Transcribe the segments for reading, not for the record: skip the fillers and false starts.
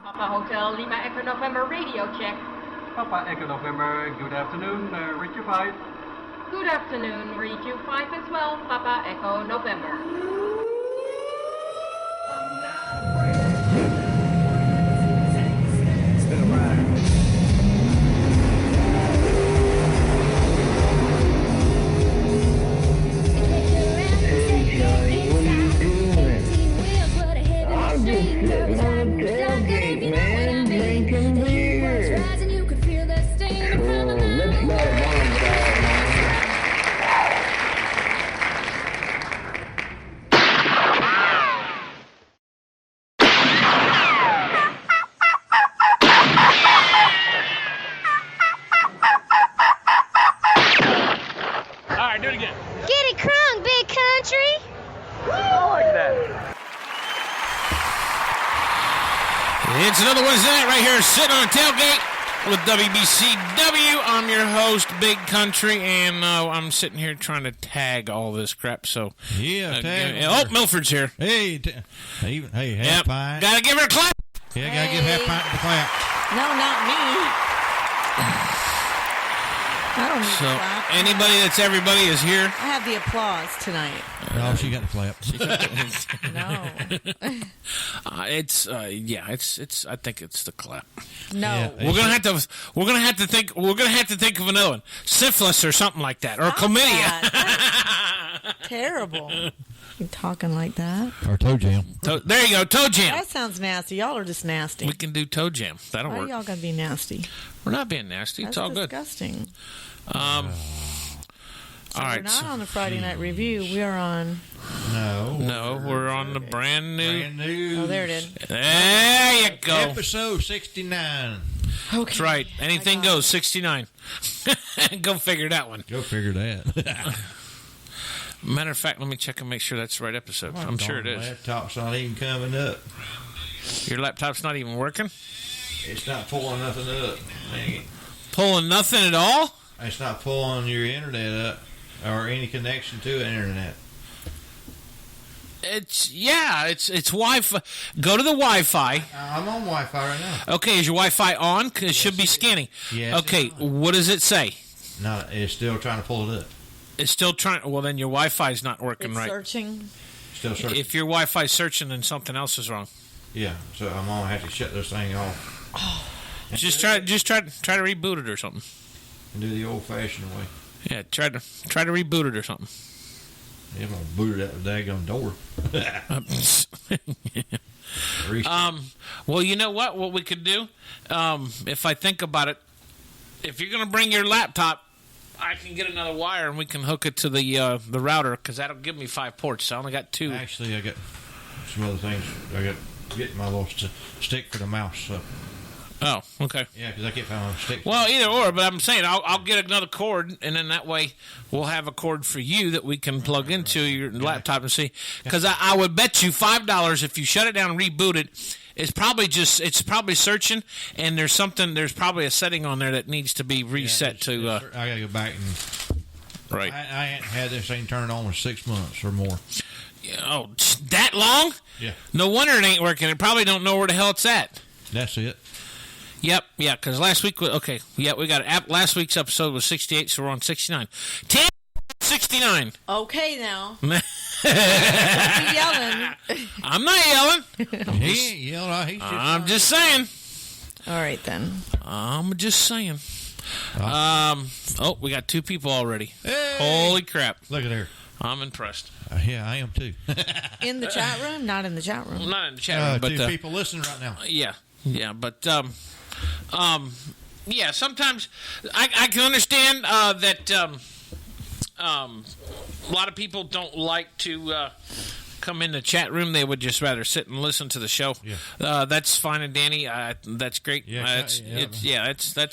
Papa Hotel Lima Echo November radio check. Papa Echo November, good afternoon, read you 5. Good afternoon, read you 5 as well, Papa Echo November. It's been a ride. Hey, Johnny, what are you doing? I'm just sitting on the tailgate, man, drinking beer. Cool, let's light a bonfire, man. All right, do it again. Get it crunk, big country. I like that. It's another Wednesday night right here, sitting on a tailgate with WBCW. I'm your host, Big Country, and I'm sitting here trying to tag all this crap. So tag. Milford's here. Hey, hey, half pint. Gotta give her a clap. Yeah, gotta give half pint the clap. No, not me. I don't need So to clap. anybody that's everybody is here. I have the applause tonight. No, she got the clap. No. It's I think it's the clap. No. Yeah. We're gonna have to think of another one, syphilis or something like that, or Stop chlamydia. that. Terrible. You talking like that? Or toe jam. There you go, toe jam. That sounds nasty. Y'all are just nasty. We can do toe jam. That'll Why work. y'all gotta be nasty? We're not being nasty. That's It's all good. disgusting. All We're right. not on the Friday night review. We are on. No, we're on the brand new. Brand new. Oh, there it is. There you go. Episode 69. Okay. That's right. Anything goes. 69. Go figure that one. Go figure that. Matter of fact, let me check and make sure that's the right episode. I'm sure it is. Laptop's not even coming up. Your laptop's not even working? It's not pulling nothing up. Dang it. Pulling nothing at all? It's not pulling your internet up or any connection to the internet. It's Wi-Fi. Go to the Wi-Fi. I'm on Wi-Fi right now. Okay, is your Wi-Fi on? 'Cause it should be scanning. Yes, Okay, it's on. what does it say? No, it's still trying to pull it up. It's still trying. Well, then your Wi-Fi is not working It's right. searching. Still searching. If your Wi-Fi is searching, then something else is wrong. Yeah, so I'm gonna have to shut this thing off Just try to reboot it or something. and do the old-fashioned way. Yeah, try to reboot it or something. Yeah, I'm gonna boot it out the daggum door. Well, you know what? What we could do, if I think about it, if you're gonna bring your laptop, I can get another wire and we can hook it to the router because that'll give me 5 ports. I only got 2. Actually, I got some other things. I got to get my little stick for the mouse. So. Oh, okay. Yeah, because I can't find my stick. Well, either or, but I'm saying I'll get another cord, and then that way we'll have a cord for you that we can plug into your laptop and see. Because I would bet you $5 if you shut it down and reboot it, it's probably searching, and there's probably a setting on there that needs to be reset to. I gotta go back and. Right. I ain't had this thing turned on in 6 months or more. Oh, that long? Yeah. No wonder it ain't working. It probably don't know where the hell it's at. That's it. Yep, yeah, because last week, we got it. Last week's episode was 68, so we're on 69. 69. Okay, now. Don't be yelling. I'm not yelling. He ain't yelling. He's just I'm just saying. All right, then. I'm just saying. We got 2 people already. Hey! Holy crap. Look at her. I'm impressed. Yeah, I am too. In the chat room? Not in the chat room. Not in the chat room, but 2 people listening right now. yeah, but yeah, sometimes I can understand that a lot of people don't like to come in the chat room. They would just rather sit and listen to the show. Yeah. That's fine and dandy. That's great. Yeah, that's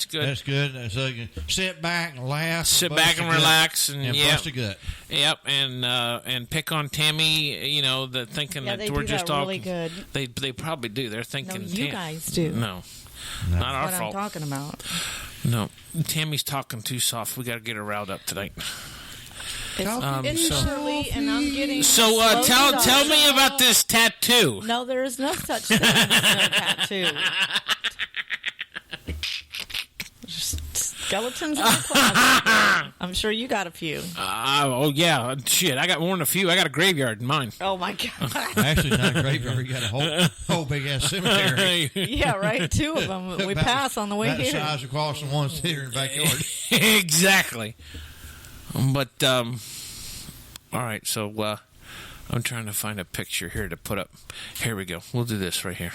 good. That's good. So you can sit back and laugh. Sit back and relax and bust a gut. Yep, and pick on Tammy. You know, thinking Yeah, that they we're do just that all. really good. They probably do. They're thinking. No, you guys do. No, not our What I'm fault. talking about. No, Tammy's talking too soft. We got to get her riled up tonight. It's early, and I'm getting. So tell me about this tattoo. No, there is no such thing as no tattoo. Skeletons in the closet. I'm sure you got a few. Oh yeah, shit! I got more than a few. I got a graveyard in mine. Oh my god! Actually, not a graveyard. You got a whole big ass cemetery. Yeah, right. 2 of them we pass on the way that here. size across from one here in the backyard. Exactly. But all right. So I'm trying to find a picture here to put up. Here we go. We'll do this right here.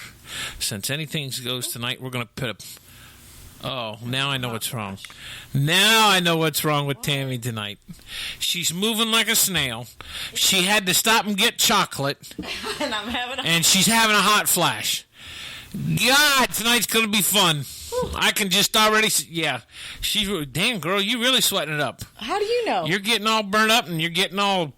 Since anything goes tonight, we're gonna put up. Oh, now I know what's wrong. Now I know what's wrong with Tammy tonight. She's moving like a snail. She had to stop and get chocolate. And I'm having And she's having a hot flash. God, tonight's going to be fun. I can just already see. Yeah. She's, damn, girl, you really sweating it up. How do you know? You're getting all burnt up and you're getting all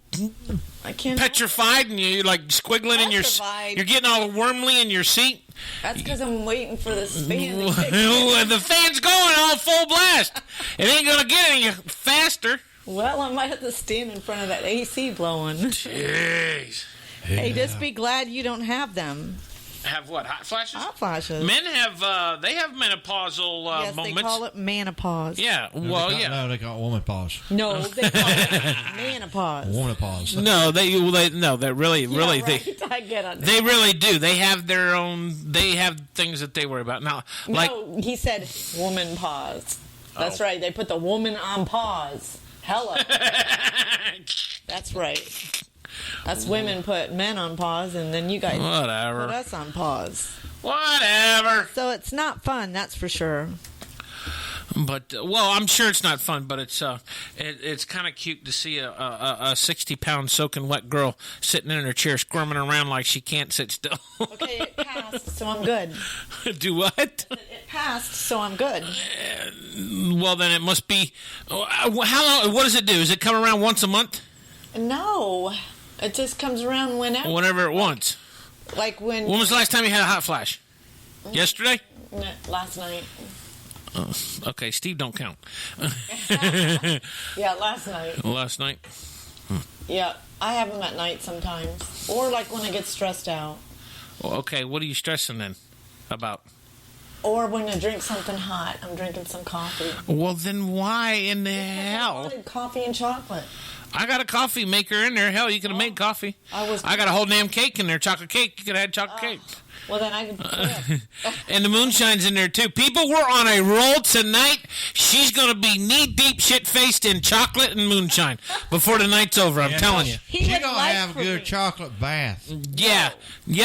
I can't. petrified and you're like squiggling in your. Petrified. You're getting all wormly in your seat. That's because I'm waiting for this fan to kick in. The fan's going all full blast. It ain't going to get any faster. Well, I might have to stand in front of that AC blowing. Jeez. Hey, just be glad you don't have them. Have what? Hot flashes? Hot flashes. Men have, they have menopausal yes, moments. they call it menopause. Yeah, well, yeah. No, they call it woman pause. No, they call it menopause. Woman pause. No, they really, Yeah, really, right. I get it. they really do. They have their own. They have things that they worry about. Now, like, No, he said woman pause. That's right. They put the woman on pause. Hello. That's right. That's women put men on pause, and then you guys whatever, put us on pause. whatever. So it's not fun, that's for sure. But well, I'm sure it's not fun, but it's kind of cute to see a 60-pound soaking wet girl sitting in her chair squirming around like she can't sit still. Okay, it passed, so I'm good. Do what? It passed, so I'm good. Well, then it must be. How long? What does it do? Does it come around once a month? No, it just comes around Whenever it wants. Like when When was the last time you had a hot flash? Yesterday? last night. Oh, okay, Steve don't count. Yeah, last night. Last night? Yeah, I have them at night sometimes. Or like when I get stressed out. Well, okay, what are you stressing then about? Or when I drink something hot. I'm drinking some coffee. Well, then why in the I hell? wanted coffee and chocolate. I got a coffee maker in there. Hell, you could have made coffee. I got a whole damn cake in there, chocolate cake. You could have had chocolate cake. Well, then I can quit. And the moonshine's in there, too. People, we're on a roll tonight. She's going to be knee-deep shit-faced in chocolate and moonshine before the night's over, I'm telling you. He She would don't like have for a good me. chocolate bath. Yeah,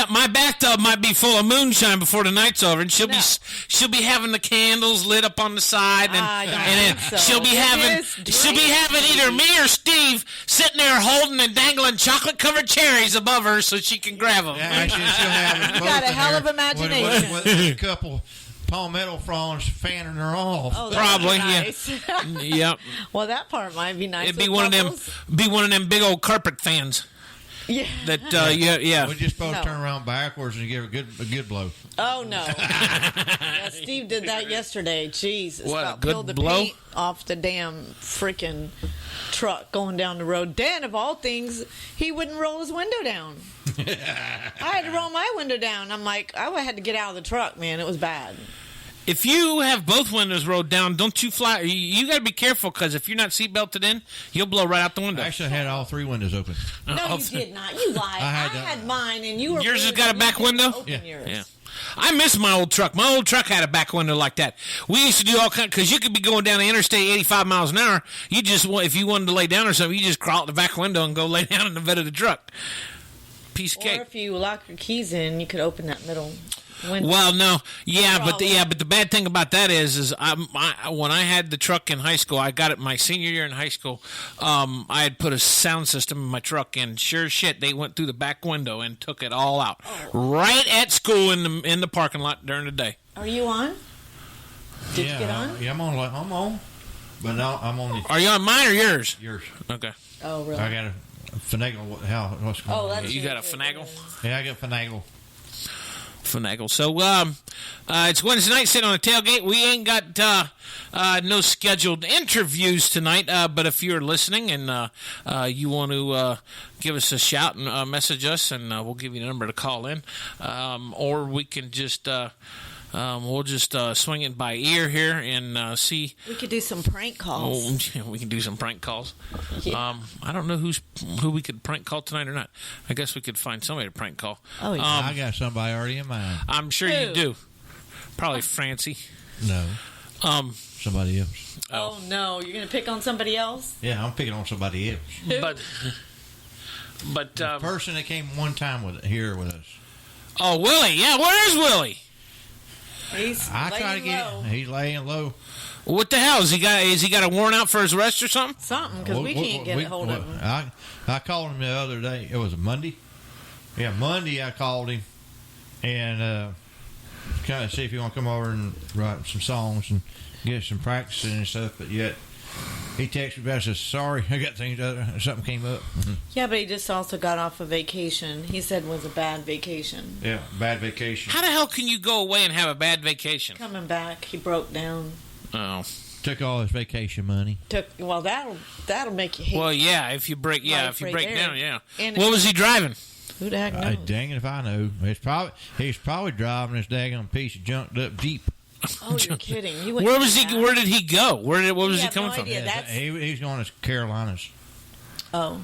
my bathtub might be full of moonshine before the night's over, and she'll be having the candles lit up on the side, and I don't then think so. she'll be having either me or Steve sitting there holding and dangling chocolate covered cherries above her so she can grab them. Yeah, actually, she'll have us You both got a in hell there of imagination. with a couple palmetto fronds fanning her off. Oh, that's Probably, nice. yeah. Yep, Well, that part might be nice. it'd be with one couples. of them big old carpet fans. Yeah. That yeah. We're just supposed No. to turn around backwards and give her a good blow. Oh no! Yeah, Steve did that yesterday. Jesus, What, a about good peeled the blow? paint off the damn freaking truck going down the road. Dan, of all things, he wouldn't roll his window down. I had to roll my window down. I'm like, I had to get out of the truck, man. It was bad. If you have both windows rolled down, don't you fly? You got to be careful because if you're not seatbelted in, you'll blow right out the window. I actually had all 3 windows open. No, you did not. You lied. I had mine, and you were. Yours has rude. got a You back didn't window? open yours. Yeah. I miss my old truck. My old truck had a back window like that. We used to do all kinds, because you could be going down the interstate 85 miles an hour. You just, if you wanted to lay down or something, you just crawl out the back window and go lay down in the bed of the truck. Piece of Or cake. if you lock your keys in, you could open that middle window. Well, no, but Problem. the bad thing about that is when I had the truck in high school, I got it my senior year in high school. I had put a sound system in my truck, and sure as shit, they went through the back window and took it all out right at school in the parking lot during the day. Are you on? Did you get on? Yeah, I'm on. But now I'm on Are you on mine or yours? yours. Okay, Oh, really? I got a finagle. What's going on? Oh, that's you got a finagle. Yeah, I got finagle. Finagle. So, It's Wednesday night, sitting on the tailgate. We ain't got no scheduled interviews tonight, but if you're listening and you want to give us a shout and message us, and we'll give you the number to call in, or we can just we'll just swing it by ear here and see. We could do some prank calls. Oh, we can do some prank calls. Yeah. I don't know who we could prank call tonight or not. I guess we could find somebody to prank call. Oh, yeah. I got somebody already in mind. I'm sure Who? you do. Probably Francie. No, Um, somebody else. Oh, no. You're going to pick on somebody else? Yeah, I'm picking on somebody else. but The person that came one time here with us. oh, Willie. Yeah, where is Willie? He's I try to laying get low. him. He's laying low. What the hell? Has he got a warrant out for his arrest or something? Something, because we can't get a hold of him. I called him the other day. It was a Monday. Yeah, Monday I called him and kind of see if he want to come over and write some songs and get some practicing and stuff. But yet he texted me back and says, "Sorry, I got things. Something came up." Yeah, but he just also got off a vacation. He said it was a bad vacation. Yeah, bad vacation. How the hell can you go away and have a bad vacation? Coming back, he broke down. Oh, Took all his vacation money. Well, that'll make you hate. well, yeah. If you break, Life if you right break there. down, yeah. And What was he driving? Who the heck knows? Dang it if I know. He's probably driving this daggone piece of junked up Jeep. Oh, you're kidding. You went Where was to he? that? Where did he go? What was he have coming no from? idea. That's- He's going to Carolinas. Oh.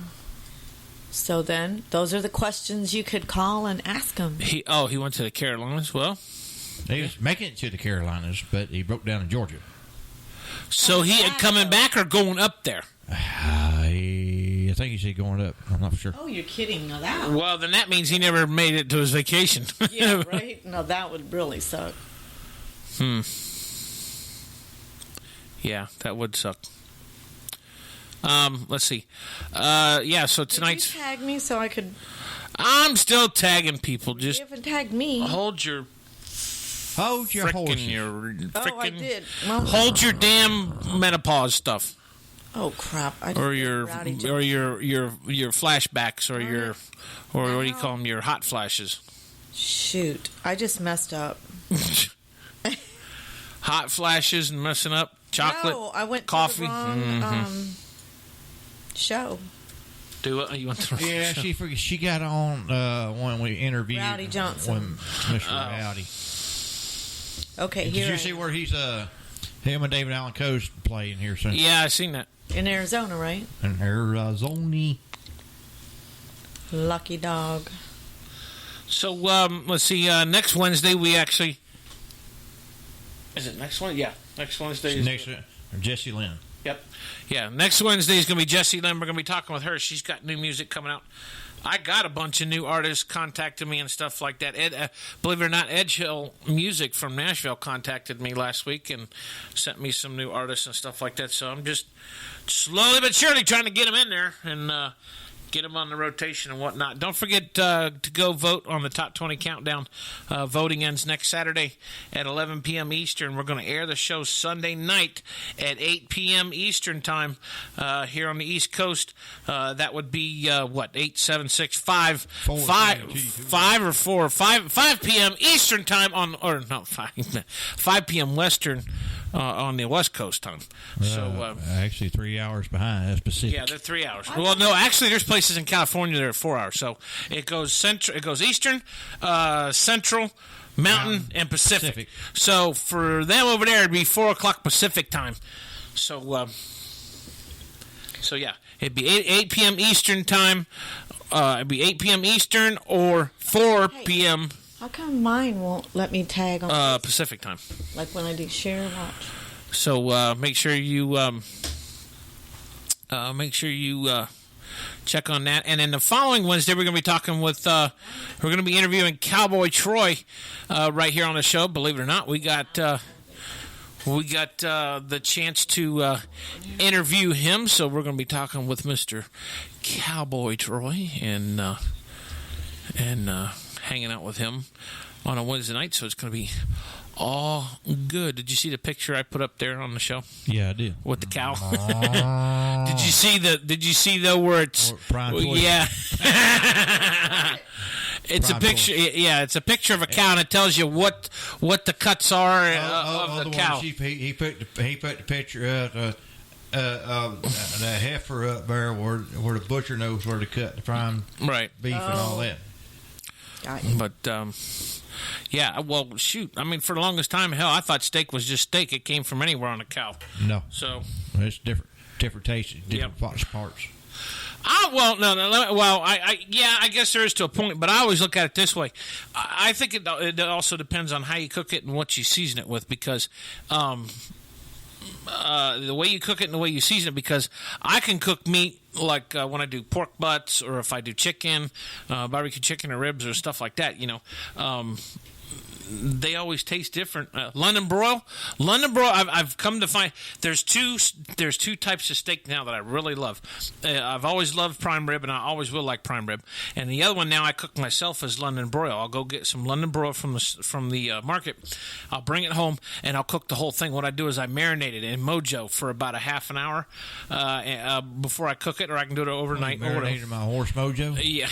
So then, those are the questions you could call and ask him. He went to the Carolinas. Well, He was making it to the Carolinas, but he broke down in Georgia. so he coming back or going up there? I think he said going up. I'm not sure. Oh, you're kidding. No, that. Well, then that means he never made it to his vacation. Yeah, right? No, that would really suck. Yeah, that would suck. Let's see. Yeah, so Did you tonight's. tag me so I could... I'm still tagging people. You Just haven't tagged me. hold your Hold your horses. frickin' Oh, I frickin' did. Well, hold your damn menopause stuff, oh, crap. I just or did your Rowdy Jones. or your flashbacks, or your or what do you Wow. call them? Your hot flashes. Shoot. I just messed up. Hot flashes and messing up chocolate. No, I went coffee. to the wrong show. Do it. You want to? Yeah, she got on when we interviewed Rowdy Johnson. when Mr. Rowdy. Okay, Did here you I see am. where he's him and David Allen Coe's playing here soon? Yeah, I seen that. In Arizona, right? In Arizona. Lucky dog. So let's see. Next Wednesday we actually. Is it next one? Yeah, next Wednesday. Is Next, Jesse Lynn. Yep. Yeah, next Wednesday is going to be Jessie Lynn. We're going to be talking with her. She's got new music coming out. I got a bunch of new artists contacting me and stuff like that. Believe it or not, Edge Hill Music from Nashville contacted me last week and sent me some new artists and stuff like that. So I'm just slowly but surely trying to get them in there and get them on the rotation and whatnot. Don't forget to go vote on the Top 20 Countdown. Voting ends next Saturday at 11 p.m. Eastern. We're going to air the show Sunday night at 8 p.m. Eastern time here on the East Coast. That would be, 8, 7, 6, 5 p.m. Eastern time on, or not 5 p.m. Western on the West Coast time. So Actually, 3 hours behind. That's Pacific. yeah, they're 3 hours. Well, no, actually, there's places in California that are 4 hours. So it goes central, it goes Eastern, Central, Mountain, and Pacific. So for them over there, it'd be 4 o'clock Pacific time. So, yeah, it'd be 8 p.m. Eastern time. It'd be 8 p.m. Eastern or 4 p.m. How come mine won't let me tag on Pacific time. like when I do share watch? So make sure you check on that. And then the following Wednesday, we're going to be talking with we're going to be interviewing Cowboy Troy right here on the show. Believe it or not, we got the chance to interview him. So we're going to be talking with Mr. Cowboy Troy and hanging out with him on a Wednesday night. So it's going to be all good. Did you see the picture I put up there on the show Yeah, I did. with the cow? Did you see where it's Brian Toy. yeah. It's a Prime picture. Source. Yeah, it's a picture of a cow, and it tells you what the cuts are of the cow. He put the picture of the heifer up there where the butcher knows where to cut the prime Right. beef and all that. Got you. But yeah, well, shoot. I mean, for the longest time, hell, I thought steak was just steak. It came from anywhere on a cow. No, So, it's different tastes, different parts. well, no. Well, I guess there is to a point, but I always look at it this way. I think it also depends on how you cook it and what you season it with, because the way you cook it and the way you season it, because I can cook meat like when I do pork butts, or if I do chicken, barbecue chicken or ribs or stuff like that, they always taste different. London broil. I've come to find there's two types of steak now that I really love. I've always loved prime rib, and I always will like prime rib. And the other one now I cook myself is London broil. I'll go get some London broil from the market. I'll bring it home and I'll cook the whole thing. What I do is I marinate it in Mojo for about a half an hour before I cook it, or I can do it overnight. Marinated my horse Mojo. Yeah.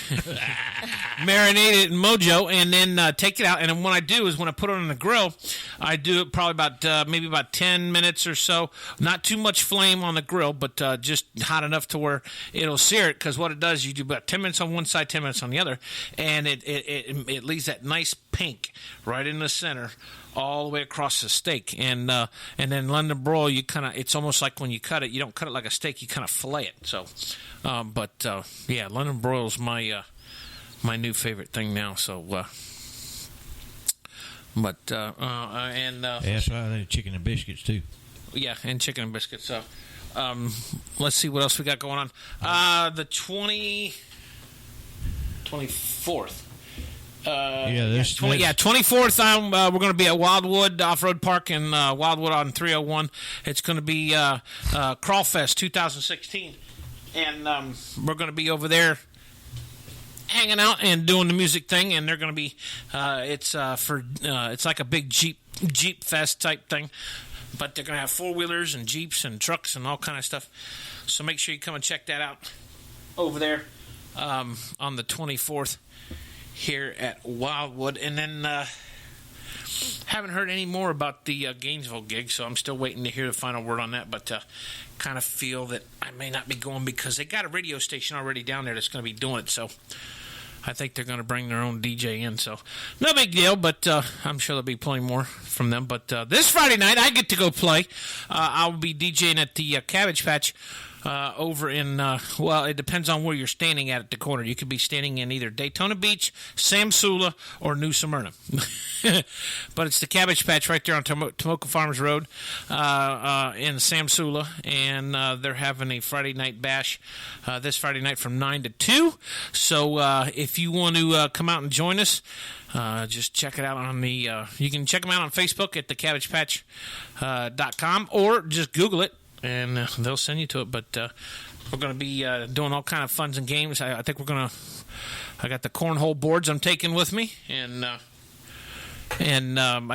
Marinate it in Mojo, and then take it out. And then what I do is when I put it on the grill, I do it probably about 10 minutes or so. Not too much flame on the grill, but just hot enough to where it'll sear it. Because what it does, you do about 10 minutes on one side, 10 minutes on the other, and it leaves that nice pink right in the center, all the way across the steak. And then London broil, it's almost like when you cut it, you don't cut it like a steak, you kind of fillet it. So, yeah, London broil is my new favorite thing now. So, That's right. They chicken and biscuits too. Yeah, and chicken and biscuits. So, let's see what else we got going on. The 24th. 24th. We're going to be at Wildwood Off-Road Park in Wildwood on 301. It's going to be Crawlfest 2016, and we're going to be over there hanging out and doing the music thing. And they're going to be it's like a big Jeep fest type thing, but they're going to have four-wheelers and Jeeps and trucks and all kind of stuff. So make sure you come and check that out over there on the 24th. Here at Wildwood. And then haven't heard any more about the Gainesville gig, so I'm still waiting to hear the final word on that, but kind of feel that I may not be going because they got a radio station already down there that's going to be doing it, so I think they're going to bring their own DJ in, so no big deal, but I'm sure there'll be plenty more from them. But this Friday night I get to go play. I'll be DJing at the Cabbage Patch over in, it depends on where you're standing at the corner. You could be standing in either Daytona Beach, Samsula, or New Smyrna. But it's the Cabbage Patch right there on Tomoka Farms Road in Samsula. And they're having a Friday night bash this Friday night from 9 to 2. So if you want to come out and join us, just check it out on the, you can check them out on Facebook at thecabbagebpatch.com, or just Google it. And they'll send you to it. But we're going to be doing all kind of funs and games. I think I got the cornhole boards I'm taking with me. And I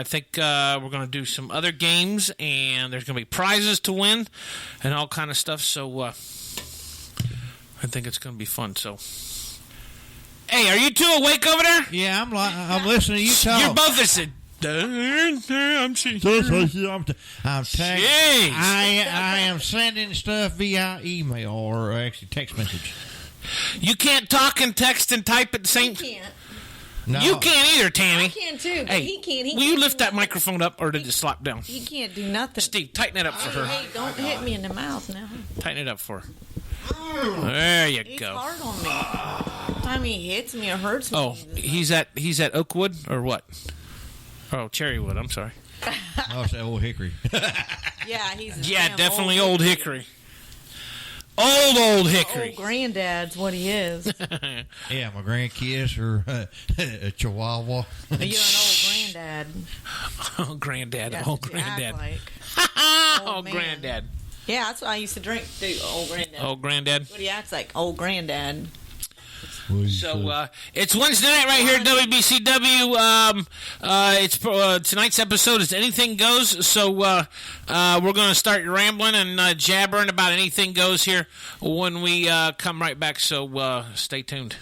think we're going to do some other games. And there's going to be prizes to win and all kind of stuff. So I think it's going to be fun. So, hey, are you two awake over there? Yeah, I'm listening to you talk. You're both listening. I'm I am sending stuff via email or actually text message. You can't talk and text and type at the same time. No. You can't either, Tammy. I can too, but hey, he can't. Will you lift that microphone up, or did it slap down? He can't do nothing. Steve, tighten it up for her. Hey, don't hit me in the mouth now. Tighten it up for her. There you He's go. hard on me. Every time he hits me or hurts me. Oh, he's at Oakwood or what? Oh, Cherrywood. I'm sorry. Oh, it's that old hickory. Yeah, he's definitely old hickory. Old hickory. Old granddad's what he is. Yeah, my grandkids are a Chihuahua. You're an old granddad. Oh, granddad. That's Old what you act granddad. like. Oh, man. granddad. Yeah, that's what I used to drink too. Old granddad. Old granddad. What he acts like, old granddad. So it's Wednesday night right here at WBCW. It's tonight's episode is Anything Goes. So we're going to start rambling and jabbering about Anything Goes here when we come right back. So stay tuned.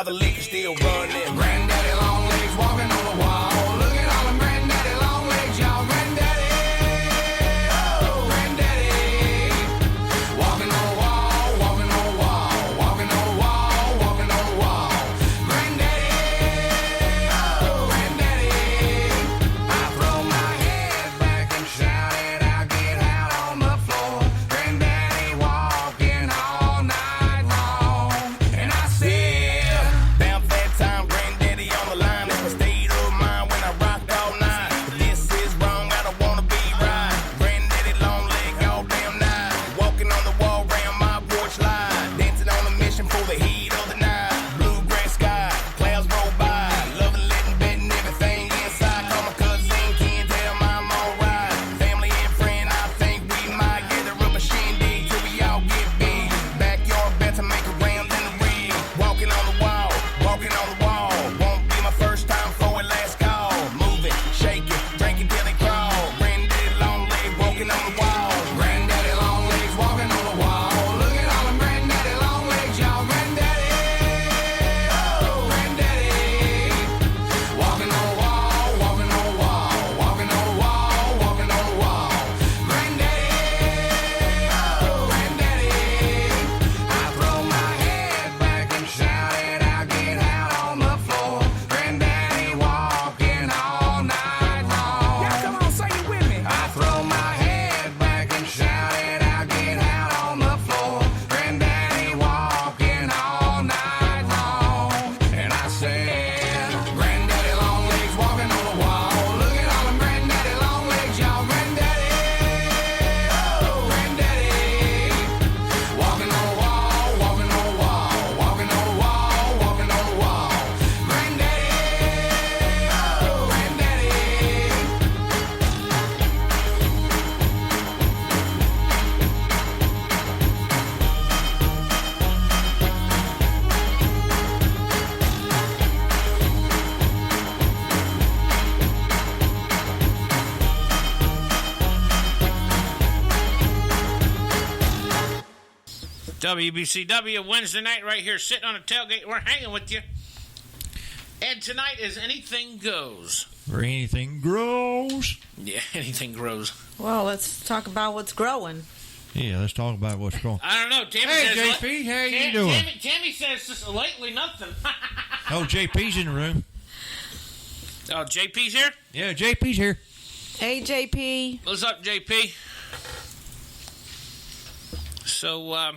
while the liquor still running. Granddaddy long legs walking on the wall. Look at all them granddaddy long legs, y'all. Granddaddy, oh, granddaddy, walking on the wall, walking on the wall, walking on the wall, walking on the wall. Granddaddy, oh, granddaddy, I throw my head back and shout it out, get out on the floor. Granddaddy walking all night long, and I said, about that time, granddaddy on the line. It's my state of mind when I rock all night. If this is wrong, I don't wanna be right. Granddaddy long leg all damn night, walking on the wall round my porch line, dancing on a mission for the heat of the night. Bluegrass sky, clouds roll by, loving, letting, betting everything inside. Call my cousin, Ken, tell mom alright. Family and friend, I think we might gather up a shindig till we all get big. Backyard bet to make a round in the rig. Walking on the wall, walking on the wall. Won't be my first time for it, last call. Move it, shake it, drink it till it crawl. Granddaddy long leg walking on the wall. Granddaddy long legs walking on the wall. Look at all them granddaddy long legs, y'all. Granddaddy, oh, granddaddy, walking on the wall, walking on the wall, walking on the wall, walking on the wall. Granddaddy, oh, granddaddy, I throw my head back and shout it out, get out on the floor. Granddaddy walking all night long. Yeah, come on, say it with me. I throw my head back and shout it out, get out on the floor. Granddaddy walking all night long, and I said, Granddaddy long legs walking on the wall. Look at all them granddaddy long legs, y'all. Granddaddy, oh, granddaddy, walking on the wall, walking on the wall, walking on the wall, walking on the wall. Granddaddy, oh, granddaddy. WBCW Wednesday night right here, sitting on a tailgate. We're hanging with you. And tonight is Anything Goes. Where anything grows. Yeah, anything grows. Well, let's talk about what's growing. Yeah, let's talk about what's going on. I don't know. Tammy Hey, says, JP, how you doing? Tammy says just lately nothing. Oh, JP's in the room. Oh, JP's here? Yeah, JP's here. Hey, JP. What's up, JP? So,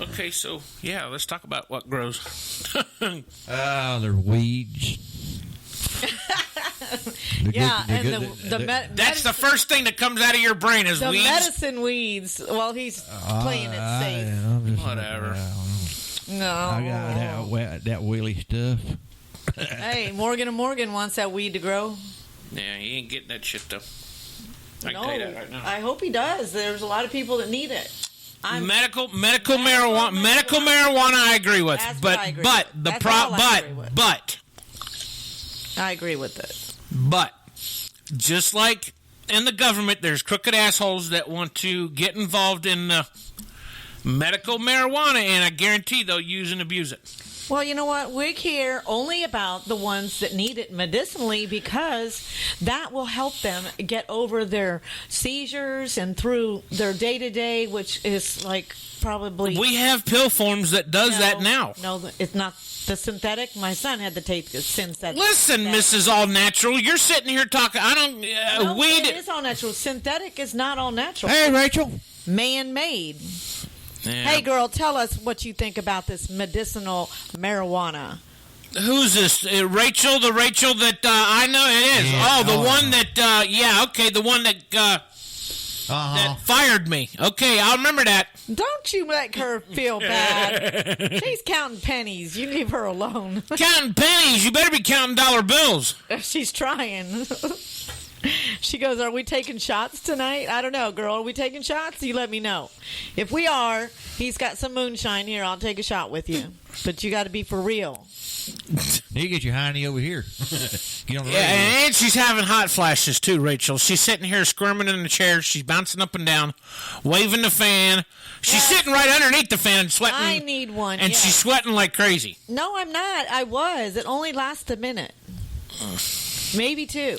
okay, so, yeah, let's talk about what grows. They're weeds. Yeah, and That's the first thing that comes out of your brain is the weeds. medicine weeds. Well, he's playing it safe. Whatever. No. I got that wheelie stuff. Hey, Morgan and Morgan wants that weed to grow. Yeah, he ain't getting that shit, though. I No, can tell you that right now. I hope he does. There's a lot of people that need it. Medical marijuana. Medical marijuana, I agree with. That's but what I agree but with. the That's all I agree with. I agree with it. But just like in the government, there's crooked assholes that want to get involved in medical marijuana, and I guarantee they'll use and abuse it. Well, you know what? We care only about the ones that need it medicinally because that will help them get over their seizures and through their day-to-day, which is like probably... We have pill forms that does that now. No, it's not the synthetic. My son had to take the synthetic. Listen, Mrs. All Natural, you're sitting here talking. I don't... No, weed... it is all natural. Synthetic is not all natural. Hey, Rachel. Man-made. Yeah. Hey, girl, tell us what you think about this medicinal marijuana. Who's this? Rachel? The Rachel that I know? It is. Yeah, the one that, yeah, okay, the one that, that fired me. Okay, I'll remember that. Don't you make her feel bad. She's counting pennies. You leave her alone. Counting pennies? You better be counting dollar bills. She's trying. She goes, are we taking shots tonight? I don't know, girl. Are we taking shots? You let me know. If we are, he's got some moonshine here. I'll take a shot with you. But you got to be for real. You get your hiney over here. Get on the radio. And she's having hot flashes too, Rachel. She's sitting here squirming in the chair. She's bouncing up and down, waving the fan. She's sitting right underneath the fan and sweating. I need one. And yes. she's sweating like crazy. No, I'm not. I was. It only lasts a minute. Maybe 2.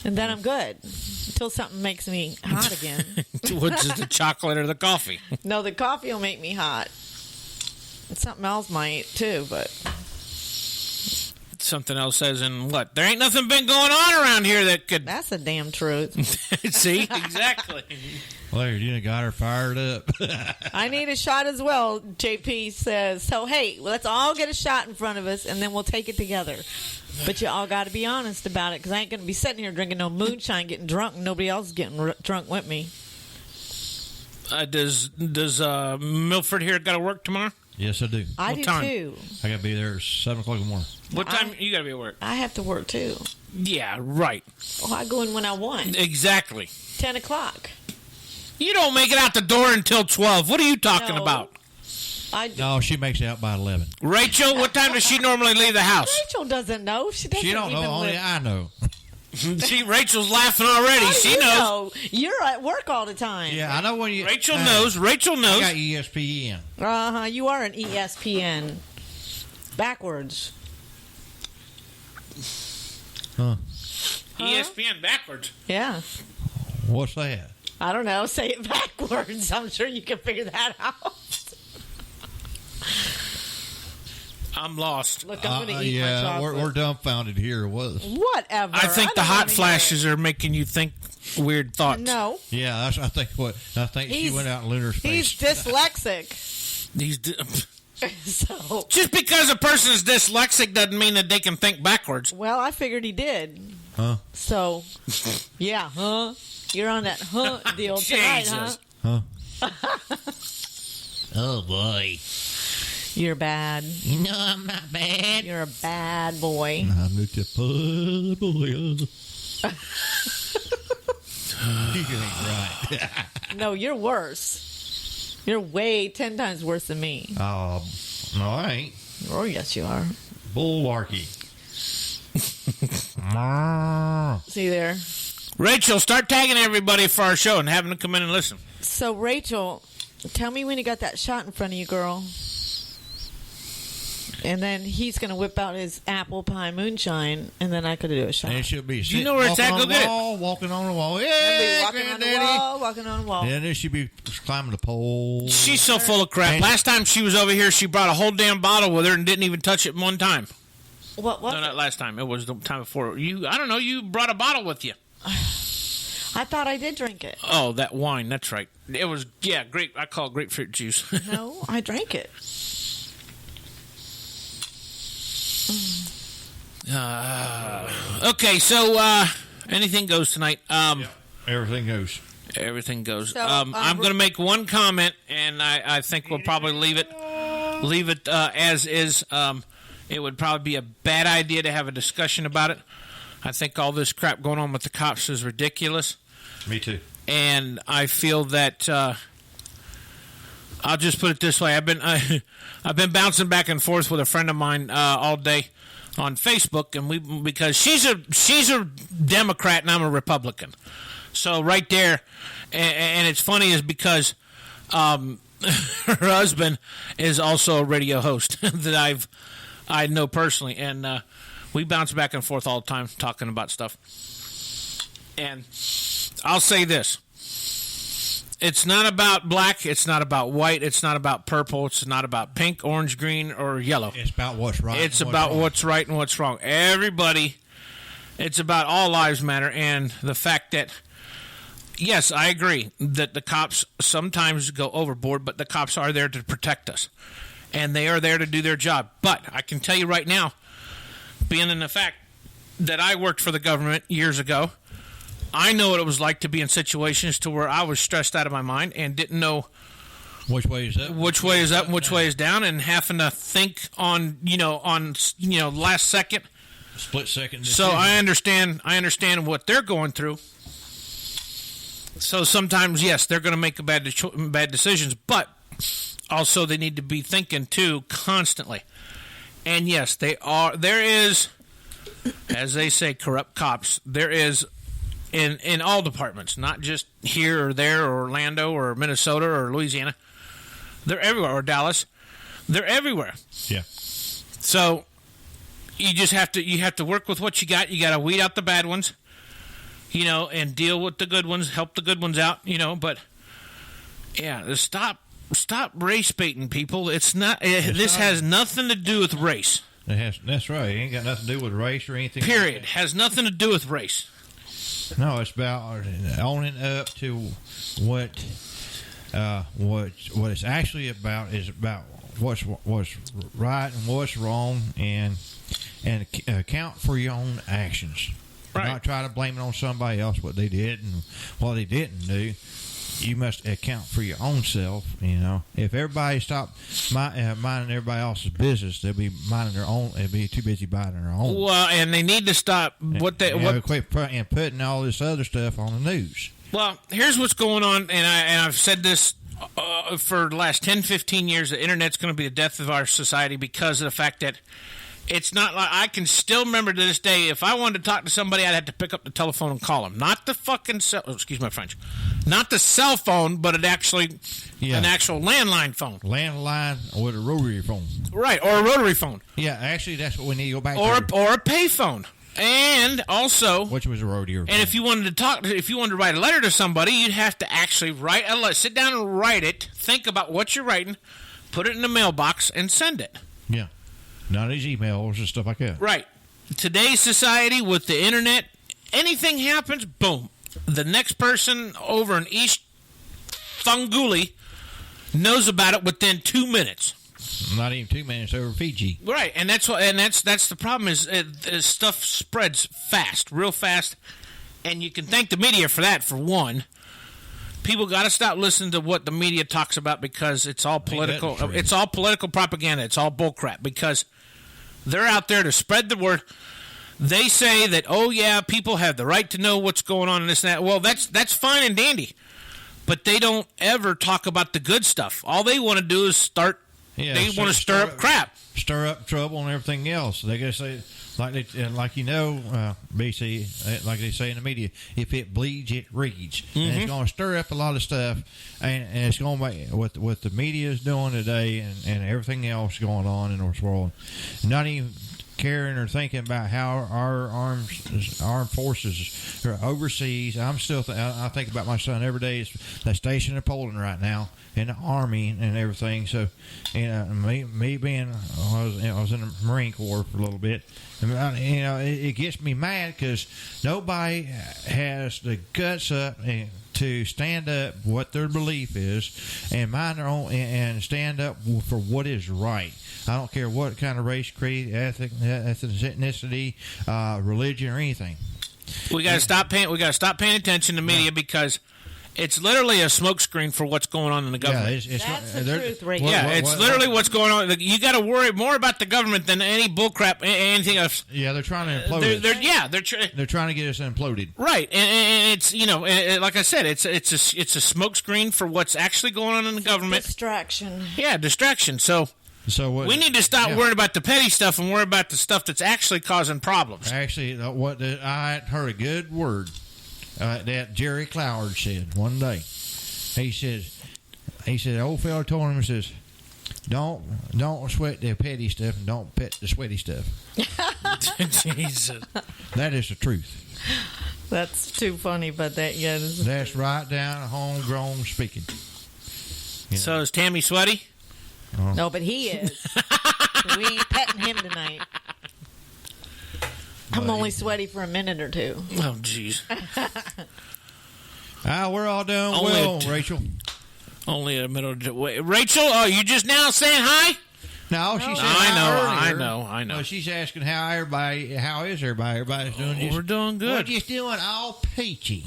And then I'm good. Until something makes me hot again. Which is the chocolate or the coffee? No, the coffee will make me hot. Something else might, too, but... Something else says, and what? There ain't nothing been going on around here that could... That's the damn truth. See? Exactly. Well, you got her fired up. I need a shot as well, JP says. So, hey, let's all get a shot in front of us, and then we'll take it together. But you all got to be honest about it, because I ain't going to be sitting here drinking no moonshine, getting drunk, and nobody else is getting drunk with me. Does Milford here got to work tomorrow? Yes, I do. I What do, time? too. I got to be there at 7 o'clock in the morning. What time you got to be at work? I have to work, too. Yeah, right. Oh, I go in when I want. Exactly. 10 o'clock. You don't make it out the door until 12. What are you talking No. about? No, she makes it out by 11. Rachel, what time does she normally leave the house? Rachel doesn't know. She doesn't She don't know. even Only live. I know. See, Rachel's laughing already. How do She you knows. know? You're at work all the time. Yeah, I know when you. Rachel knows. Rachel I knows. got ESPN. Uh-huh. You are an ESPN. Backwards. Huh? ESPN backwards. Yeah. What's that? I don't know. Say it backwards. I'm sure you can figure that out. I'm lost. Look, I'm going to eat my Yeah, chocolate. we're dumbfounded here. Whatever. I think the don't hot wanna hear flashes are making you think weird it. thoughts. No. Yeah, I think she He's- went out in lunar He's space. dyslexic. So, Just because a person is dyslexic doesn't mean that they can think backwards. well, I figured he did. Huh? So, yeah, huh? You're on that huh deal tonight, huh? Jesus. Huh? Oh boy. You're bad. No, I'm not bad. You're a bad boy. I'm just a poor boy. You ain't right. No, you're worse. You're way 10 times worse than me. Oh, no, I ain't. Oh, yes, you are. Bulwarky. See there. Rachel, start tagging everybody for our show and having them come in and listen. So, Rachel, tell me when you got that shot in front of you, girl. And then he's going to whip out his apple pie moonshine, and then I could do a shot. And she'll be You know where it's at? Go get it. walking on the wall. I'll Yeah, be walking on the wall, walking on the wall. And then she'll be climbing the pole. She's so full of crap. And- Last time she was over here, she brought a whole damn bottle with her and didn't even touch it one time. What? No, not last time. It was the time before. I don't know. You brought a bottle with you. I thought I did drink it. Oh, that wine. That's right. It was, grape. I call it grapefruit juice. No, I drank it. Okay, so anything goes tonight. Everything goes. Everything goes. So, I'm going to make one comment, and I think we'll probably leave it as is. It would probably be a bad idea to have a discussion about it. I think all this crap going on with the cops is ridiculous. Me too. And I feel that I'll just put it this way: I've been bouncing back and forth with a friend of mine all day on Facebook, and because she's a Democrat and I'm a Republican, so right there, and it's funny is because her husband is also a radio host that I know personally, and we bounce back and forth all the time talking about stuff. And I'll say this. It's not about black. It's not about white. It's not about purple. It's not about pink, orange, green, or yellow. It's about what's right. It's and about wrong. what's right and what's wrong. Everybody, it's about all lives matter. And the fact that, yes, I agree that the cops sometimes go overboard, but the cops are there to protect us. And they are there to do their job. But I can tell you right now, being in the fact that I worked for the government years ago, I know what it was like to be in situations to where I was stressed out of my mind and didn't know which way is up, which way is down, and having to think on last second split second. So decision. I understand what they're going through. So sometimes, yes, they're going to make bad decisions, but also they need to be thinking too constantly. And yes, they are. There is, as they say, corrupt cops. There is in all departments, not just here or there, or Orlando or Minnesota or Louisiana. They're everywhere, or Dallas. They're everywhere. Yeah. So you just have to work with what you got. You got to weed out the bad ones, and deal with the good ones. Help the good ones out, But yeah, stop race baiting, people. It's not. This has nothing to do with race. That's right. It ain't got nothing to do with race or anything. Period. Has nothing to do with race. No, it's about owning up to what it's actually about is about what's right and what's wrong, and account for your own actions. Right. Not try to blame it on somebody else what they did and what they didn't do. You must account for your own self. If everybody stopped minding everybody else's business, they'll be minding their own. They'll be too busy minding their own. Well, and they need to stop quit putting all this other stuff on the news. Well, here's what's going on, and I've said this for the last 10, 15 years. The internet's going to be the death of our society because of the fact that it's not like I can still remember to this day. If I wanted to talk to somebody, I'd have to pick up the telephone and call them. Not the fucking excuse my French, not the cell phone, but an actual landline phone. Landline with a rotary phone. Right, or a rotary phone. Yeah, actually, that's what we need to go back to. Or a pay phone. And also, which was a rotary phone. And if you wanted to write a letter to somebody, you'd have to actually write a letter. Sit down and write it. Think about what you're writing. Put it in the mailbox and send it. Yeah. None of these emails and stuff like that. Right. Today's society with the internet, anything happens, boom. The next person over in East Thunguli knows about it within 2 minutes. Not even 2 minutes over Fiji. Right, and that's the problem is stuff spreads fast, real fast, and you can thank the media for that. For one, people got to stop listening to what the media talks about because it's all political. It's all political propaganda. It's all bullcrap because they're out there to spread the word. They say that, oh yeah, people have the right to know what's going on and this and that. Well, that's fine and dandy, but they don't ever talk about the good stuff. All they want to do is start. Yeah, they want to stir up crap, stir up trouble, and everything else. They gotta say, BC, like they say in the media, if it bleeds, it reads, and it's going to stir up a lot of stuff, and it's going to make what the media is doing today, and everything else going on in this world, not even caring or thinking about how our armed forces are overseas. I think about my son every day. They're stationed in Poland right now in the Army and everything. So, me being I was in the Marine Corps for a little bit. It gets me mad because nobody has the guts up to stand up what their belief is and mind their own and stand up for what is right. I don't care what kind of race, creed, ethnicity, religion, or anything. We got to stop paying. We got to stop paying attention to media because it's literally a smokescreen for what's going on in the government. That's the truth, right? It's literally what's going on. You got to worry more about the government than any bullcrap, anything else. Yeah, they're trying to implode us. They're trying to get us imploded. Right, and it's like I said, it's a smokescreen for what's actually going on in the government. Distraction. Yeah, distraction. So we need to stop worrying about the petty stuff and worry about the stuff that's actually causing problems. Actually, I heard a good word that Jerry Cloward said one day. He said, the old fellow told him, he says, don't sweat the petty stuff and don't pet the sweaty stuff. Jesus. That is the truth. That's too funny, but that's right down homegrown speaking. So is Tammy sweaty? No, but he is. We ain't petting him tonight. I'm only sweaty for a minute or two. Oh, jeez. We're all doing well, Rachel. Only a minute. Wait, Rachel, you just now saying hi? No, she said I know. Well, she's asking how is everybody? Everybody's doing. We're doing good. We're just doing all peachy.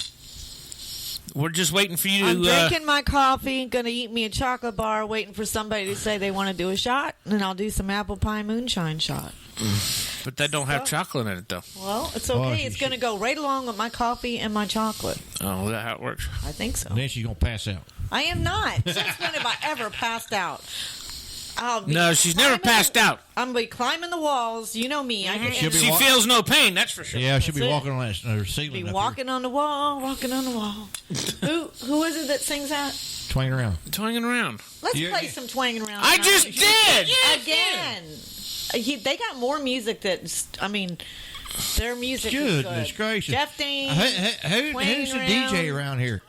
We're just waiting for you to... I'm drinking my coffee, going to eat me a chocolate bar, waiting for somebody to say they want to do a shot, and I'll do some apple pie moonshine shot. But that don't have chocolate in it, though. Well, it's Oh, okay. she- It's going to go right along with my coffee and my chocolate. Oh, is that how it works? I think so. And then she's gonna pass out. I am not. Since when have I ever passed out? I'll be No, she's never climbing- passed out. I'm going to be climbing the walls. You know me. I get She'll be She wa- feels no pain, that's for sure. Yeah, she'll be That's it. walking on that ceiling. be up walking on the wall, walking on the wall. Who is it that sings that? here, twanging around. Twanging around. Let's Yeah, play yeah. some twanging around. I now. just did! Again. They got more music that's, I mean, their music is Goodness good. gracious. Jeff Dean. Who's the DJ around here?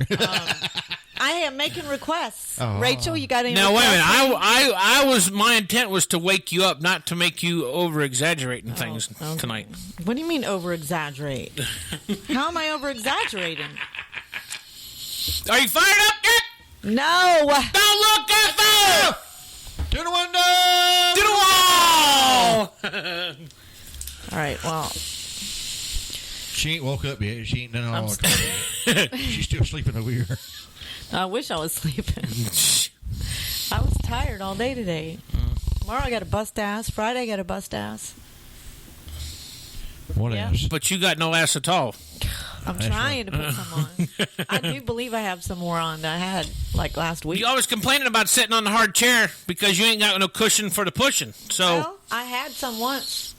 I am making requests. Oh. Rachel, you got any Now, wait a minute. requests? My intent was to wake you up, not to make you over-exaggerating things okay. tonight. What do you mean over-exaggerate? How am I over-exaggerating? Are you fired up yet? No. Don't look at the... To the window! To the wall! All right, well, She ain't woke up yet. She ain't done all that. She's still sleeping over here. I wish I was sleeping. I was tired all day today. Tomorrow I got to bust ass. Friday I got to bust ass. What Yeah. else? But you got no ass at all. I'm That's trying to put some on. I do believe I have some more on that I had like last week. You always complaining about sitting on the hard chair because you ain't got no cushion for the pushing. So Well, I had some once.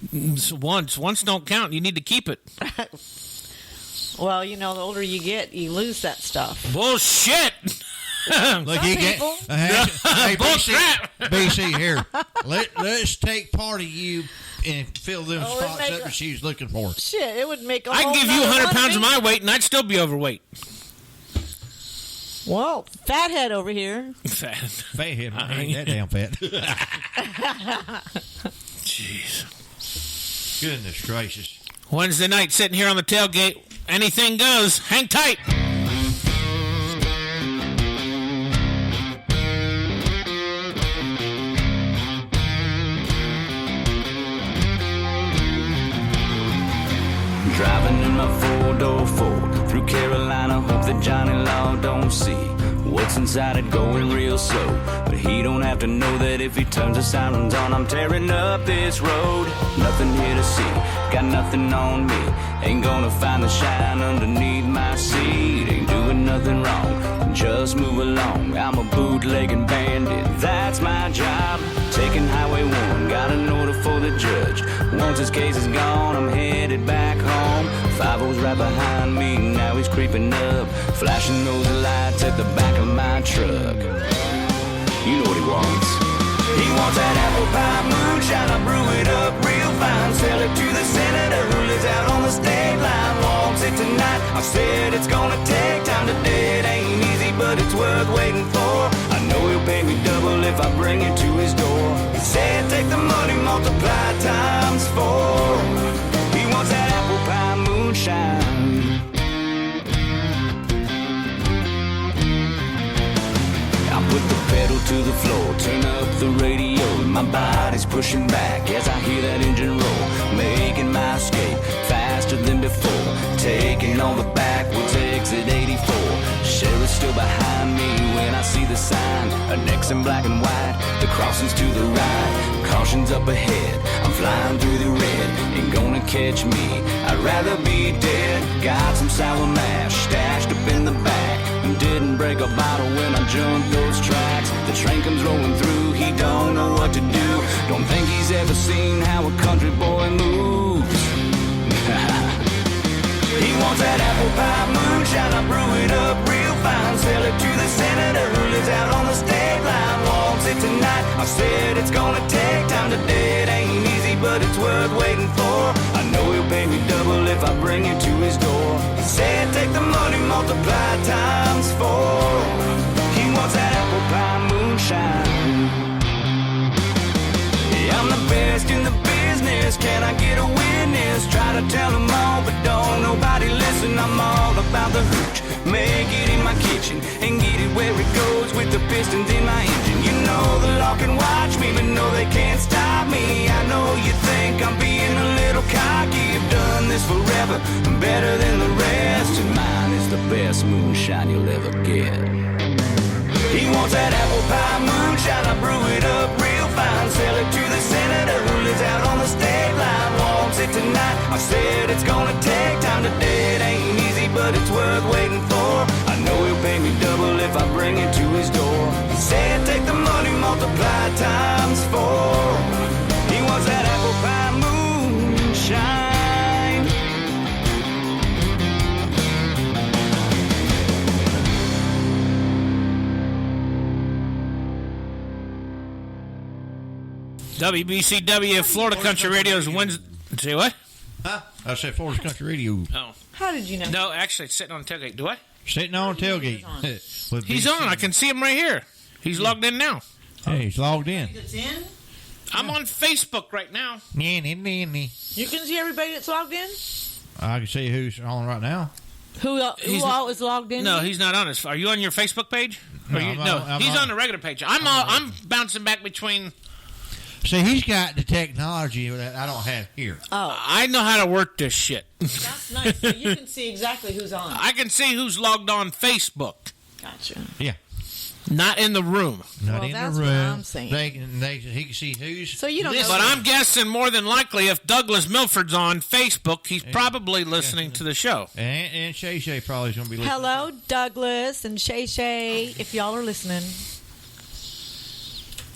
once don't count. You need to keep it. Well, you know, the older you get, you lose that stuff. Bullshit. Look, Some you get. people. Hey, Bullcrap. BC, here. Let's take part of you and fill them Oh, it spots make up her- that she's looking for. Shit, it would make a I can whole give you nother 100 one pounds of me. my weight and I'd still be overweight. Well, fathead over here. Fathead, ain't that damn fat. Jeez. Goodness gracious. Wednesday night, sitting here on the tailgate. Anything goes. Hang tight. Driving in my four-door Ford through Carolina, hope that Johnny Law don't see what's inside it going real slow. But he don't have to know that if he turns the sirens on, I'm tearing up this road. Nothing here to see, got nothing on me. Ain't gonna find the shine underneath my seat. Ain't doing nothing wrong, just move along. I'm a bootlegging bandit, that's my job. Taking Highway 1, got an order for the judge. Once his case is gone, I'm headed back home. 5-0's right behind me, now he's creeping up, flashing those lights at the back of my truck. You know what he wants. He wants that apple pie moonshine. I brew it up real fine, sell it to the senator who lives out on the state line. Wants it tonight. I said it's gonna take time today. It ain't easy, but it's worth waiting for. I know he'll pay me double if I bring it to his door. He said take the money, multiply times 4. He wants that apple pie moonshine. I put the pedal to the floor, turn up the radio. My body's pushing back as I hear that engine roll, making my escape faster than before, taking on the backwoods exit 84. Sheriff's still behind me when I see the sign, an X in black and white, the crossing's to the right, caution's up ahead, I'm flying through the red, ain't gonna catch me, I'd rather be dead. Got some sour mash stashed up in the back, didn't break a bottle when I jumped those tracks. The train comes rolling through, he don't know what to do, don't think he's ever seen how a country boy moves. He wants that apple pie moonshine. I brew it up real fine, sell it to the senator who lives out on the state line. Wants it tonight. I said it's gonna take time today. It ain't easy, but it's worth waiting for. I know he'll pay me double if I bring it to his door. He said take the money, multiply times 4. He wants that apple pie moonshine. Yeah, I'm the best in the business. Can I get a witness? Try to tell them all, but don't nobody listen. I'm all about the hooch. Make it in my kitchen and get it where it goes with the pistons in my engine. You know the law can watch me, but no, they can't stop me. I know you think I'm being a little cocky. I've done this forever, I'm better than the rest, and mine is the best moonshine you'll ever get. He wants that apple pie moonshine. I brew it up real fine, sell it to the senator who lives out on the state line. I said it's gonna take time today. It ain't easy, but it's worth waiting for. I know he'll pay me double if I bring it to his door. He said take the money, multiply it times 4. He wants that apple pie moonshine. WBCW Florida Country Radio's Wednesday. Say what? Huh? I said Florida Country Radio. Oh. How did you know? No, actually, it's sitting on the tailgate. Do I? Sitting on tailgate. With He's BC. on. I can see him right here. He's logged in now. Hey, he's logged in. It's in? I'm on Facebook right now. You can see everybody that's logged in? I can see who's on right now. Who all is logged in? No, he's not on his. Are you on your Facebook page? No, I'm he's on- on the regular page. I'm bouncing back between. See, he's got the technology that I don't have here. Oh, I know how to work this shit. that's nice. So you can see exactly who's on. I can see who's logged on Facebook. Gotcha. Yeah. Not in the room. Not Well, in that's the what room. I'm saying. He can see who's. So you don't know. But I'm guessing more than likely if Douglas Milford's on Facebook, he's probably listening to the show. And Shay Shay probably is going to be listening. Hello, Douglas and Shay Shay, if y'all are listening.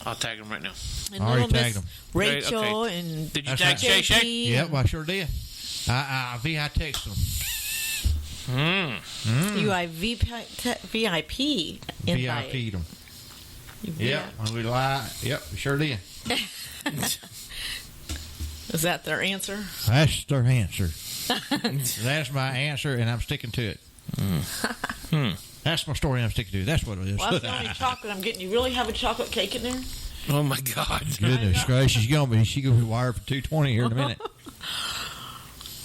I'll tag him right now. And Already little tagged Miss 'em. Rachel Okay. and Did you That's tag right. Shay Shay? JP. Yep, I sure did. I text him. You I VIP invite. VIP'd him. You Yep, when we lie. Yep, we sure did. Is that their answer? That's their answer. That's my answer, and I'm sticking to it. That's my story, and I'm sticking to it. That's what it is. Well, that's the only chocolate I'm getting. You really have a chocolate cake in there? Oh my God! Goodness gracious, she's going to be wired for 220 here in a minute.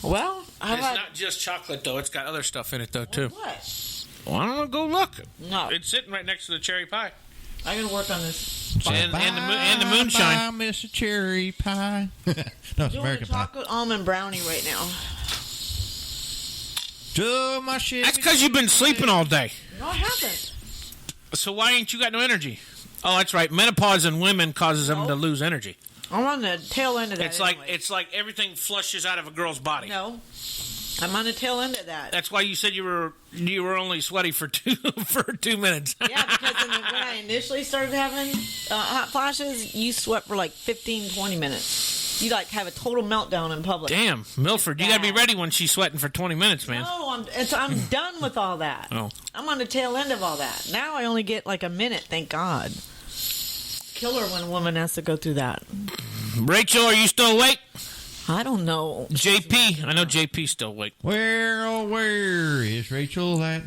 Well, how It's about not just chocolate though; it's got other stuff in it though too. what? Well, I don't know. Go look. No, It's sitting right next to the cherry pie. I gotta work on this. And the moonshine. Bye, Mr. Cherry Pie. No, it's Doing American a Pie. chocolate almond brownie right now. To my shit. That's because you've been sleeping all day. No, I haven't. So why ain't you got no energy? Oh, that's right. Menopause in women causes them to lose energy. I'm on the tail end of that. It's anyway. like everything flushes out of a girl's body. No, I'm on the tail end of that. That's why you said you were only sweaty for 2 minutes. Yeah, because when I initially started having hot flashes, you sweat for like 15, 20 minutes. You like have a total meltdown in public. Damn, Milford, you got to be ready when she's sweating for 20 minutes, man. No, I'm done with all that. Oh. I'm on the tail end of all that. Now I only get like a minute, thank God. Killer when a woman has to go through that. Rachel, are you still awake? I don't know. JP, I know JP's still awake. Where, oh, where is Rachel at?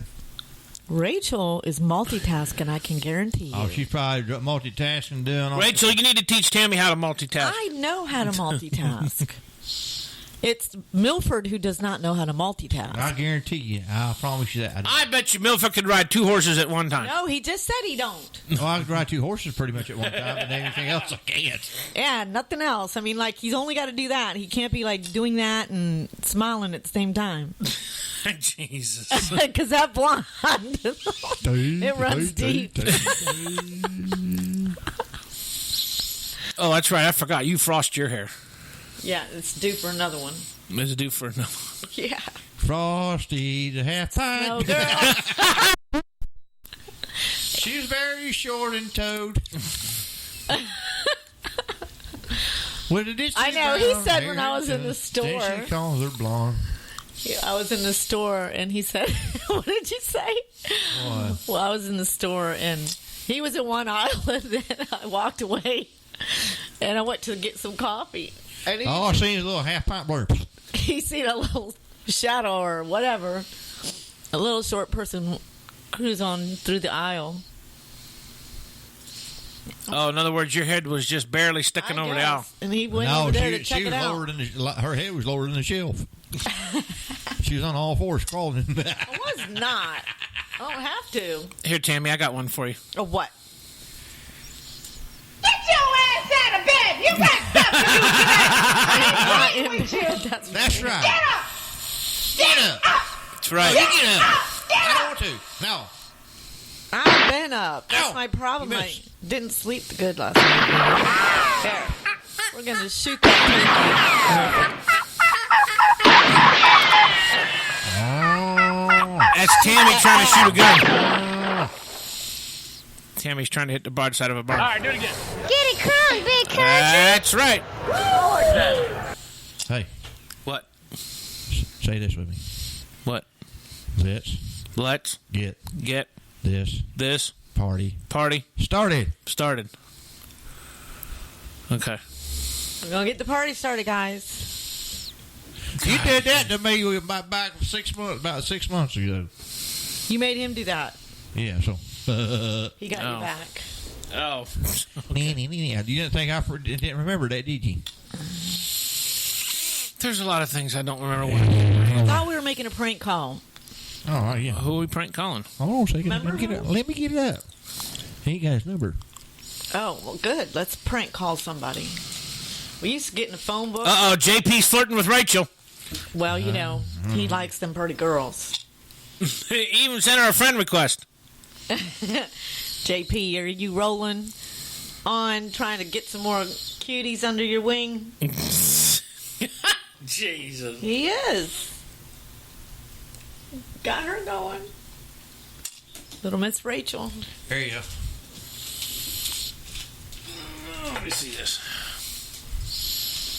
Rachel is multitasking, I can guarantee you. Oh, she's probably multitasking, doing all Rachel, you need to teach Tammy how to multitask. I know how to multitask. It's Milford who does not know how to multitask. I guarantee you. I promise you that. I bet you Milford could ride 2 horses at one time. No, he just said he don't. Oh, I could ride 2 horses pretty much at one time, and anything else I can't. Yeah, nothing else. I mean, like, he's only got to do that. He can't be, like, doing that and smiling at the same time. Jesus. Because that blonde, it runs deep. Oh, that's right. I forgot. You frost your hair. Yeah, it's due for another one. It's due for another. Yeah. Frosty the half pint. No, girl. She's very short and toed. With a ditchy I know, he brown said hair when I was in the and store. then she calls her blonde. Yeah, I was in the store and he said, what did you say? What? Well, I was in the store and he was in one aisle and then I walked away and I went to get some coffee. And he, Oh, I seen his little half pint blurb. he seen a little shadow or whatever, a little short person who's on through the aisle. Oh, in other words, your head was just barely sticking I over the guess. aisle. And he went No, over there to check she it was out. lower than her head was lower than the shelf. She was on all fours crawling. I was not. I don't have to. Here, Tammy, I got one for you. Or what? Get your ass out of bed! You got stuff to do today! That's right. Get up! Get up. That's right. You get up. I don't want to. No. I've been up. That's Ow. my problem. You I missed. didn't sleep good last night. There. We're going to shoot that That's Tammy trying to shoot a gun. Tammy's trying to hit the broadside of a barn. All right, do it again. Get it crunk, big country. That's right. I like that. Hey, What? say this with me. What? Let's get this party started. Okay. We're going to get the party started, guys. You did that to me about 6 months. About 6 months ago. You made him do that. Yeah. So. He got Oh. you back. Oh. You didn't think I didn't remember that, did you? There's a lot of things I don't remember. I thought we were making a prank call. Oh, yeah. Who are we prank calling? Hold on a second. Remember? Let me get it up. He ain't got his number. Oh, well, good. Let's prank call somebody. We used to get in the phone book. Uh-oh, JP's flirting with Rachel. Well, you know, he likes them pretty girls. He even sent her a friend request. JP, are you rolling on trying to get some more cuties under your wing? Jesus. He is. Got her going. Little Miss Rachel. There you go. Let me see this.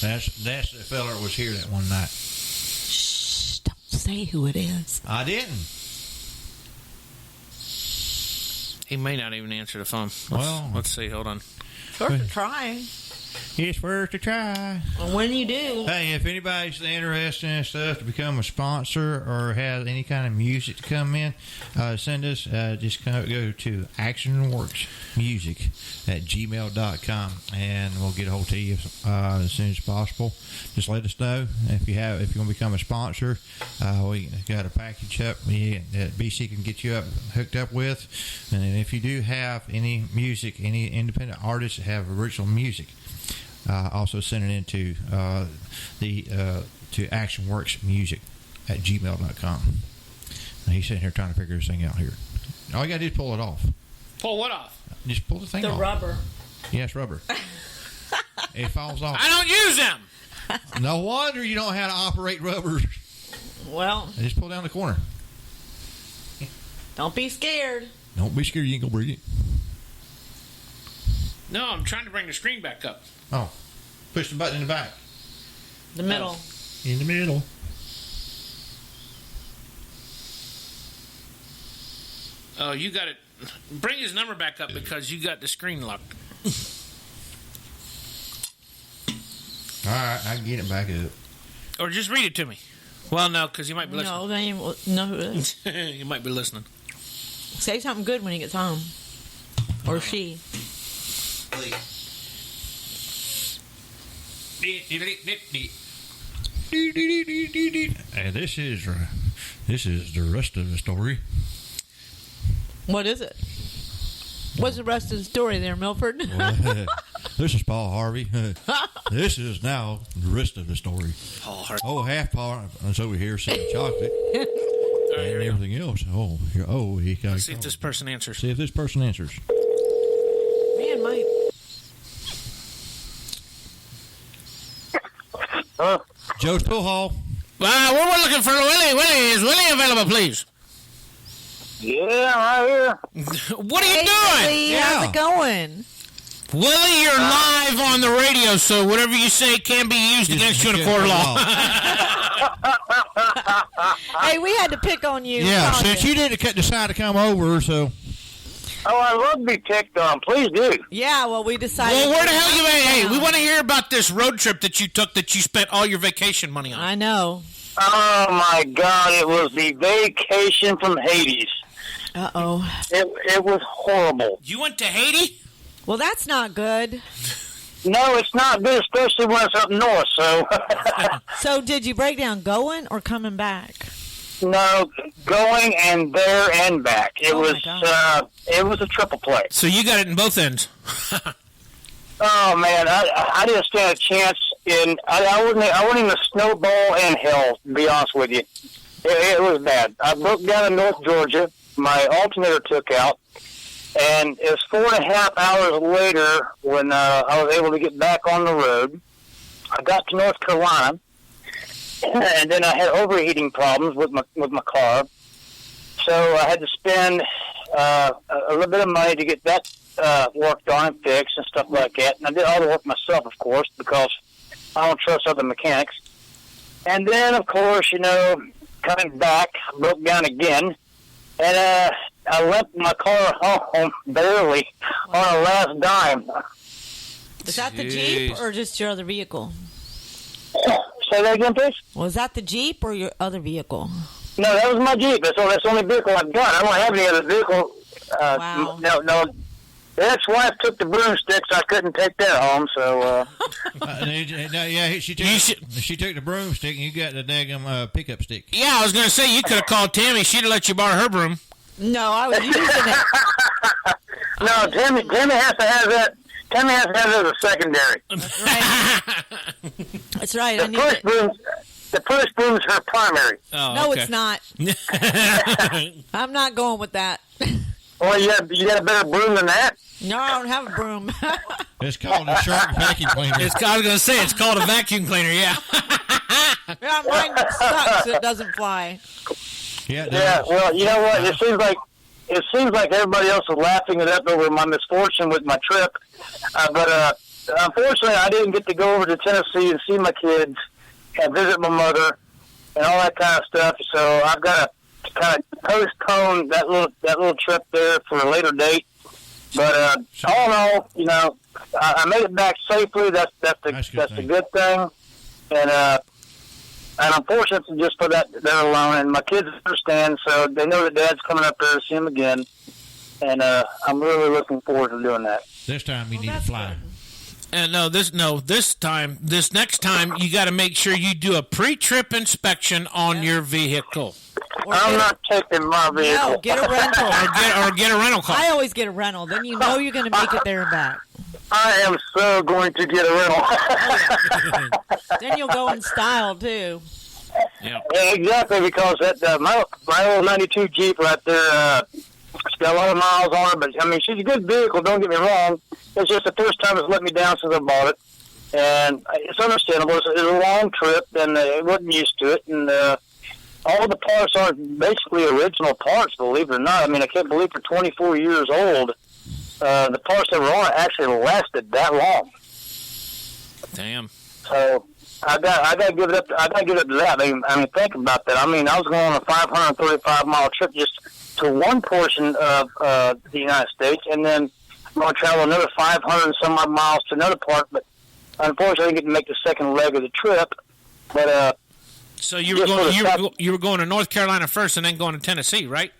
That's the fella that was here that one night. Shh, don't say who it is. I didn't. He may not even answer the phone. Let's see. Hold on. It's worth a try. It's worth a try. And when you do, Hey, if anybody's interested in stuff to become a sponsor or has any kind of music to come in, send us. Just go to actionworksmusic@gmail.com and we'll get a hold of you as soon as possible. Just let us know if you want to become a sponsor. We got a package up that BC can get you hooked up with, and if you do have any music, any independent artists that have original music. Also send it into to actionworksmusic@gmail.com. Now he's sitting here trying to figure this thing out here. All you got to do is pull it off. Pull what off? Just pull the thing the off. rubber. Yes, rubber. It falls off. I don't use them. No wonder you don't know how to operate rubbers. Well, Just pull down the corner. don't be scared. Don't be scared. You ain't gonna break it. No, I'm trying to bring the screen back up. Oh, push the button in the back. The middle. In the middle. Oh, you got it. Bring his number back up because you got the screen locked. All right, I can get it back up. Or just read it to me. Well, no, because you might be No, listening. no. You might be listening. Say something good when he gets home. Or she. And this is the rest of the story. What is it? What's the rest of the story there, Milford? This is Paul Harvey. This is now the rest of the story. Paul Harvey. Oh, half Paul is over here selling chocolate and everything else. He got. Let's see if this person answers. See if this person answers. Man, Mike. Joe's Pool Hall. We're looking for Willie. Willie, is Willie available, please? Yeah, right here. What are you doing? Willie, how's it going? Willie, you're live on the radio, so whatever you say can be used against you in a court of law. Hey, we had to pick on you. Yeah, Called since you didn't decide to come over, so. Oh, I love to be picked on. Please do. Yeah, well, we decided. Well, where the hell you at? Hey, we want to hear about this road trip that you took that you spent all your vacation money on. I know. Oh, my God. It was the vacation from Hades. Uh-oh. It was horrible. You went to Haiti? Well, that's not good. No, it's not good, especially when it's up north, so. So, did you break down going or coming back? No, going and there and back. It Oh, it was a triple play. So you got it in both ends. Oh man, I didn't stand a chance I wouldn't even snowball in hell, to be honest with you. It was bad. I broke down in North Georgia, my alternator took out, and it was 4.5 hours later when I was able to get back on the road. I got to North Carolina, and then I had overheating problems with my car. so I had to spend a little bit of money to get that worked on and fixed and stuff like that. And I did all the work myself, of course, because I don't trust other mechanics. And then, of course, coming back, I broke down again. And I left my car home barely on a last dime. Is that the Jeep or just your other vehicle? Say that again, please? Was that the Jeep or your other vehicle? No, that was my Jeep. That's the only vehicle I've got. I don't have any other vehicle. Wow. No. The ex-wife took the broomsticks. I couldn't take that home, so... she took the broomstick, and you got the daggum pickup stick. Yeah, I was going to say, you could have called Tammy. She'd have let you borrow her broom. No, I was using it. No, Tammy has to have that. Tammy has to have it as a secondary. That's right. The push broom is her primary. Oh, no, okay. it's not. I'm not going with that. Well, you got a better broom than that? No, I don't have a broom. It's called a shark vacuum cleaner. I was going to say, it's called a vacuum cleaner, yeah. Yeah, mine sucks. It doesn't fly. Yeah, well, you know what? It seems like everybody else is laughing it up over my misfortune with my trip. But unfortunately, I didn't get to go over to Tennessee and see my kids and visit my mother and all that kind of stuff. So I've got to kind of postpone that little trip there for a later date. But all in all, I made it back safely. That's the good thing. And I'm fortunate to just put that there alone. And my kids understand, so they know that Dad's coming up there to see him again. And I'm really looking forward to doing that. This time you need to fly. And this next time, you got to make sure you do a pre-trip inspection on your vehicle. I'm not taking my vehicle. No, get a rental. or get a rental car. I always get a rental. Then you know you're going to make it there and back. I am so going to get a rental. Then you'll go in style, too. Yeah, exactly, because my old 92 Jeep right there, it's got a lot of miles on her, but, I mean, she's a good vehicle, don't get me wrong. It's just the first time it's let me down since I bought it. And it's understandable. It's a long trip, and I wasn't used to it. And all the parts are basically original parts, believe it or not. I mean, I can't believe for 24 years old, the parts that were on it actually lasted that long. Damn. So I got to give it up. I got to give it up to that. I mean, think about that. I mean, I was going on a 535-mile trip just to one portion of the United States, and then I'm going to travel another 500 and some odd miles to another part. But unfortunately, I didn't get to make the second leg of the trip. But so you were going to North Carolina first, and then going to Tennessee, right?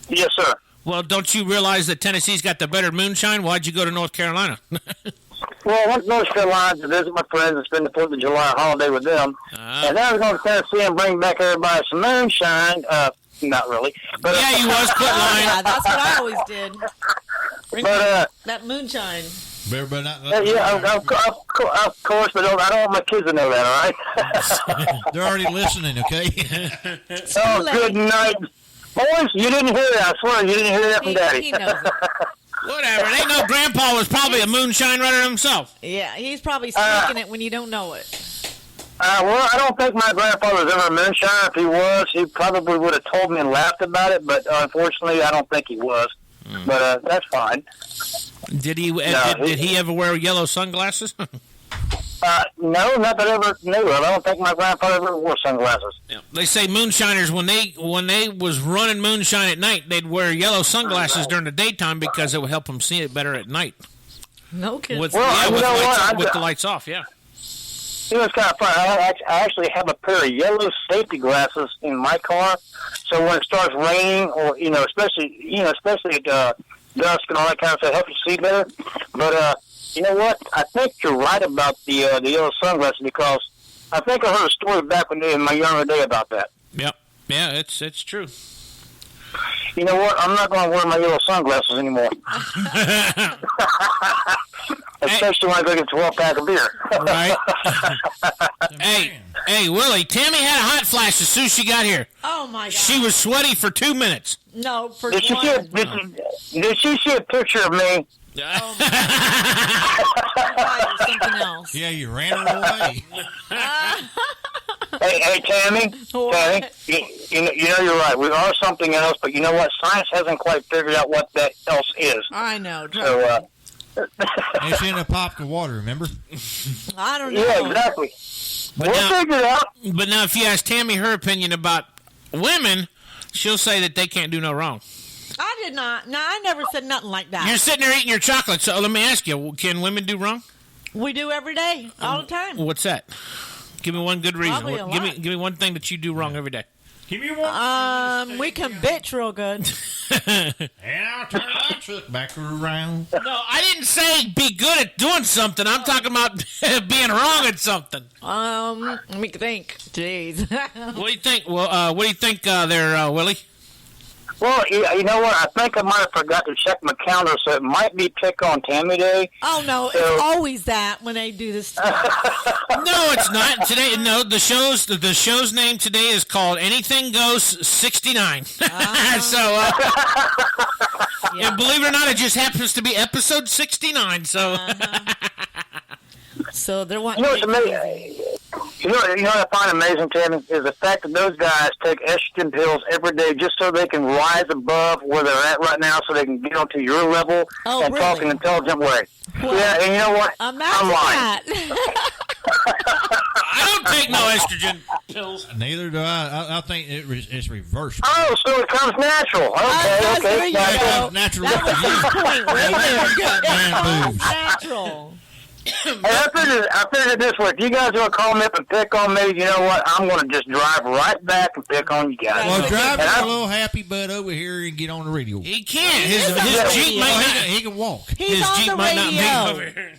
Yes, sir. Well, don't you realize that Tennessee's got the better moonshine? Why'd you go to North Carolina? Well, I went to North Carolina to visit my friends and spend the 4th of July holiday with them. And then I was going to Tennessee and bring back everybody some moonshine. Not really. But, yeah, you was. Quit lying. Yeah, that's what I always did. Bring that moonshine. Better not. Of course, but I don't want my kids to know that, all right? They're already listening, okay? Oh, good night. Boys, you didn't hear that. I swear, you didn't hear that from Daddy. He knows it. Whatever. They know Grandpa was probably a moonshine runner himself. Yeah, he's probably sneaking it when you don't know it. Well, I don't think my grandfather was ever a moonshiner. If he was, he probably would have told me and laughed about it, but unfortunately, I don't think he was. But that's fine. Did he ever wear yellow sunglasses? No, not that I ever knew of. I don't think my grandfather ever wore sunglasses. Yeah. They say moonshiners, when they was running moonshine at night, they'd wear yellow sunglasses during the daytime because it would help them see it better at night. No kidding. With the lights off, yeah. It was kind of fun. I actually have a pair of yellow safety glasses in my car, so when it starts raining, or especially at dusk and all that kind of stuff, helps you see better. But you know what? I think you're right about the yellow sunglasses, because I think I heard a story back in my younger day about that. Yep. Yeah, it's true. You know what? I'm not going to wear my yellow sunglasses anymore. Especially when I go get a 12-pack of beer. Right. Hey, Willie, Tammy had a hot flash as soon as she got here. Oh, my God. She was sweaty for 2 minutes. No, for did she see a picture of me? Oh, something else. Yeah, you ran her away. Hey, Tammy, What? you know you're right. We are something else, but you know what? Science hasn't quite figured out what that else is. I know. So, It's in a pop of water, remember? I don't know. yeah, exactly. But We'll now, figure it out. but now, if you ask Tammy her opinion about women, she'll say that they can't do no wrong. I did not. No, I never said nothing like that. You're sitting there eating your chocolate, so let me ask you, can women do wrong? We do every day, all the time. What's that? Give me one good reason. Probably a Give lot. me one thing that you do wrong every day. Give me one. We can bitch real good. And I'll turn my truck back around. No, I didn't say be good at doing something. I'm talking about being wrong at something. Let me think. Jeez. What do you think? Well, what do you think there, Willie? Well, you know what? I think I might have forgot to check my calendar, so it might be Pick on Tammy Day. Oh no, So- it's always that when they do this stuff. No, it's not today. No, the show's name today is called Anything Goes 69. So, and believe it or not, it just happens to be episode 69. So, So they're You wanting know to what's be amazing? crazy. You know what I find amazing, Tammy, is the fact that those guys take estrogen pills every day just so they can rise above where they're at right now, so they can get onto your level Oh, and talk in really? an intelligent way. Well, yeah, and you know what? Imagine I'm lying. that. I don't take no estrogen pills. Neither do I. I think it's reversed. Oh, so it comes natural. That's Okay, where you natural. go. Natural. That was his point right there. Man boobs. Natural. Hey, I figured it this way. If you guys are going to call me up and pick on me, you know what? I'm going to just drive right back and pick on you guys. Well, drive And your I'm- little happy butt over here and get on the radio. He can't. His is on the Jeep radio. might Oh, not. he can walk. He's His on Jeep the might not be radio. over here.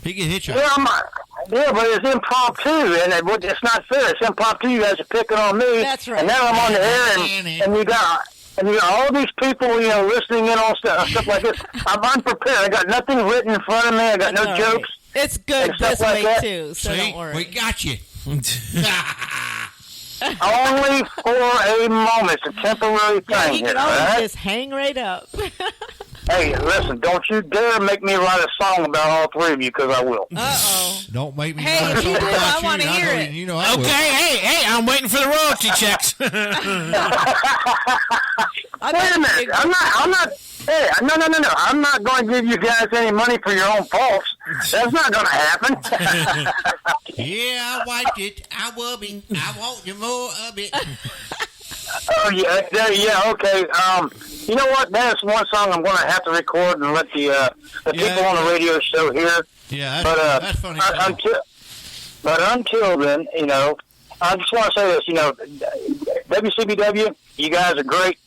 He can hit you. Yeah, but it's impromptu, and it's not fair. It's impromptu. You guys are picking on me. That's right. And now I'm on the air, and you got all these people, listening in on stuff like this. I'm unprepared. I got nothing written in front of me. I got no That's all right. jokes. It's good And stuff this like way that. too, so See, don't worry. we got you. Only for a moment. It's a temporary Yeah, thing he here, can all always right? just hang right up. Hey, listen, don't you dare make me write a song about all three of you, because I will. Uh-oh. Don't make me. Hey, write a if you song do, about I wanna you. hear know it. You know I Okay, will. hey, I'm waiting for the royalty checks. I Wait bet a minute. you- I'm not. Hey, no. I'm not going to give you guys any money for your own faults. That's not going to happen. Yeah, I wiped it. I will be. I want you more of it. Oh, yeah, okay. You know what? That's one song I'm going to have to record and let the people on the radio show hear. Yeah, But that's funny. until then, I just want to say this. WCBW, you guys are great.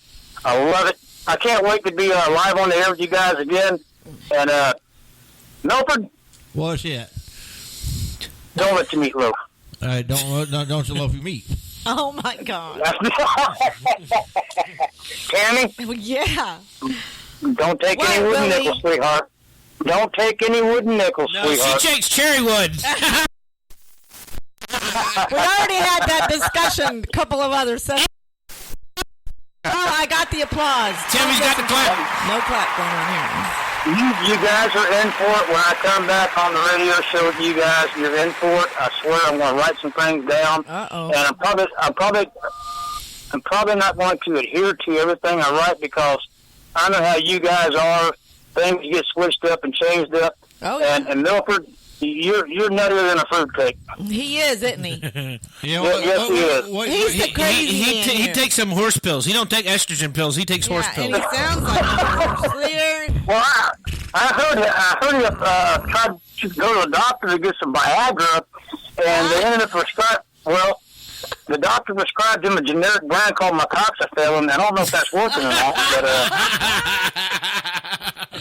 I love it. I can't wait to be live on the air with you guys again. And Milford, What's that? don't let your meat loaf. Don't you love your meat? Oh my God. Tammy, Well, yeah. don't take What, any wooden Willie? nickels, sweetheart. Don't take any wooden nickels, No, she sweetheart. takes cherry wood. We already had that discussion. A couple of others. So. Oh, I got the applause. Tammy's got the clap. No clap going on here. You guys are in for it. When I come back on the radio show with you guys, you're in for it. I swear I'm going to write some things down. Uh-oh. And I'm probably not going to adhere to everything I write, because I know how you guys are. Things get switched up and changed up. Oh, yeah. And Milford, you're nuttier than a fruitcake. He is, isn't he? Yeah, Yes, he is. He's the crazy He man here. takes some horse pills. He don't take estrogen pills. He takes horse Yeah, and pills. he sounds like a horse. There. Well, I heard he tried to go to the doctor to get some Viagra, and they ended up the doctor prescribed him a generic brand called Macoxafil, and I don't know if that's working or not, but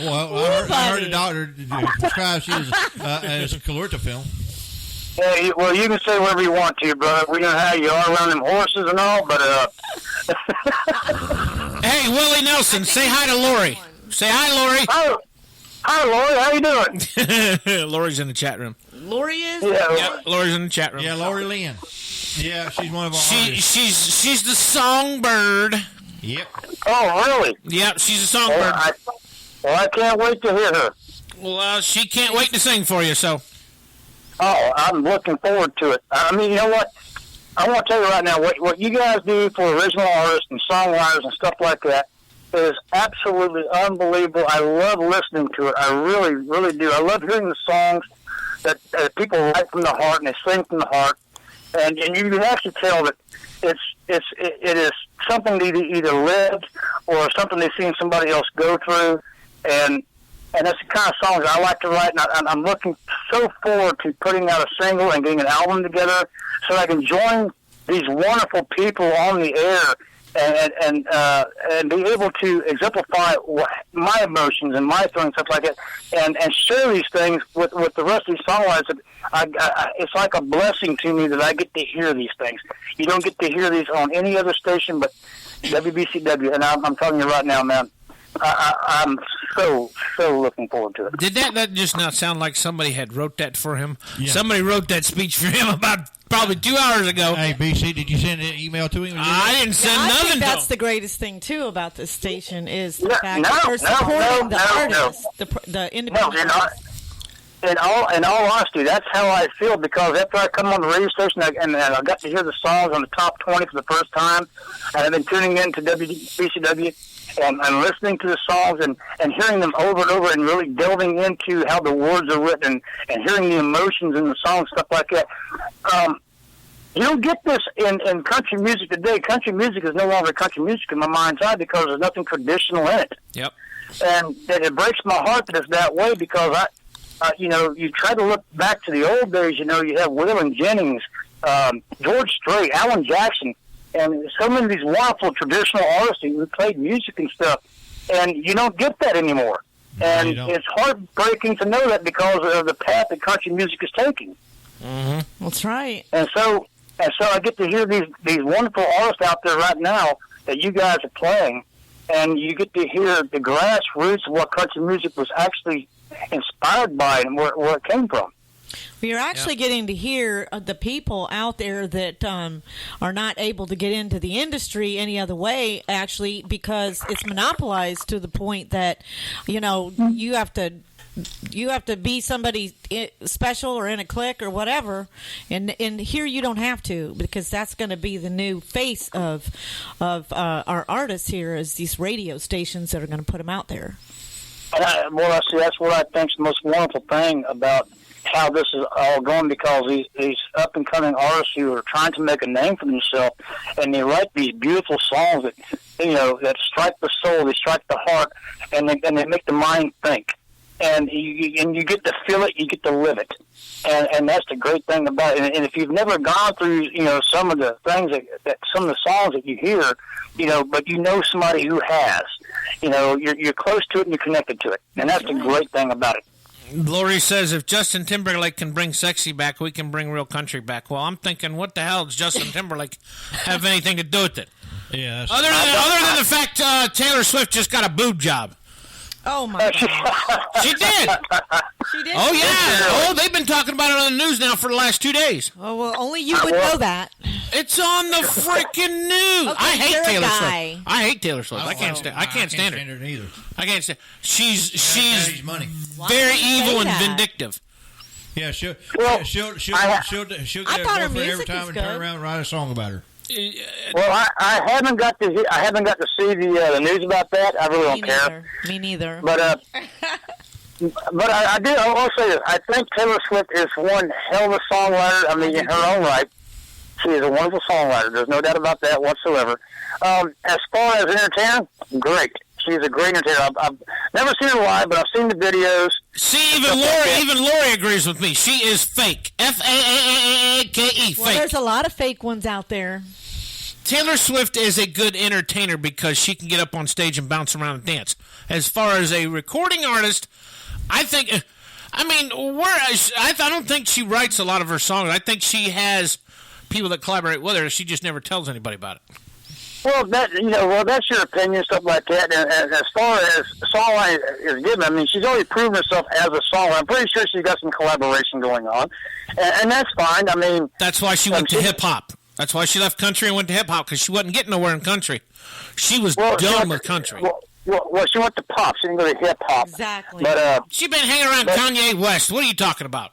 Well, I heard the doctor prescribed she as a calortofil. well, you can say whatever you want to, brother. We know how you are around them horses and all, but Hey, Willie Nelson, say hi to Lori. Say hi, Lori. Oh, hi, Lori. How you doing? Lori's in the chat room. Lori is? Yeah. Yep, Lori's in the chat room. Yeah, Lori Lynn. Yeah, she's one of our artists. She's the songbird. Yep. Oh, really? Yep, she's a songbird. I can't wait to hear her. Well, she can't wait to sing for you. So Oh, I'm looking forward to it. I mean, you know what? I want to tell you right now, what you guys do for original artists and songwriters and stuff like that is absolutely unbelievable. I love listening to it. I really, really do. I love hearing the songs that people write from the heart and they sing from the heart, and you can actually tell that it is something they either lived or something they've seen somebody else go through, and that's the kind of songs I like to write, and I'm looking so forward to putting out a single and getting an album together so I can join these wonderful people on the air and be able to exemplify my emotions and my feelings, stuff like that, and share these things with the rest of these songwriters. It's like a blessing to me that I get to hear these things. You don't get to hear these on any other station but WBCW, and I'm telling you right now, man, I'm so looking forward to it. Did that just not sound like somebody had wrote that for him? Yeah. Somebody wrote that speech for him about probably 2 hours ago. Hey, BC, did you send an email to him? I didn't send nothing I think to that's him. the greatest thing, too, about this station is the fact that they're supporting the artists, the independent artists. In all honesty, that's how I feel, because after I come on the radio station and I got to hear the songs on the top 20 for the first time, and I've been tuning in to WBCW and listening to the songs and hearing them over and over and really delving into how the words are written and hearing the emotions in the songs, stuff like that. You don't get this in country music today. Country music is no longer country music in my mind's eye because there's nothing traditional in it. Yep. And it breaks my heart that it's that way, because you try to look back to the old days. You have Waylon Jennings, George Strait, Alan Jackson, and so many of these wonderful traditional artists who played music and stuff. And you don't get that anymore. And it's heartbreaking to know that because of the path that country music is taking. Mm-hmm. That's right. And so I get to hear these wonderful artists out there right now that you guys are playing, and you get to hear the grassroots of what country music was actually inspired by and where it came from. We are actually getting to hear the people out there that are not able to get into the industry any other way, actually, because it's monopolized to the point that, you have to be somebody special or in a clique or whatever, and here you don't have to, because that's going to be the new face of our artists here, is these radio stations that are going to put them out there. And that's what I think is the most wonderful thing about how this is all going, because these up and coming artists who are trying to make a name for themselves, and they write these beautiful songs that that strike the soul, they strike the heart, and they make the mind think. And you get to feel it, you get to live it, and that's the great thing about it. And if you've never gone through, some of the things that some of the songs that you hear, but somebody who has, you're close to it and you're connected to it, and that's the great thing about it. Lori says, if Justin Timberlake can bring sexy back, we can bring real country back. Well, I'm thinking, what the hell does Justin Timberlake have anything to do with it? Yeah. Other than the fact Taylor Swift just got a boob job. Oh, my God. She did. She did? Oh, yeah. Oh, they've been talking about it on the news now for the last 2 days. Oh, well, only you would know that. It's on the freaking news. Okay, I hate Taylor guy. Swift. I hate Taylor Swift. I can't stand her either. I can't stand. She's money. very evil and vindictive. Yeah, she'll get her boyfriend every time and good. turn around and write a song about her. Well, I haven't got to see the news about that. I really don't care. Me neither. But I do. I'll say this. I think Taylor Swift is one hell of a songwriter. I mean, in her own right, she is a wonderful songwriter. There's no doubt about that whatsoever. As far as entertainer, great. She's a great entertainer. I've never seen her live, but I've seen the videos. See, even Lori agrees with me. She is fake. F-A-A-A-A-K-E. Fake. Well, there's a lot of fake ones out there. Taylor Swift is a good entertainer because she can get up on stage and bounce around and dance. As far as a recording artist, I don't think she writes a lot of her songs. I think she has people that collaborate with her. She just never tells anybody about it. Well, that's your opinion, stuff like that. And as far as songwriting is given, I mean, she's already proven herself as a songwriter. I'm pretty sure she's got some collaboration going on, and that's fine. I mean, that's why she went to hip hop. That's why she left country and went to hip hop, because she wasn't getting nowhere in country. She was done with country. Well, she went to pop. She didn't go to hip hop. Exactly. But she's been hanging around Kanye West. What are you talking about?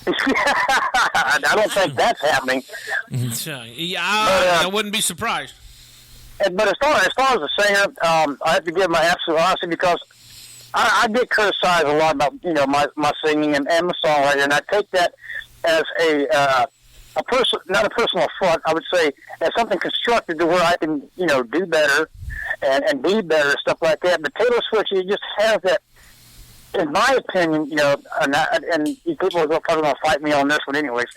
I don't think that's happening. So, yeah, I wouldn't be surprised. But as far as the singer, I have to give my absolute honesty because I get criticized a lot about my singing and my songwriting, and I take that as a not a personal affront. I would say as something constructive to where I can do better and be better, stuff like that. But Taylor Swift, she just has that. In my opinion, and people are probably going to fight me on this one, anyways.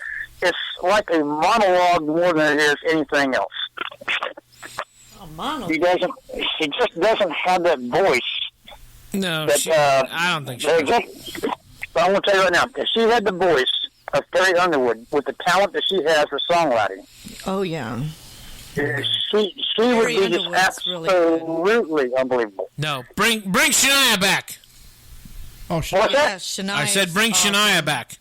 It's like a monologue more than it is anything else. Monologue. She just doesn't have that voice. No, I don't think so. But I want to tell you right now, if she had the voice of Carrie Underwood with the talent that she has for songwriting, oh yeah, she would be just absolutely unbelievable. No, bring Shania back. Oh, what's that? Shania. I said bring Shania back.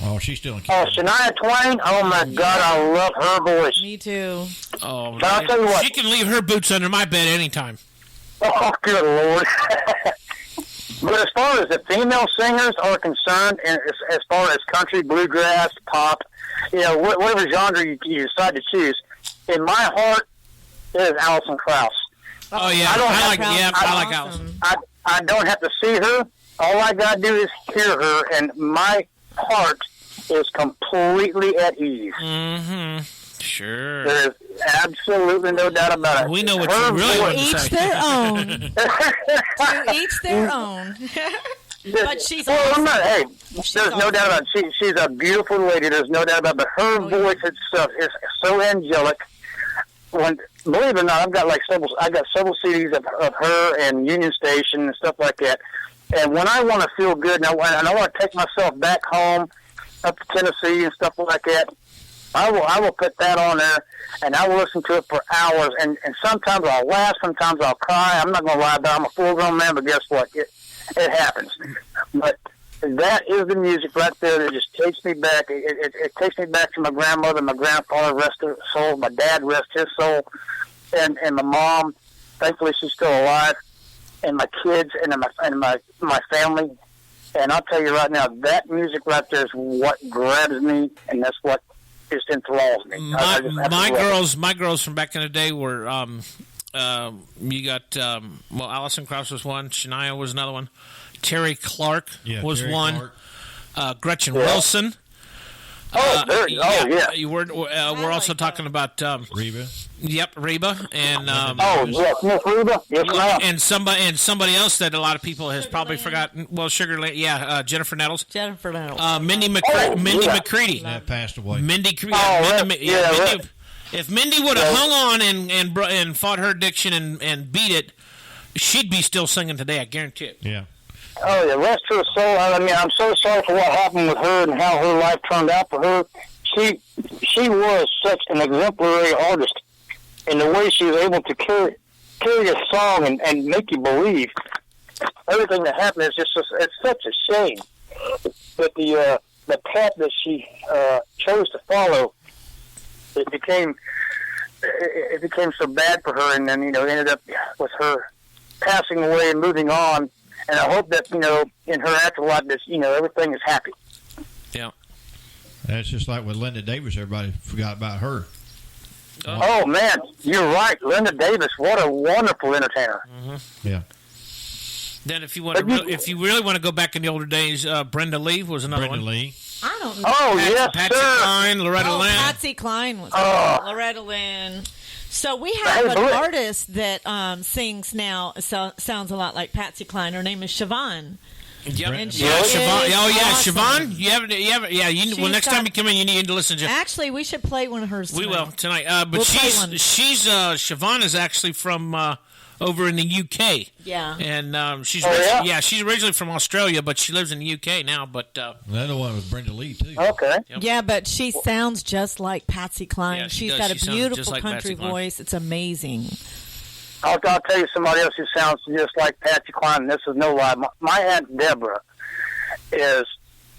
Oh, she's still in Canada. Oh, Shania Twain? Oh, my God, I love her voice. Me too. Oh, but I'll tell you what. She can leave her boots under my bed anytime. Oh, good Lord. But as far as the female singers are concerned, and as far as country, bluegrass, pop, whatever genre you decide to choose, in my heart, it is Alison Krauss. Oh, yeah. I like Alison. I don't have to see her. All I got to do is hear her, and my heart is completely at ease. Mm-hmm. Sure. There is absolutely no doubt about it. We know what you really want to say. Each their own. To each their own. But she's awesome. There's no doubt about it. She's a beautiful lady. There's no doubt about it. But her voice itself is so angelic. Believe it or not, I got several CDs of her and Union Station and stuff like that. And when I want to feel good and I want to take myself back home, up to Tennessee and stuff like that, I will put that on there and I will listen to it for hours. And sometimes I'll laugh, sometimes I'll cry. I'm not going to lie about it. I'm a full-grown man, but guess what? It happens. But that is the music right there that just takes me back. It takes me back to my grandmother, my grandfather, rest her soul, my dad, rest his soul, and my mom. Thankfully, she's still alive, and my kids, and my family. And I'll tell you right now, that music right there is what grabs me, and that's what just enthralls me. My girls from back in the day were you got Alison Krauss was one, Shania was another one. Terry Clark was Terry one. Clark. Gretchen Wilson. Yeah. We're also talking about Reba. Yep, Reba, and Miss Reba, yes, ma'am. and somebody else that a lot of people has probably forgotten. Well, Jennifer Nettles. Jennifer Nettles. Mindy McCready. That passed away. Mindy. If Mindy would have hung on and fought her addiction and beat it, she'd be still singing today. I guarantee it. Yeah. Oh, yeah, rest her soul. I mean, I'm so sorry for what happened with her and how her life turned out for her. She was such an exemplary artist in the way she was able to carry a song and make you believe. Everything that happened is it's such a shame. But the path that she chose to follow, it became so bad for her, and then ended up with her passing away and moving on. And I hope that in her afterlife, that everything is happy. Yeah. That's just like with Linda Davis. Everybody forgot about her. Oh man, you're right, Linda Davis. What a wonderful entertainer. Mm-hmm. Yeah. Then, if you really want to go back in the older days, Brenda Lee was another one. Brenda Lee. I don't know. Oh yes, Patsy sir. Cline, Loretta Lynn. Patsy Cline was Loretta Lynn. So we have an artist that sings now. Sounds a lot like Patsy Cline. Her name is Siobhan. Yep. And Siobhan. Oh yeah, awesome. Siobhan. You have. Well, next time you come in, you need to listen to. Actually, we should play one of hers. We will tonight. But we'll Siobhan is actually from over in the UK. Yeah. And she's originally from Australia, but she lives in the UK now. But another one with Brenda Lee too. Okay. Yep. Yeah, but she sounds just like Patsy Cline. Yeah, She's got a beautiful like country voice. It's amazing. I'll tell you somebody else who sounds just like Patsy Cline. This is no lie. My Aunt Deborah is,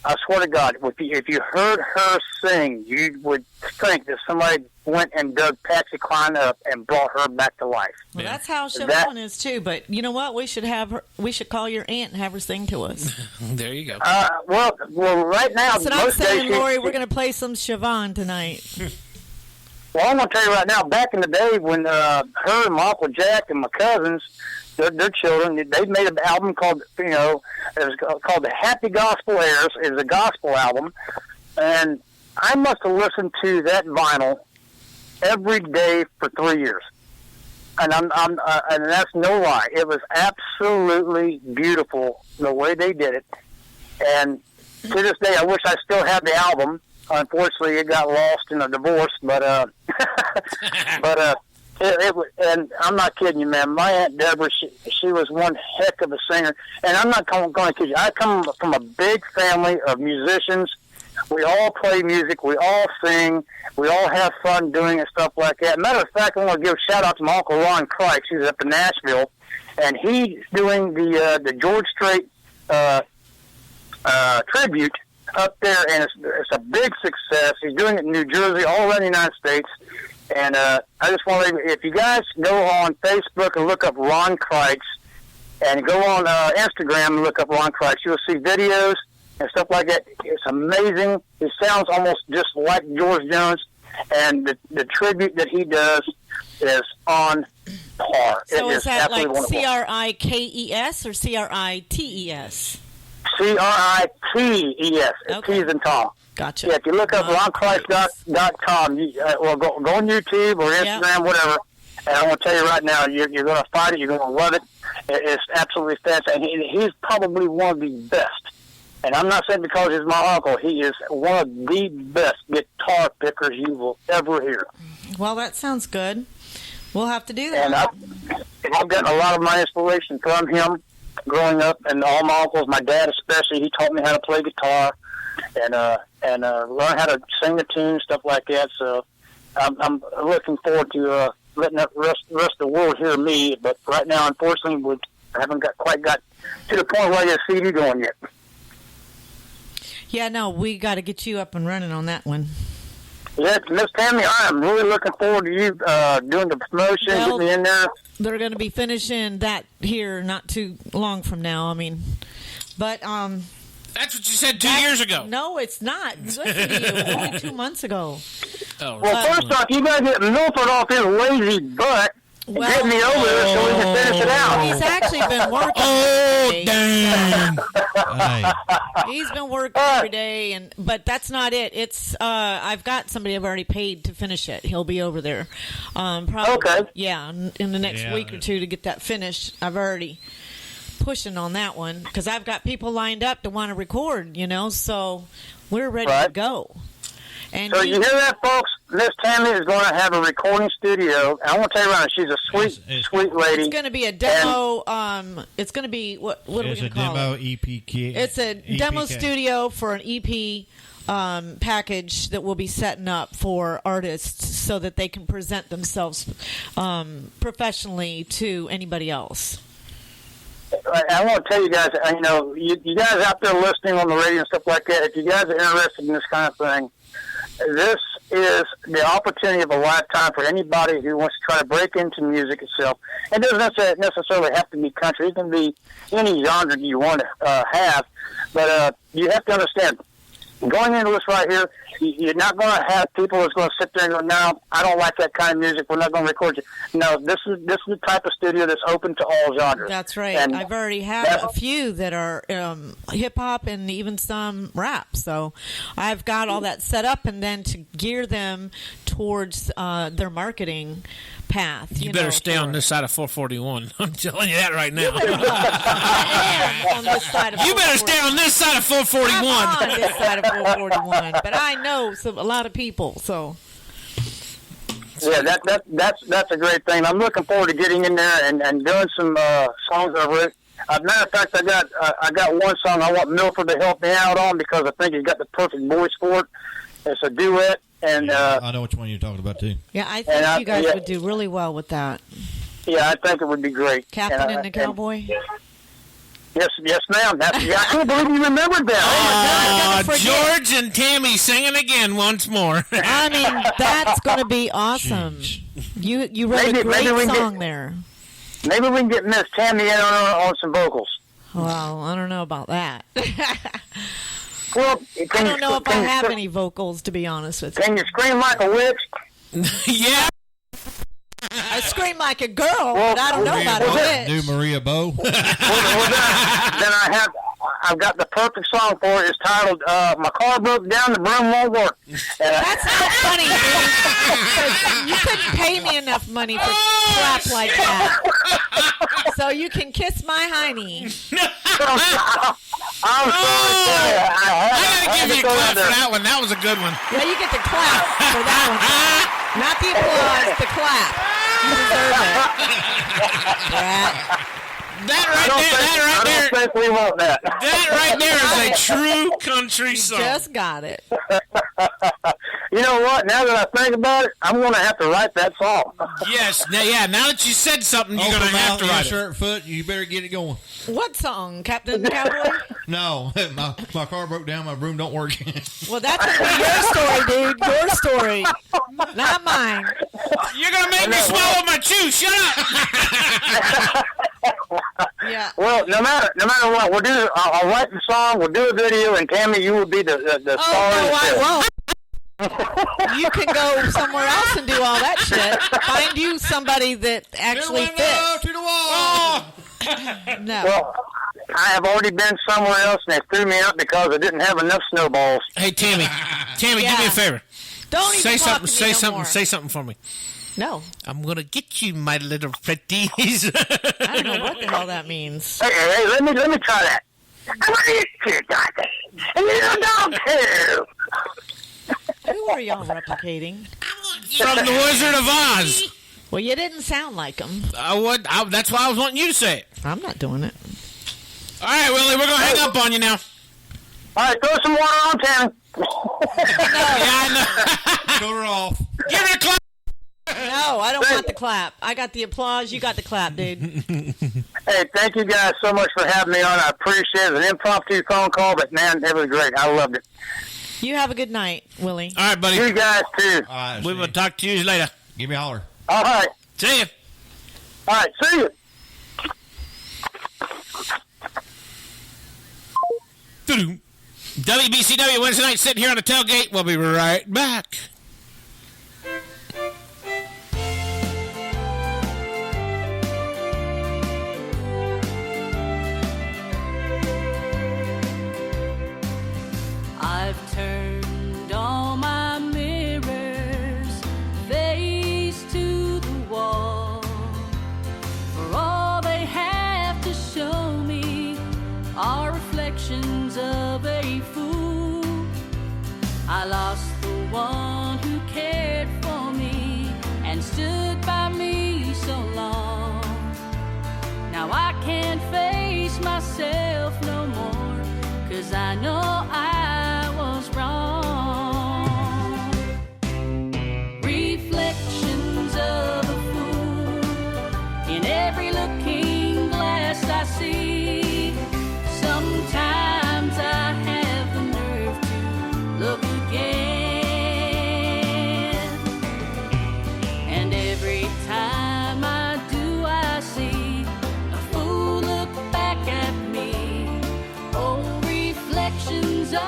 I swear to God, if you heard her sing, you would think that somebody went and dug Patsy Cline up and brought her back to life. Well, that's how Siobhan is too. But you know what? We should have her. We should call your aunt and have her sing to us. There you go. Well, right now, that's what I'm saying, Lori. We're going to play some Siobhan tonight. Well, I'm going to tell you right now, back in the day when her and my Uncle Jack and my cousins, their children, they made an album called, it was called The Happy Gospel Airs. It was a gospel album. And I must have listened to that vinyl every day for 3 years. And and that's no lie. It was absolutely beautiful the way they did it. And to this day, I wish I still had the album. Unfortunately, it got lost in a divorce, but and I'm not kidding you, man. My Aunt Deborah, she was one heck of a singer, and I'm not going to kid you. I come from a big family of musicians. We all play music. We all sing. We all have fun doing it, stuff like that. Matter of fact, I want to give a shout out to my Uncle Ron Kreitz. He's up in Nashville, and he's doing the George Strait tribute up there, and it's a big success. He's doing it in New Jersey, all around the United States. And I just want to, if you guys go on Facebook and look up Ron Kreitz, and go on Instagram and look up Ron Kreitz, you'll see videos and stuff like that. It's amazing. He sounds almost just like George Jones, and the tribute that he does is on par. So it is that like wonderful. CRIKES or CRITES? CRITES. Okay. T's and Tom. Gotcha. Yeah, if you look up RonChrist.com, well, go on YouTube or Instagram, whatever. And I want to tell you right now, you're going to find it. You're going to love it. It's absolutely fantastic. And he's probably one of the best. And I'm not saying because he's my uncle. He is one of the best guitar pickers you will ever hear. Well, that sounds good. We'll have to do that. And I've gotten a lot of my inspiration from him growing up, and all my uncles, my dad especially. He taught me how to play guitar and learn how to sing a tune, stuff like that. So I'm looking forward to letting the rest of the world hear me. But right now, unfortunately, we haven't quite got to the point where you see you going yet. Yeah, no, we got to get you up and running on that one. Yes, Miss Tammy, I am really looking forward to you doing the promotion, getting me in there. They're going to be finishing that here not too long from now. I mean, but that's what you said 2 years ago. No, it's not. Listen to you. Only 2 months ago. Oh, well, first off, you got to get Milford off his lazy butt and get me over there so we can finish it out. He's actually been working. Oh, damn. He's been working every day, but that's not it. It's I've got somebody I've already paid to finish it. He'll be over there. Probably, okay. Yeah, in the next week or two to get that finished. I've already pushing on that one because I've got people lined up to want to record. So we're ready to go. And so you hear that, folks? Miss Tammy is going to have a recording studio. I want to tell you right now, she's a sweet lady. It's going to be a demo. It's going to be what are we going to call it? It's a demo EPK. It's a demo studio for an EP package that we'll be setting up for artists so that they can present themselves professionally to anybody else. I want to tell you guys, you guys out there listening on the radio and stuff like that, if you guys are interested in this kind of thing, this is the opportunity of a lifetime for anybody who wants to try to break into music itself. It doesn't necessarily have to be country. It can be any genre you want to have. But you have to understand, going into this right here, you're not going to have people that's going to sit there and go, no, I don't like that kind of music. We're not going to record you. No, this is the type of studio that's open to all genres. That's right. And I've already had a few that are hip-hop and even some rap. So I've got all that set up, and then to gear them towards their marketing path. You better stay on this side of 441. I'm telling you that right now. You better stay on this side of 441. I'm on this side of 441. But I know a lot of people, so. Yeah, that's a great thing. I'm looking forward to getting in there and doing some songs I've written. Matter of fact, I got one song I want Milford to help me out on because I think he's got the perfect voice for it. It's a duet. And I know which one you're talking about, too. Yeah, I think you guys would do really well with that. Yeah, I think it would be great. Captain and the Cowboy? Yes, ma'am. I can't believe you remembered that. Oh, George and Tammy singing again once more. I mean, that's going to be awesome. You wrote a great song there. Maybe we can get Miss Tammy in on some vocals. Well, I don't know about that. Well, I don't know if I have any vocals, to be honest with you. Can you scream like a witch? Yeah. I scream like a girl, but I don't know about a bitch. Do Maria Bow. Then I've got the perfect song for it. It's titled "My Car Broke Down, the Broom Won't Work." That's not funny, dude. 'Cause you couldn't pay me enough money for crap like that. So you can kiss my hiney. I'm sorry. I gotta give you a clap for that one. That was a good one. Yeah, you get the clap for that one. Not the applause, the clap. You deserve it. Brat. That right there. I don't think we want that. That right there is a true country song. Just got it. You know what? Now that I think about it, I'm going to have to write that song. Yes. Now that you said something, you're going to have to write it. Shirt foot. You better get it going. What song, Captain Cowboy? No, my car broke down. My broom don't work. Well, that's going to be your story, dude. Your story. Not mine. You're going to make me swallow my chew. Shut up. Yeah. Well, no matter what, I'll write the song, we'll do a video, and Tammy, you will be the star of the Oh, show. no, I won't. You can go somewhere else and do all that shit. Find you somebody that actually fits. To the wall. No. Well, I have already been somewhere else, and they threw me out because I didn't have enough snowballs. Hey, Tammy, do me a favor. Don't even talk to me no more. Say something for me. No. I'm going to get you, my little pretties. I don't know what the hell that means. Hey, let me try that. I want to get you, Doctor. And you don't too. Who are y'all replicating? From the Wizard of Oz. Well, you didn't sound like them. That's why I was wanting you to say it. I'm not doing it. All right, Willie, we're going to hang up on you now. All right, throw some water on, Tammy. Yeah, I know. Cut her off. Give it a clap. No, I don't want the clap. I got the applause. You got the clap, dude. Hey, thank you guys so much for having me on. I appreciate it. It was an impromptu phone call, but, man, it was great. I loved it. You have a good night, Willie. All right, buddy. You guys, too. All right, We will talk to you later. Give me a holler. All right. See you. All right, see you. WBCW Wednesday night, sitting here on the tailgate. We'll be right back. I've turned all my mirrors face to the wall. For all they have to show me are reflections of a fool. I lost the one who cared for me and stood by me so long. Now I can't face myself no more, 'cause I know I was wrong. Reflections of a fool in every looking glass I see. Sometimes I have the nerve to look again, and every time I do, I see a fool look back at me. Oh, reflections of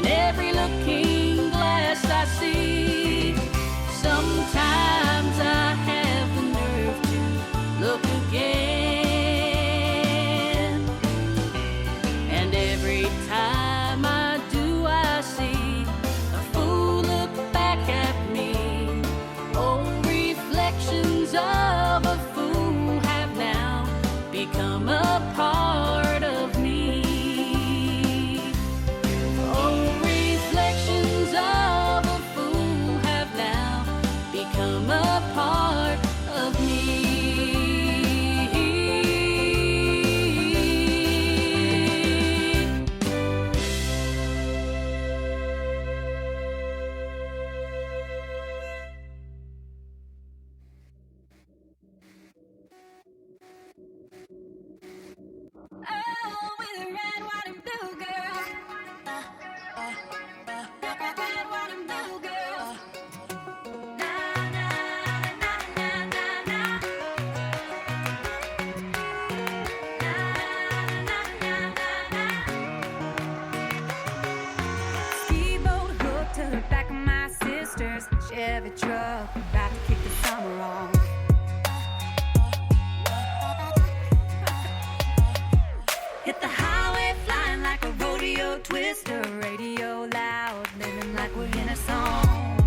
In every looking glass I see, sometimes I have the nerve to look again. And every time I do, I see a fool look back at me. Old reflections of a fool have now become a part of me. Old reflections of a fool have now become a part of me. Oh, with a red, white, and blue girl. Red, white, and blue girl. Na, na, na, na, na, na. Na, na, na, na, na. Speedboat hooked to the back of my sister's Chevy truck, about to kick the summer off. Hit the highway flying like a rodeo twister, radio loud, living like we're in a song.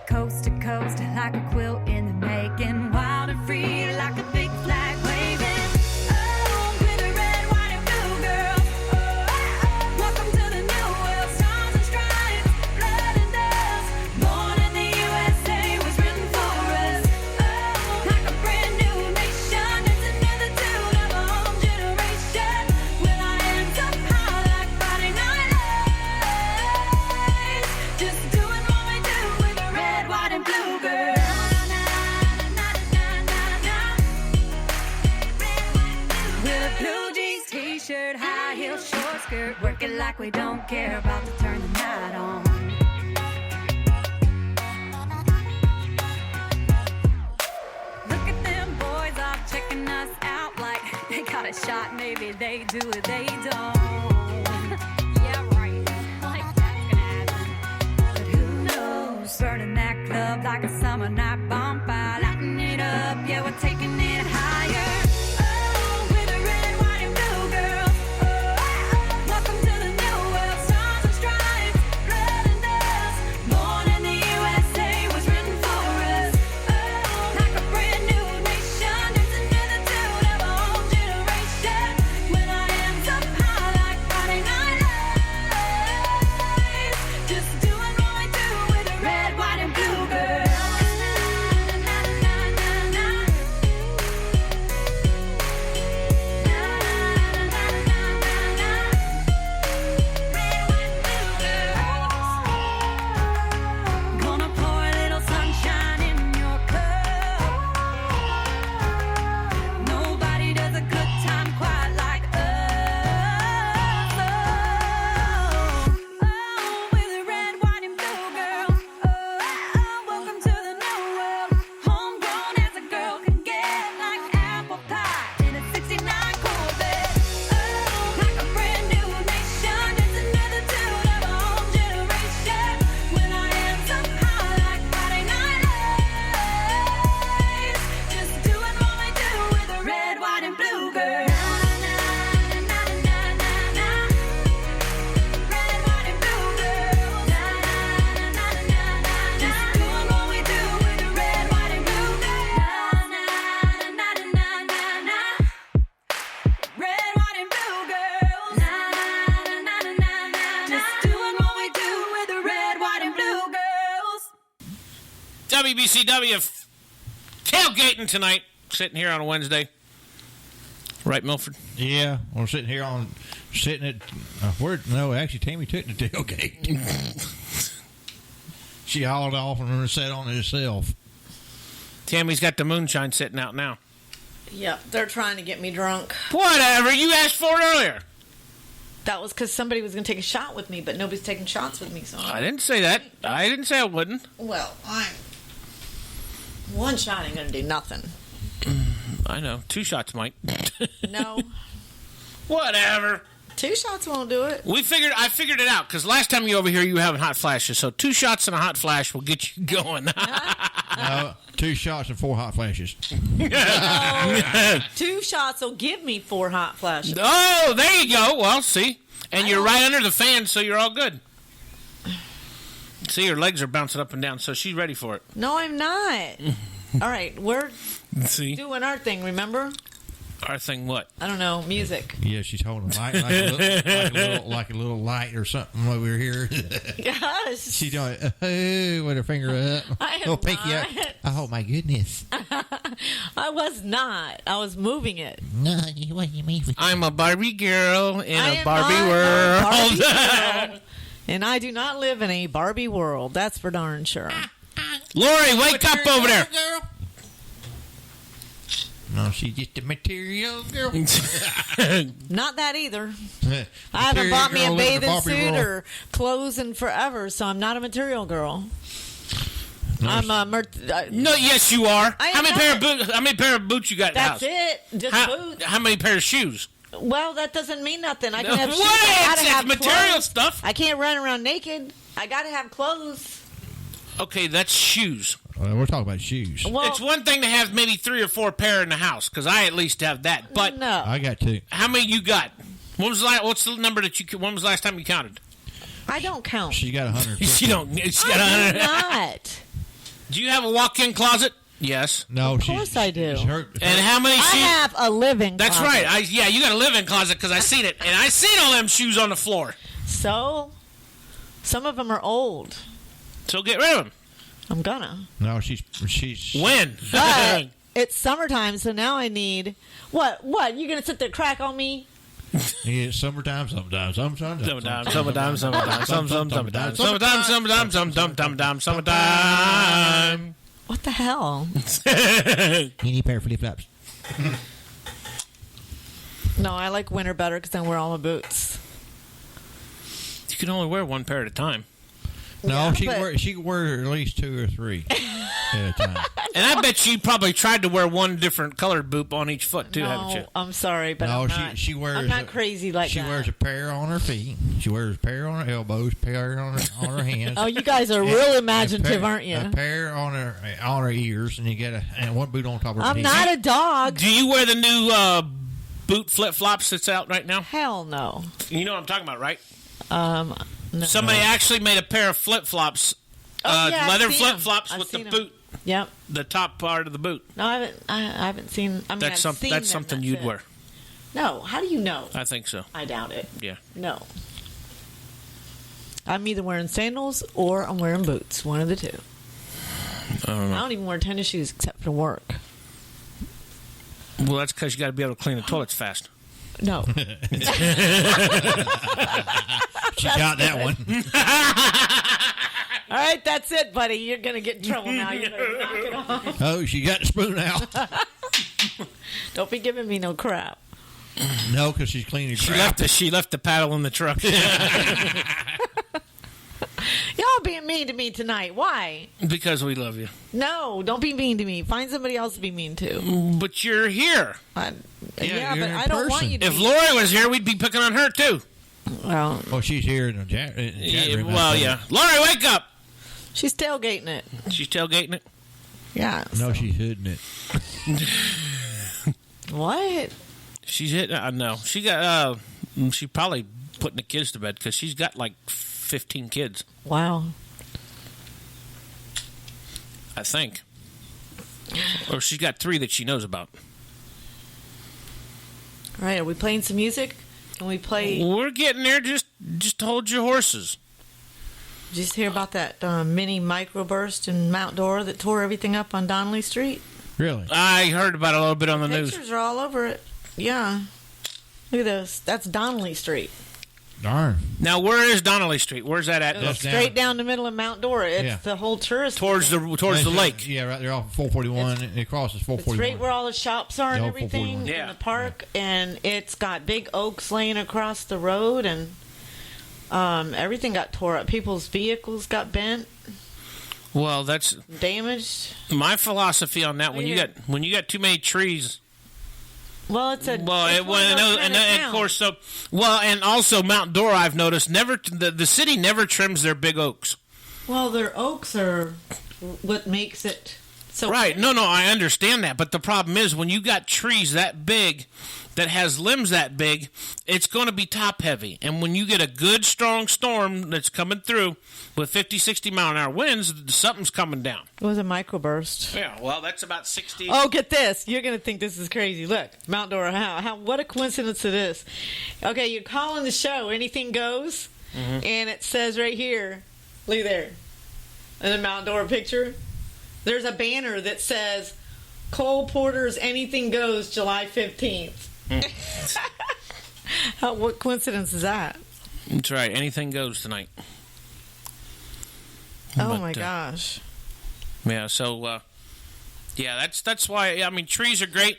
Coast to coast like a quilt in the making, wild and free like a big flag waving. Oh, with a red, white, and blue girl. Oh, welcome to the new world. Stars and stripes, blood and dust. Born in the USA was written for us. Oh, like a brand new nation. It's another tune of a home generation. Well, I am somehow like Friday Night Lights, just doing what we do with a red, white, and blue girl. With a blue jeans t-shirt, high heel, short skirt, working like we don't care, about to turn the night on. Look at them boys all checking us out like they got a shot, maybe they do, they don't. Yeah, right. Like that's gonna happen. But who knows? Burning that club like a summer night bonfire, lighting it up, yeah, we're taking it higher. Oh, with a red, white, and blue girl. Oh, welcome to the new world. Stars and stripes, blood and dust. Born in the USA was written for us. Oh, like a brand new nation. It's another tune of a whole generation. When I am somehow like Friday Night Lights, just doing what we do with a red, white, and blue girl. Na, na, na, na, na. Na, na, na, na, na. Red, white, blue girls. Gonna pour a little sunshine in your cup. Nobody does a good time quite like us. Oh, with a red, white, and blue girl. Oh, welcome to the new world. Homegrown as a girl can get, like apple pie in a '69 Corvette. Oh, like a brand new nation. It's another tune of a whole generation. When I am somehow like Friday Night Lights, just doing what we do with a red, white, and blue girl. Na, na, na, na, na, na. Red, white, and blue girl. Na, na, na, na, na, na. Just doing what we do with a red, white, and blue girl. Na, na, na, na, na, na. Red, white, and blue girls. Na, na, na, na, na, na. Just doing what we do with the red, white, and blue girls. WBCW tailgating tonight, sitting here on a Wednesday. Right, Milford? Yeah, we're sitting here sitting at no, actually Tammy took the tailgate. She hauled off and sat on it herself. Tammy's got the moonshine sitting out now. Yep, they're trying to get me drunk. Whatever, you asked for it earlier. That was because somebody was going to take a shot with me, but nobody's taking shots with me. So I didn't say that. I didn't say I wouldn't. Well, one shot ain't going to do nothing. I know. 2 shots might. No. Whatever. 2 shots won't do it. I figured it out because last time you were over here, you were having hot flashes. So 2 shots and a hot flash will get you going. No, 2 shots and 4 hot flashes. 2 shots will give me 4 hot flashes. Oh, there you go. Well, see, and you're right under the fan, so you're all good. See, her legs are bouncing up and down, so she's ready for it. No, I'm not. All right, we're See, doing our thing, remember? our thing, what? I don't know, music. Yeah, she's holding a light, like a little light or something over here. Gosh. She's doing with her finger up. I am Little pinky up. not. Oh my goodness! I was not. I was moving it. No, what you mean? I'm a Barbie girl in I a am Barbie not a world. Barbie girl, and I do not live in a Barbie world. That's for darn sure. Lori, wake up over there. No, she's just a material girl. Not that either. I haven't bought me a bathing suit or clothes in forever, so I'm not a material girl. I'm a No, yes, you are. I am How many not. pair of boots? How many pair of boots you got in the That's house? it. Just boots. How many pair of shoes? Well, that doesn't mean nothing. I can have What? shoes. I gotta It's have material clothes. stuff. I can't run around naked. I gotta have clothes. Okay, that's shoes. We're talking about shoes. Well, It's one thing to have maybe 3 or 4 pair in the house, because I at least have that. But no. I got 2. how many you got? What's the number that you? When was the last time you counted? I don't count. She got 100. She don't. She got I do 100. not. Do you have a walk-in closet? Yes. No, Of course I do. And how many I shoes? have a living That's closet. right. Yeah, you got a living closet because I seen it, and I seen all them shoes on the floor. So, some of them are old. So get rid of them. I'm gonna. No, she's When? But it's summertime, so now I need what? What? You gonna sit there crack on me? Yeah, summertime, sometimes. Summertime. What the hell? You need a pair of flip flops. No, I like winter better because I wear all my boots. You can only wear one pair at a time. No, Yeah, she but- can wear at least 2 or 3 at a time. And I bet you probably tried to wear one different colored boot on each foot too, haven't you? No, I'm sorry, but No, I'm not. she wears. I'm not crazy like she that. wears a pair on her feet. She wears a pair on her elbows, pair on her hands. Oh, you guys are real imaginative, aren't you? A pair on her ears, and you get one boot on top of her. I'm head. not a dog. Do you wear the new boot flip flops that's out right now? Hell no. You know what I'm talking about, right? No. Somebody actually made a pair of flip flops, Oh, yeah, I've leather seen flip 'em. flops I've with the seen 'em. boot, Yep. the top part of the boot. No, I haven't seen. I mean, That's I've seen That's them, something that's you'd it. wear. No, how do you know? I think so. I doubt it. Yeah. No. I'm either wearing sandals or I'm wearing boots. One of the two. I don't I know. don't even wear tennis shoes except for work. Well, that's because you got to be able to clean the toilets fast. No. She got that one. All right, that's it, buddy. You're gonna get in trouble now. You better knock it off. Oh, she got the spoon out. Don't be giving me no crap. No, because she's cleaning. She left the paddle in the truck. Y'all being mean to me tonight. Why? Because we love you. No, don't be mean to me. Find somebody else to be mean to. But you're here. Yeah, you're but in I don't want person. you to. If be. Lori was here, we'd be picking on her too. Well, Oh, she's here in the chat room. Well, yeah. Lori, wake up. she's tailgating it. She's tailgating it. Yeah. No, she's hooding it. What? She's hit. No, she got. She probably putting the kids to bed because she's got like 15 kids. Wow. I think. Or she's got 3 that she knows about. All right, are we playing some music? Can we play? We're getting there. Just hold your horses. Just hear about that mini microburst in Mount Dora that tore everything up on Donnelly Street? Really? I heard about it a little bit on the news. Pictures are all over it. Yeah. Look at this. That's Donnelly Street. Darn. Now, where is Donnelly Street? Where's that at? It goes straight down the middle of Mount Dora. It's Yeah. the whole tourist Towards the lake. Yeah, right there off 441. It crosses It's 441. right where all the shops are and Yeah, everything 441. in the park, and it's got big oaks laying across the road, and everything got tore up. People's vehicles got bent, Well, that's damaged. my philosophy on that. When Yeah. you got too many trees Well, it's a Well, it's it, one of well, those and, kind of and of course, so well, and also Mount Dora. I've noticed the city never trims their big oaks. Well, their oaks are what makes it so. Right? No, I understand that, but the problem is when you got trees that big, that has limbs that big, it's going to be top heavy, and when you get a good strong storm that's coming through with 50, 60 mile an hour winds, something's coming down. It was a microburst. Yeah, well, that's about 60. Oh, get this! You're gonna think this is crazy. Look, Mount Dora. How? What a coincidence it is. Okay, you're calling the show. Anything goes, and it says right here. Look there, in the Mount Dora picture. There's a banner that says Cole Porter's Anything Goes, July 15th. What coincidence is that? That's right. Anything goes tonight. Oh But, my gosh! Yeah. So, yeah, that's why. I mean, trees are great,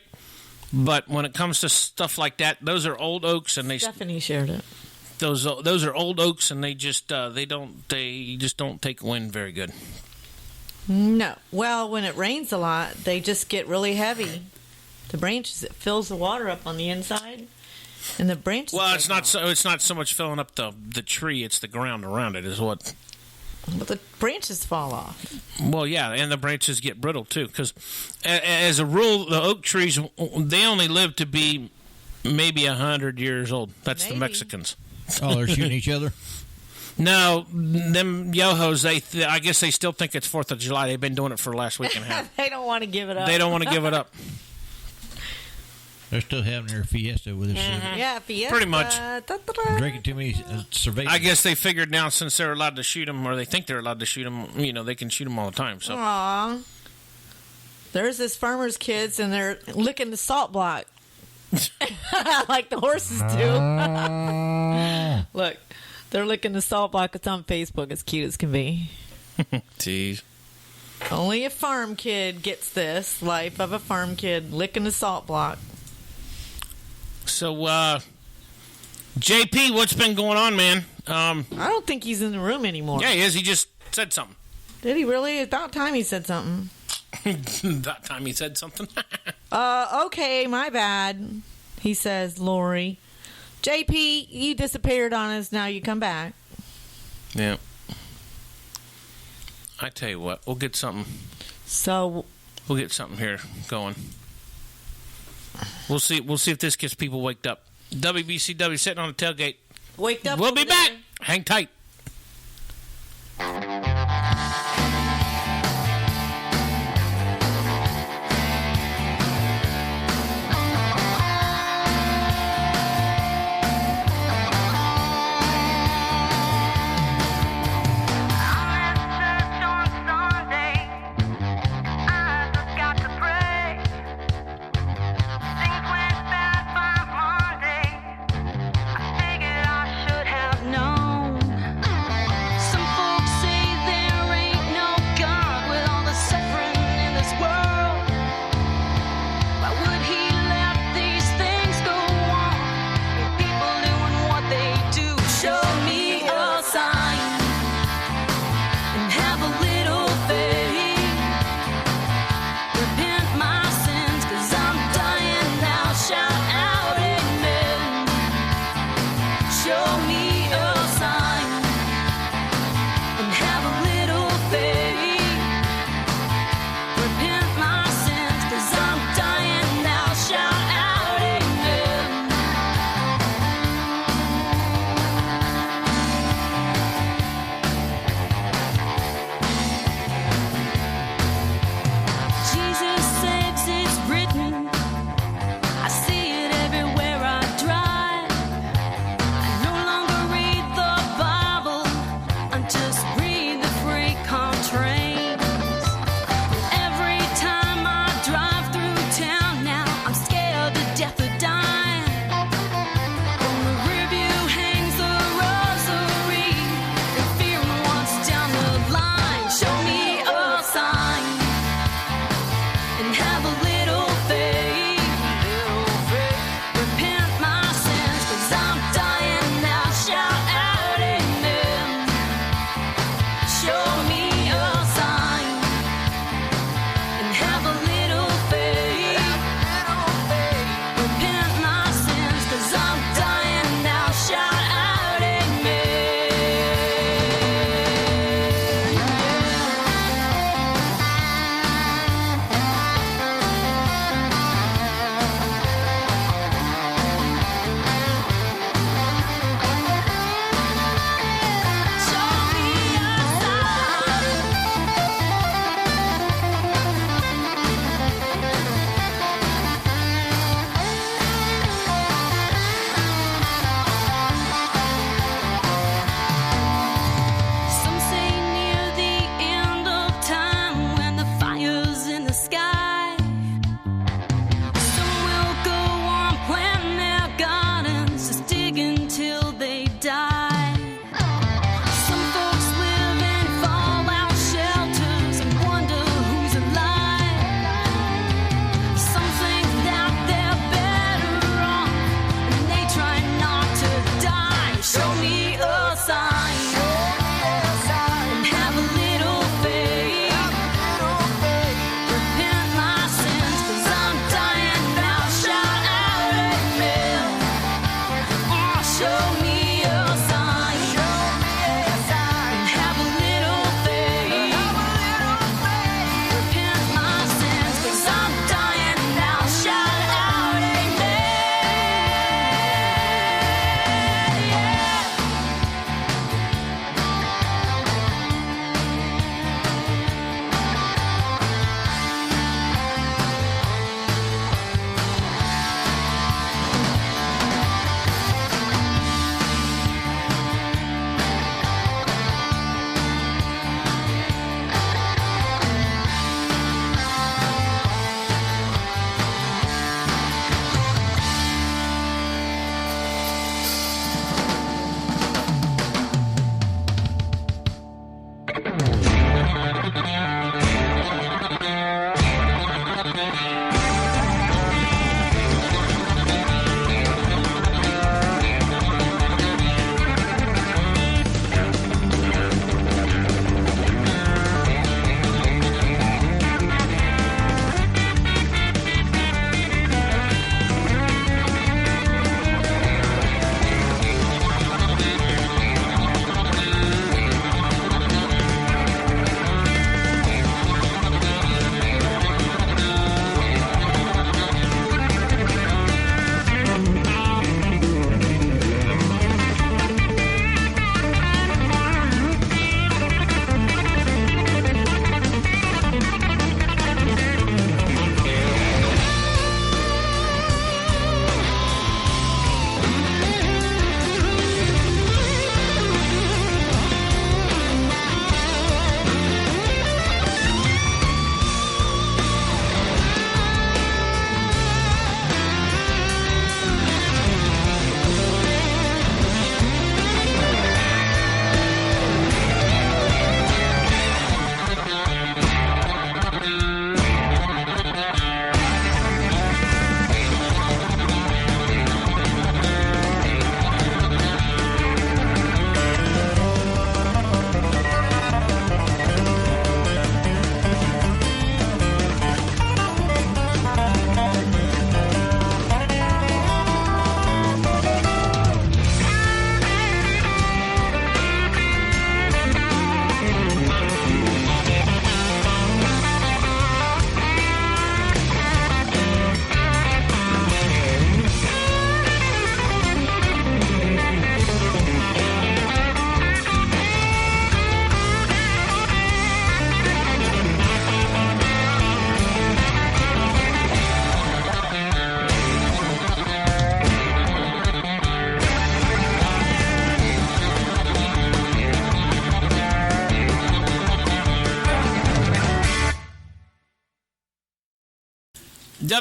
but when it comes to stuff like that, those are old oaks, and Stephanie shared it. those are old oaks, and they just don't take wind very good. No. Well, when it rains a lot, they just get really heavy. The branches, it fills the water up on the inside, and the branches. Well, it's not so much filling up the tree; it's the ground around it is what. But the branches fall off. Well, yeah, and the branches get brittle too, because as a rule, the oak trees they only live to be maybe 100 years old. That's the Mexicans. Oh, they're shooting each other. No, them yo-hos, I guess they still think it's 4th of July. They've been doing it for the last week and a half. They don't want to give it up. They don't want to give it up. They're still having their fiesta with us. Yeah, fiesta. Pretty much. Drinking too many cervezas. I guess they figured now since they're allowed to shoot them, or they think they're allowed to shoot them, they can shoot them all the time. So. Aw. There's this farmer's kids, and they're licking the salt block. Like the horses do. Look, they're licking the salt block. It's on Facebook. As cute as can be. Jeez. Only a farm kid gets this. Life of a farm kid licking the salt block. So, JP, what's been going on, man? I don't think he's in the room anymore. Yeah, he is. He just said something. Did he really? About time he said something. That time he said something. Okay, my bad. He says, Lori. JP, you disappeared on us. Now you come back. Yeah. I tell you what, we'll get something. So we'll get something here going. We'll see if this gets people waked up. WBCW sitting on the tailgate. Waked up. We'll be back. Hang tight. Known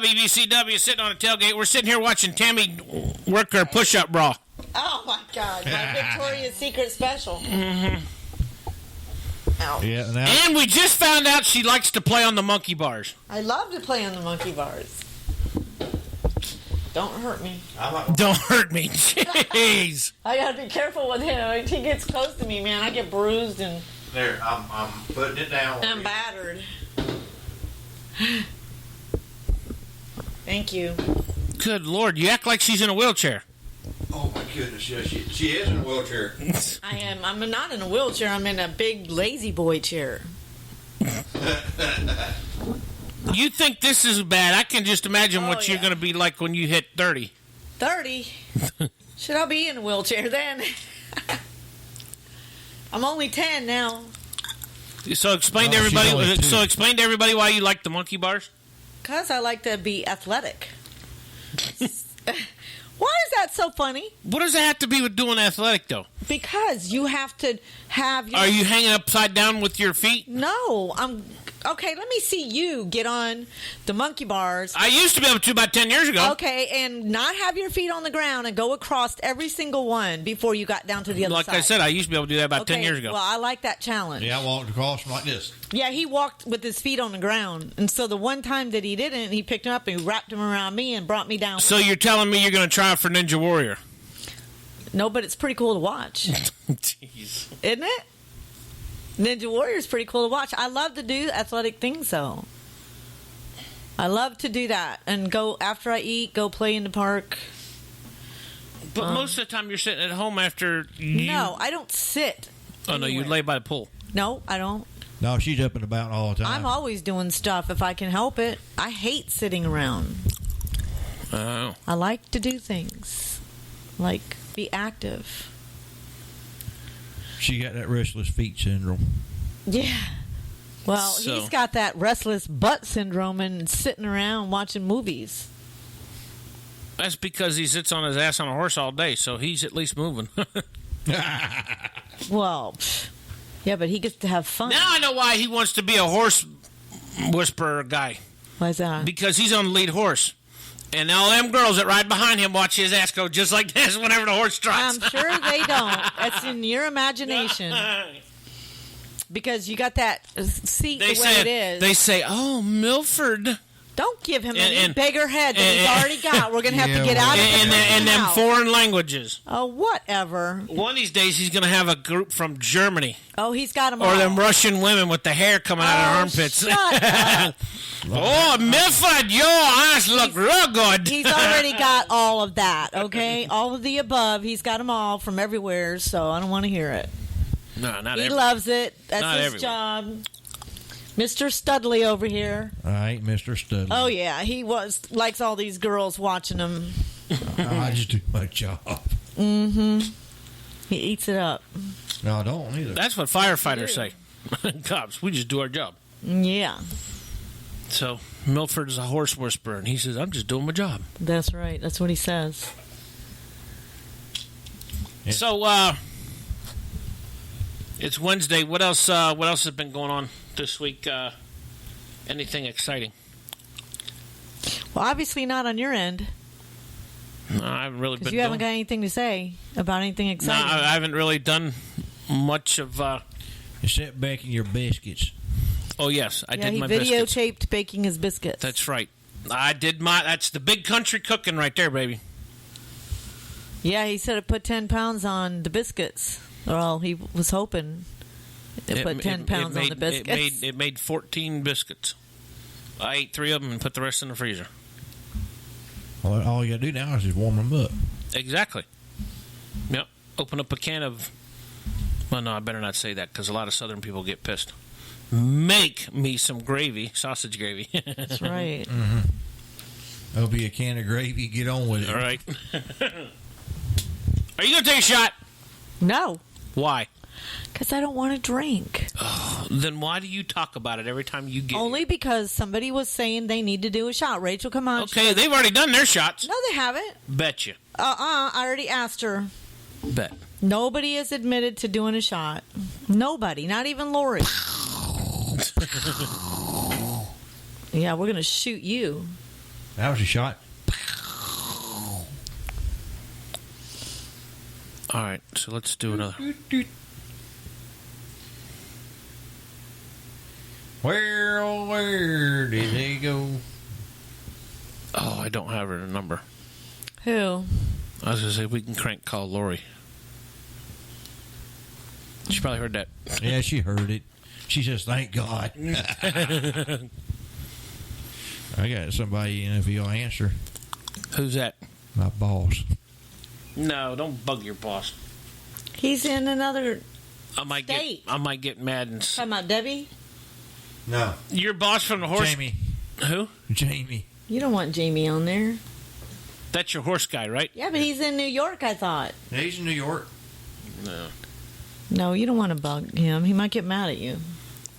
WBCW sitting on a tailgate. We're sitting here watching Tammy work her push-up bra. Oh my God, my Victoria's Secret special. Mm-hmm. Ow. Yeah, now And we just found out she likes to play on the monkey bars. I love to play on the monkey bars. Don't hurt me. Don't hurt me. Jeez. I gotta be careful with him. If he gets close to me, man, I get bruised and there, I'm putting it down. I'm battered. Thank you. Good Lord, you act like she's in a wheelchair. Oh my goodness, yeah, she is in a wheelchair. I am. I'm not in a wheelchair. I'm in a big lazy boy chair. You think this is bad? I can just imagine what you're going to be like when you hit 30. 30? Should I be in a wheelchair then? I'm only 10 now. So explain to she's only everybody. 2. So explain to everybody why you like the monkey bars. Because I like to be athletic. Why is that so funny? What does that have to be with doing athletic, though? Because you have to have your... Are you hanging upside down with your feet? No, I'm... Okay, let me see you get on the monkey bars. I used to be able to about 10 years ago. Okay, and not have your feet on the ground and go across every single one before you got down to the other Like side. I said, I used to be able to do that about 10 years ago. Well, I like that challenge. Yeah, I walked across them like this. Yeah, he walked with his feet on the ground. And so the one time that he didn't, he picked him up and he wrapped him around me and brought me down. So you're telling me you're going to try out for Ninja Warrior? No, but it's pretty cool to watch. Jeez. Isn't it? Ninja Warrior is pretty cool to watch. I love to do athletic things, though. I love to do that. And go, after I eat, go play in the park. But most of the time you're sitting at home after you... No, I don't sit. Oh, no, you lay by the pool. No, I don't. No, she's up and about all the time. I'm always doing stuff if I can help it. I hate sitting around. Oh. I like to do things. Like, be active. She got that restless feet syndrome. Yeah. Well, So- he's got that restless butt syndrome and sitting around watching movies. That's because he sits on his ass on a horse all day, so he's at least moving. Well, yeah, but he gets to have fun. Now I know why he wants to be a horse whisperer guy. Why is that? Because he's on the lead horse. And all them girls that ride behind him watch his ass go just like this whenever the horse trots. I'm sure they don't. That's in your imagination. Because you got that seat the way it is. They say, oh, Milford. Don't give him any and- bigger head than he's already got. We're going to have Yeah, to get out of And it. them foreign languages. Oh, whatever. One of these days he's going to have a group from Germany. Oh, he's got them all. Or them Russian women with the hair coming out of their armpits. Shut up. Oh, Milford, your eyes look real good. He's already got all of that, okay? All of the above. He's got them all from everywhere, so I don't want to hear it. No, not He everywhere. loves it. That's Not his everywhere. job. Mr. Studley over here. I ain't Mr. Studley. Oh, yeah. He likes all these girls watching him. I just do my job. Mm-hmm. He eats it up. No, I don't either. That's what firefighters say. Cops, we just do our job. Yeah, So Milford is a horse whisperer, and he says, I'm just doing my job. that's right. That's what he says. Yeah. So, it's Wednesday. What else has been going on this week? Anything exciting? Well, obviously not on your end, No, I haven't really because been you haven't got doing... anything to say about anything No, exciting. I haven't really done much of... Except baking your biscuits. Oh, yes, I yeah, did he my biscuits. videotaped baking his biscuits. That's right. I did my... That's the big country cooking right there, baby. Yeah, he said it put 10 pounds on the biscuits. Well, he was hoping it put 10 pounds on the biscuits. It made 14 biscuits. I ate 3 of them and put the rest in the freezer. All you gotta do now is just warm them up. Exactly. Yep. Open up a can of... Well, no, I better not say that because a lot of Southern people get pissed. Make me some gravy, sausage gravy. That's right. Mm-hmm. There'll be a can of gravy. Get on with it. All right. Are you going to take a shot? No, Why? because I don't want to drink. Then why do you talk about it every time you get Only because somebody was saying they need to do a shot. Rachel, come on. Okay, they've already done their shots. No, they haven't. Bet you. I already asked her. Bet. Nobody has admitted to doing a shot. Nobody, not even Lori. Yeah, we're going to shoot you. That was a shot. All right, so let's do another. Where did they go? Oh, I don't have her number. Who? I was going to say we can crank call Lori. She probably heard that. Yeah, she heard it. She says, "Thank God." I got somebody in if you'll answer. Who's that? My boss. No, don't bug your boss. He's in another I might state. get mad and. Talking about Debbie? No. Your boss from the horse. Jamie. Who? Jamie. You don't want Jamie on there. That's your horse guy, right? Yeah, but he's in New York, I thought. Yeah, he's in New York. No. No, you don't want to bug him. He might get mad at you.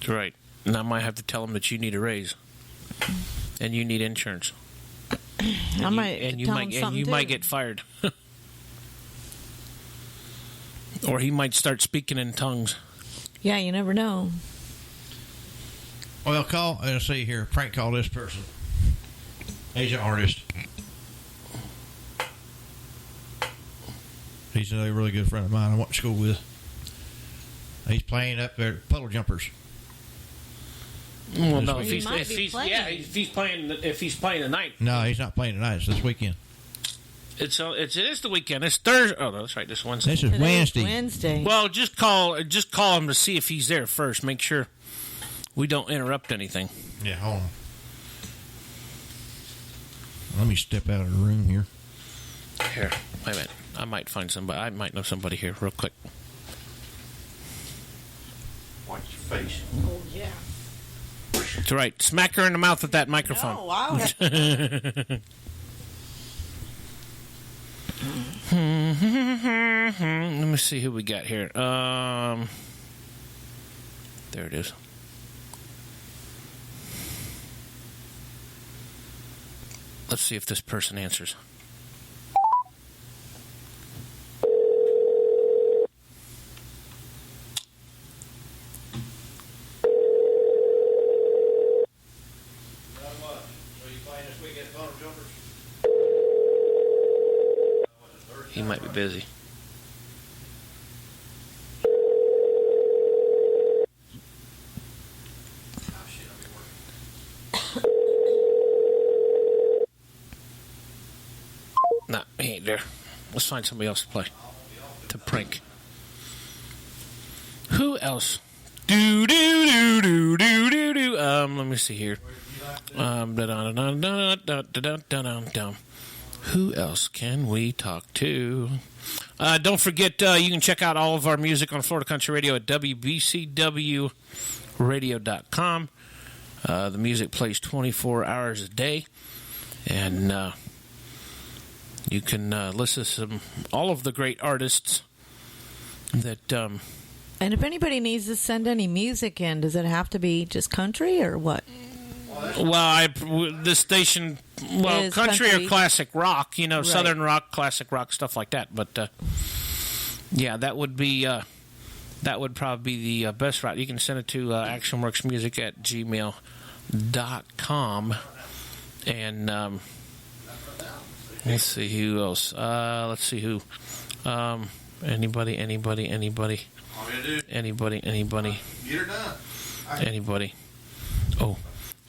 That's right. And I might have to tell him that you need a raise. And you need insurance. I might tell him something you too. might get fired. Or he might start speaking in tongues. Yeah, you never know. Well, let's see here. Prank call this person. He's an artist. He's a really good friend of mine I went to school with. He's playing up there at Puddle Jumpers. Well, no, week. if he's playing tonight. No, he's not playing tonight. It's this weekend. It is the weekend. It's Thursday. Oh, no, that's right. This Wednesday. This is Wednesday. Wednesday. Well, just call him to see if he's there first. Make sure we don't interrupt anything. Yeah, hold on. Let me step out of the room here. Here, wait a minute. I might find somebody. I might know somebody here real quick. Watch your face. Oh, yeah. That's right. Smack her in the mouth with that microphone. Oh, wow. Let me see who we got here. There it is. Let's see if this person answers. He might be busy. Nah, he ain't there. Let's find somebody else to play. To prank. Who else? Do do do do do do do. Let me see here. Who else can we talk to? Don't forget, you can check out all of our music on Florida Country Radio at WBCWRadio.com. The music plays 24 hours a day. And you can listen to all of the great artists that... And if anybody needs to send any music in, does it have to be just country or what? Well, this station, country or classic rock, Right. Southern rock, classic rock, stuff like that. But yeah, that would probably be the best route. You can send it to actionworksmusic@gmail.com. And let's see who else. Let's see who. Anybody. All you do. Anybody. Get her done. Anybody.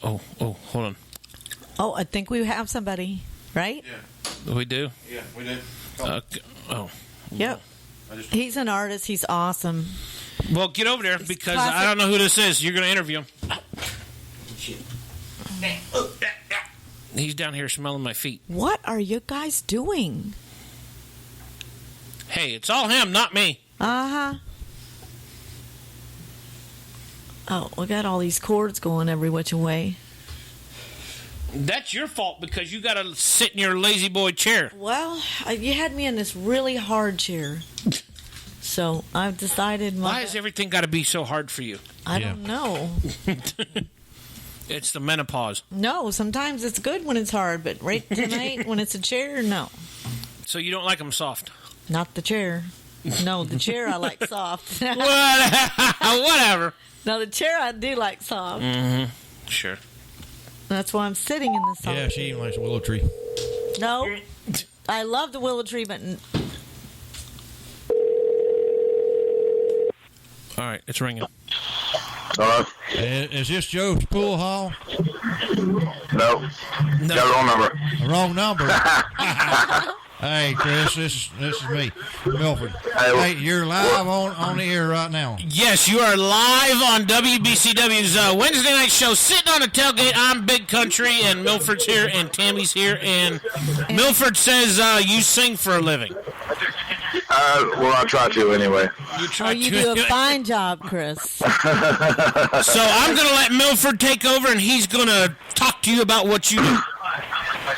Oh, hold on. Oh, I think we have somebody, right? Yeah. We do? Yeah, we do. Yep. He's an artist. He's awesome. Well, get over there because classic. I don't know who this is. You're going to interview him. He's down here smelling my feet. What are you guys doing? Hey, it's all him, not me. Uh-huh. Oh, we got all these cords going every which way. That's your fault because you got to sit in your lazy boy chair. Well, you had me in this really hard chair. So I've decided... Why has everything got to be so hard for you? I don't know. It's the menopause. No, sometimes it's good when it's hard, but right tonight when it's a chair, no. So you don't like them soft? Not the chair. No, the chair I like soft. Whatever. No, the chair I do like soft. Mm-hmm. Sure. That's why I'm sitting in this song. Yeah, she even likes a willow tree. No, I love the willow tree, but All right, it's ringing. Hello? Is this Joe's pool hall? No. Got the wrong number. Wrong number. Hey, Chris, this is me, Milford. Hey, you're live on the air right now. Yes, you are live on WBCW's Wednesday night show. Sitting on the tailgate, I'm Big Country, and Milford's here, and Tammy's here, and Milford says you sing for a living. Well, I try to anyway. you do a fine job, Chris. So I'm going to let Milford take over, and he's going to talk to you about what you do.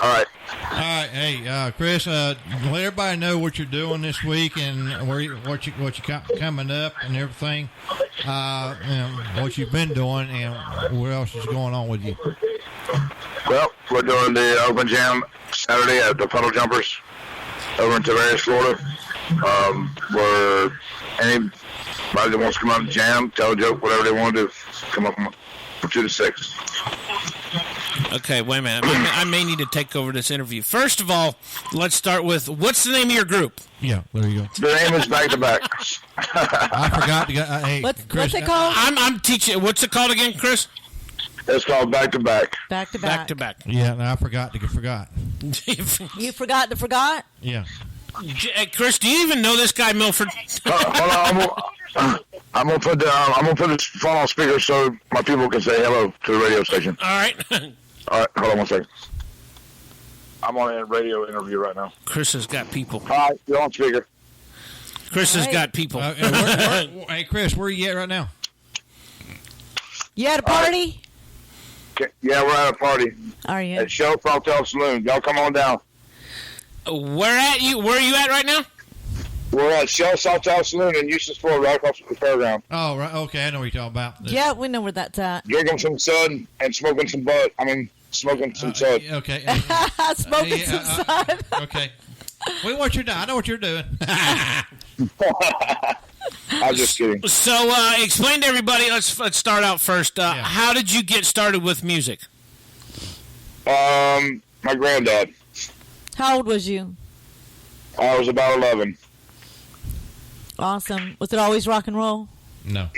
All right. All right, hey, Chris, let everybody know what you're doing this week and what you got coming up and everything. And what you've been doing and what else is going on with you. Well, we're doing the Open Jam Saturday at the Puddle Jumpers over in Tavares, Florida. Where anybody that wants to come out and jam, tell a joke, whatever they want to do, come up from 2 to 6. Okay, wait a minute. I may need to take over this interview. First of all, let's start with, what's the name of your group? Yeah, there you go. The name is Back to Back. I forgot to go. Hey, What's Chris, it called? I'm teaching. What's it called again, Chris? It's called Back to Back. Back to back. Back to back. Yeah, no, I forgot. You forgot to forgot? Yeah. Hey, Chris, do you even know this guy, Milford? Hold on, I'm gonna put this phone on speaker so my people can say hello to the radio station. All right. All right, hold on 1 second. I'm on a radio interview right now. Chris has got people. Hi, you're on speaker. Chris has got people. Hey, Chris, where are you at right now? You at a party? Okay, yeah, we're at a party. Are you? At Shell Hotel Saloon. Y'all come on down. Where are you at right now? We're at Shell Hotel Saloon in Houston Sport, right across from the fairground. Oh, right. Okay, I know what you're talking about. Yeah, we know where that's at. Drinking some sun and smoking some bud. Smoking some sun. Okay. Smoking some sun. Okay. We want you to. I know what you're doing. I'm just kidding. So, explain to everybody. Let's start out first. How did you get started with music? My granddad. How old was you? I was about 11. Awesome. Was it always rock and roll? No.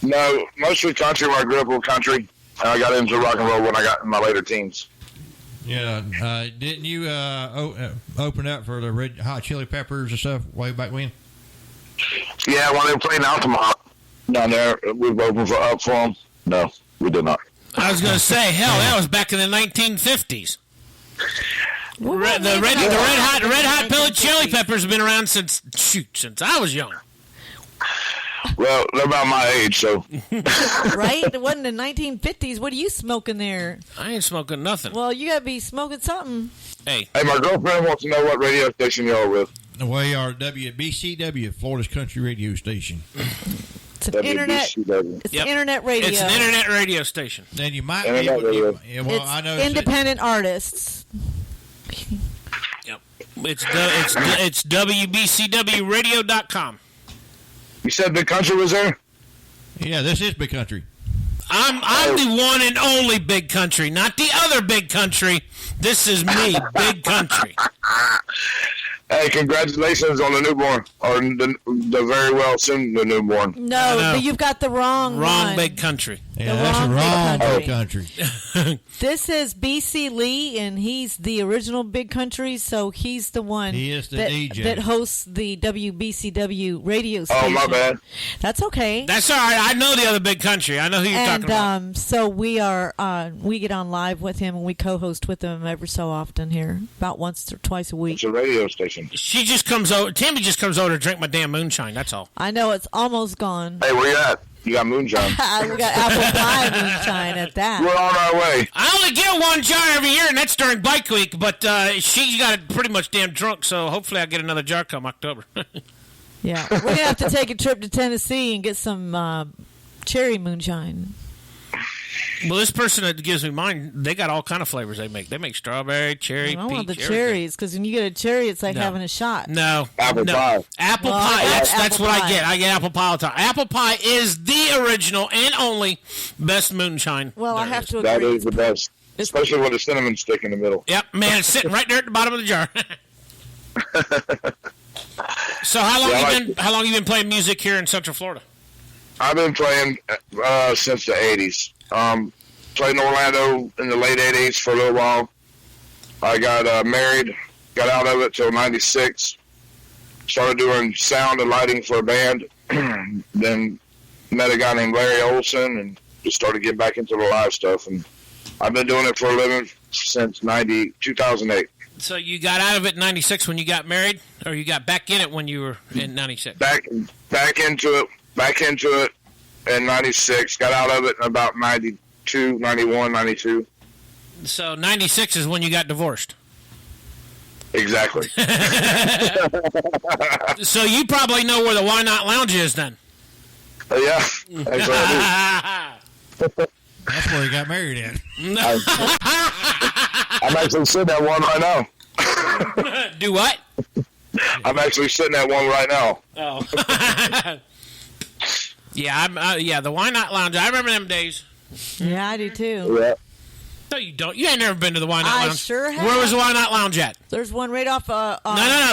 No, mostly country when I grew up with country. And I got into rock and roll when I got in my later teens. Yeah. Didn't you open up for the Red Hot Chili Peppers and stuff way back when? Yeah, when they were playing Altamont down there, we opened up for them. No, we did not. I was going to say, hell, that was back in the 1950s. The red hot chili peppers have been around since I was young. Well, they're about my age, so. Right? It wasn't the 1950s. What are you smoking there? I ain't smoking nothing. Well, you got to be smoking something. Hey, my girlfriend wants to know what radio station y'all are with. We are WBCW, Florida's country radio station. It's an internet. It's an internet radio. It's an internet radio station. Then you might be able to. Well, it's I know independent artists. Yep. It's WBCWradio.com. You said Big Country was there? Yeah, this is Big Country. I'm the one and only Big Country, not the other Big Country. This is me, Big Country. Hey, congratulations on the newborn, or the very well soon the newborn. No, but you've got the wrong one. Big Country. Yeah, that's the wrong Big Country. This is BC Lee, and he's the original Big Country, so he's the one He is the that, DJ. that hosts the WBCW radio station. Oh, my bad. That's okay. That's all right. I know the other Big Country. I know who you're talking about. So we are we get on live with him, and we co-host with him every so often here, about once or twice a week. It's a radio station. She just comes over. Tammy just comes over to drink my damn moonshine. That's all. I know it's almost gone. Hey, where you at? You got moonshine. We got apple pie moonshine at that. We're on our way. I only get one jar every year, and that's during Bike Week. But she got it pretty much damn drunk, so hopefully I get another jar come October. Yeah, we're gonna have to take a trip to Tennessee and get some cherry moonshine. Well, this person that gives me mine, they got all kind of flavors they make. They make strawberry, cherry, I want the peach, cherries because when you get a cherry, it's like No. having a shot. No. Apple no. pie. Apple Well, I pie. got That's apple what I pie. get. I get apple pie all the time. Apple pie is the original and only best moonshine. Well, I there have is. to That agree. is the best, especially with a cinnamon stick in the middle. Yep, man, it's sitting right there at the bottom of the jar. So how long you been playing music here in Central Florida? I've been playing since the 80s. Played in Orlando in the late 80s for a little while. I got married, got out of it till 96. Started doing sound and lighting for a band. Then met a guy named Larry Olson and just started getting back into the live stuff. And I've been doing it for a living since 2008. So you got out of it in 96 when you got married, or you got back in it when you were in 96? Back into it in 96. Got out of it in about 92, 91, 92. So 96 is when you got divorced. Exactly. So you probably know where the Why Not Lounge is then. Yeah, actually I That's where he got married at. do. I'm actually sitting at one right now. Do what? I'm actually sitting at one right now. Oh. Yeah, the Why Not Lounge. I remember them days. Yeah, I do too. Yeah. No, you don't. You ain't never been to the Why Not I Lounge. sure have. Where was the Why Not Lounge at? There's one right off. No.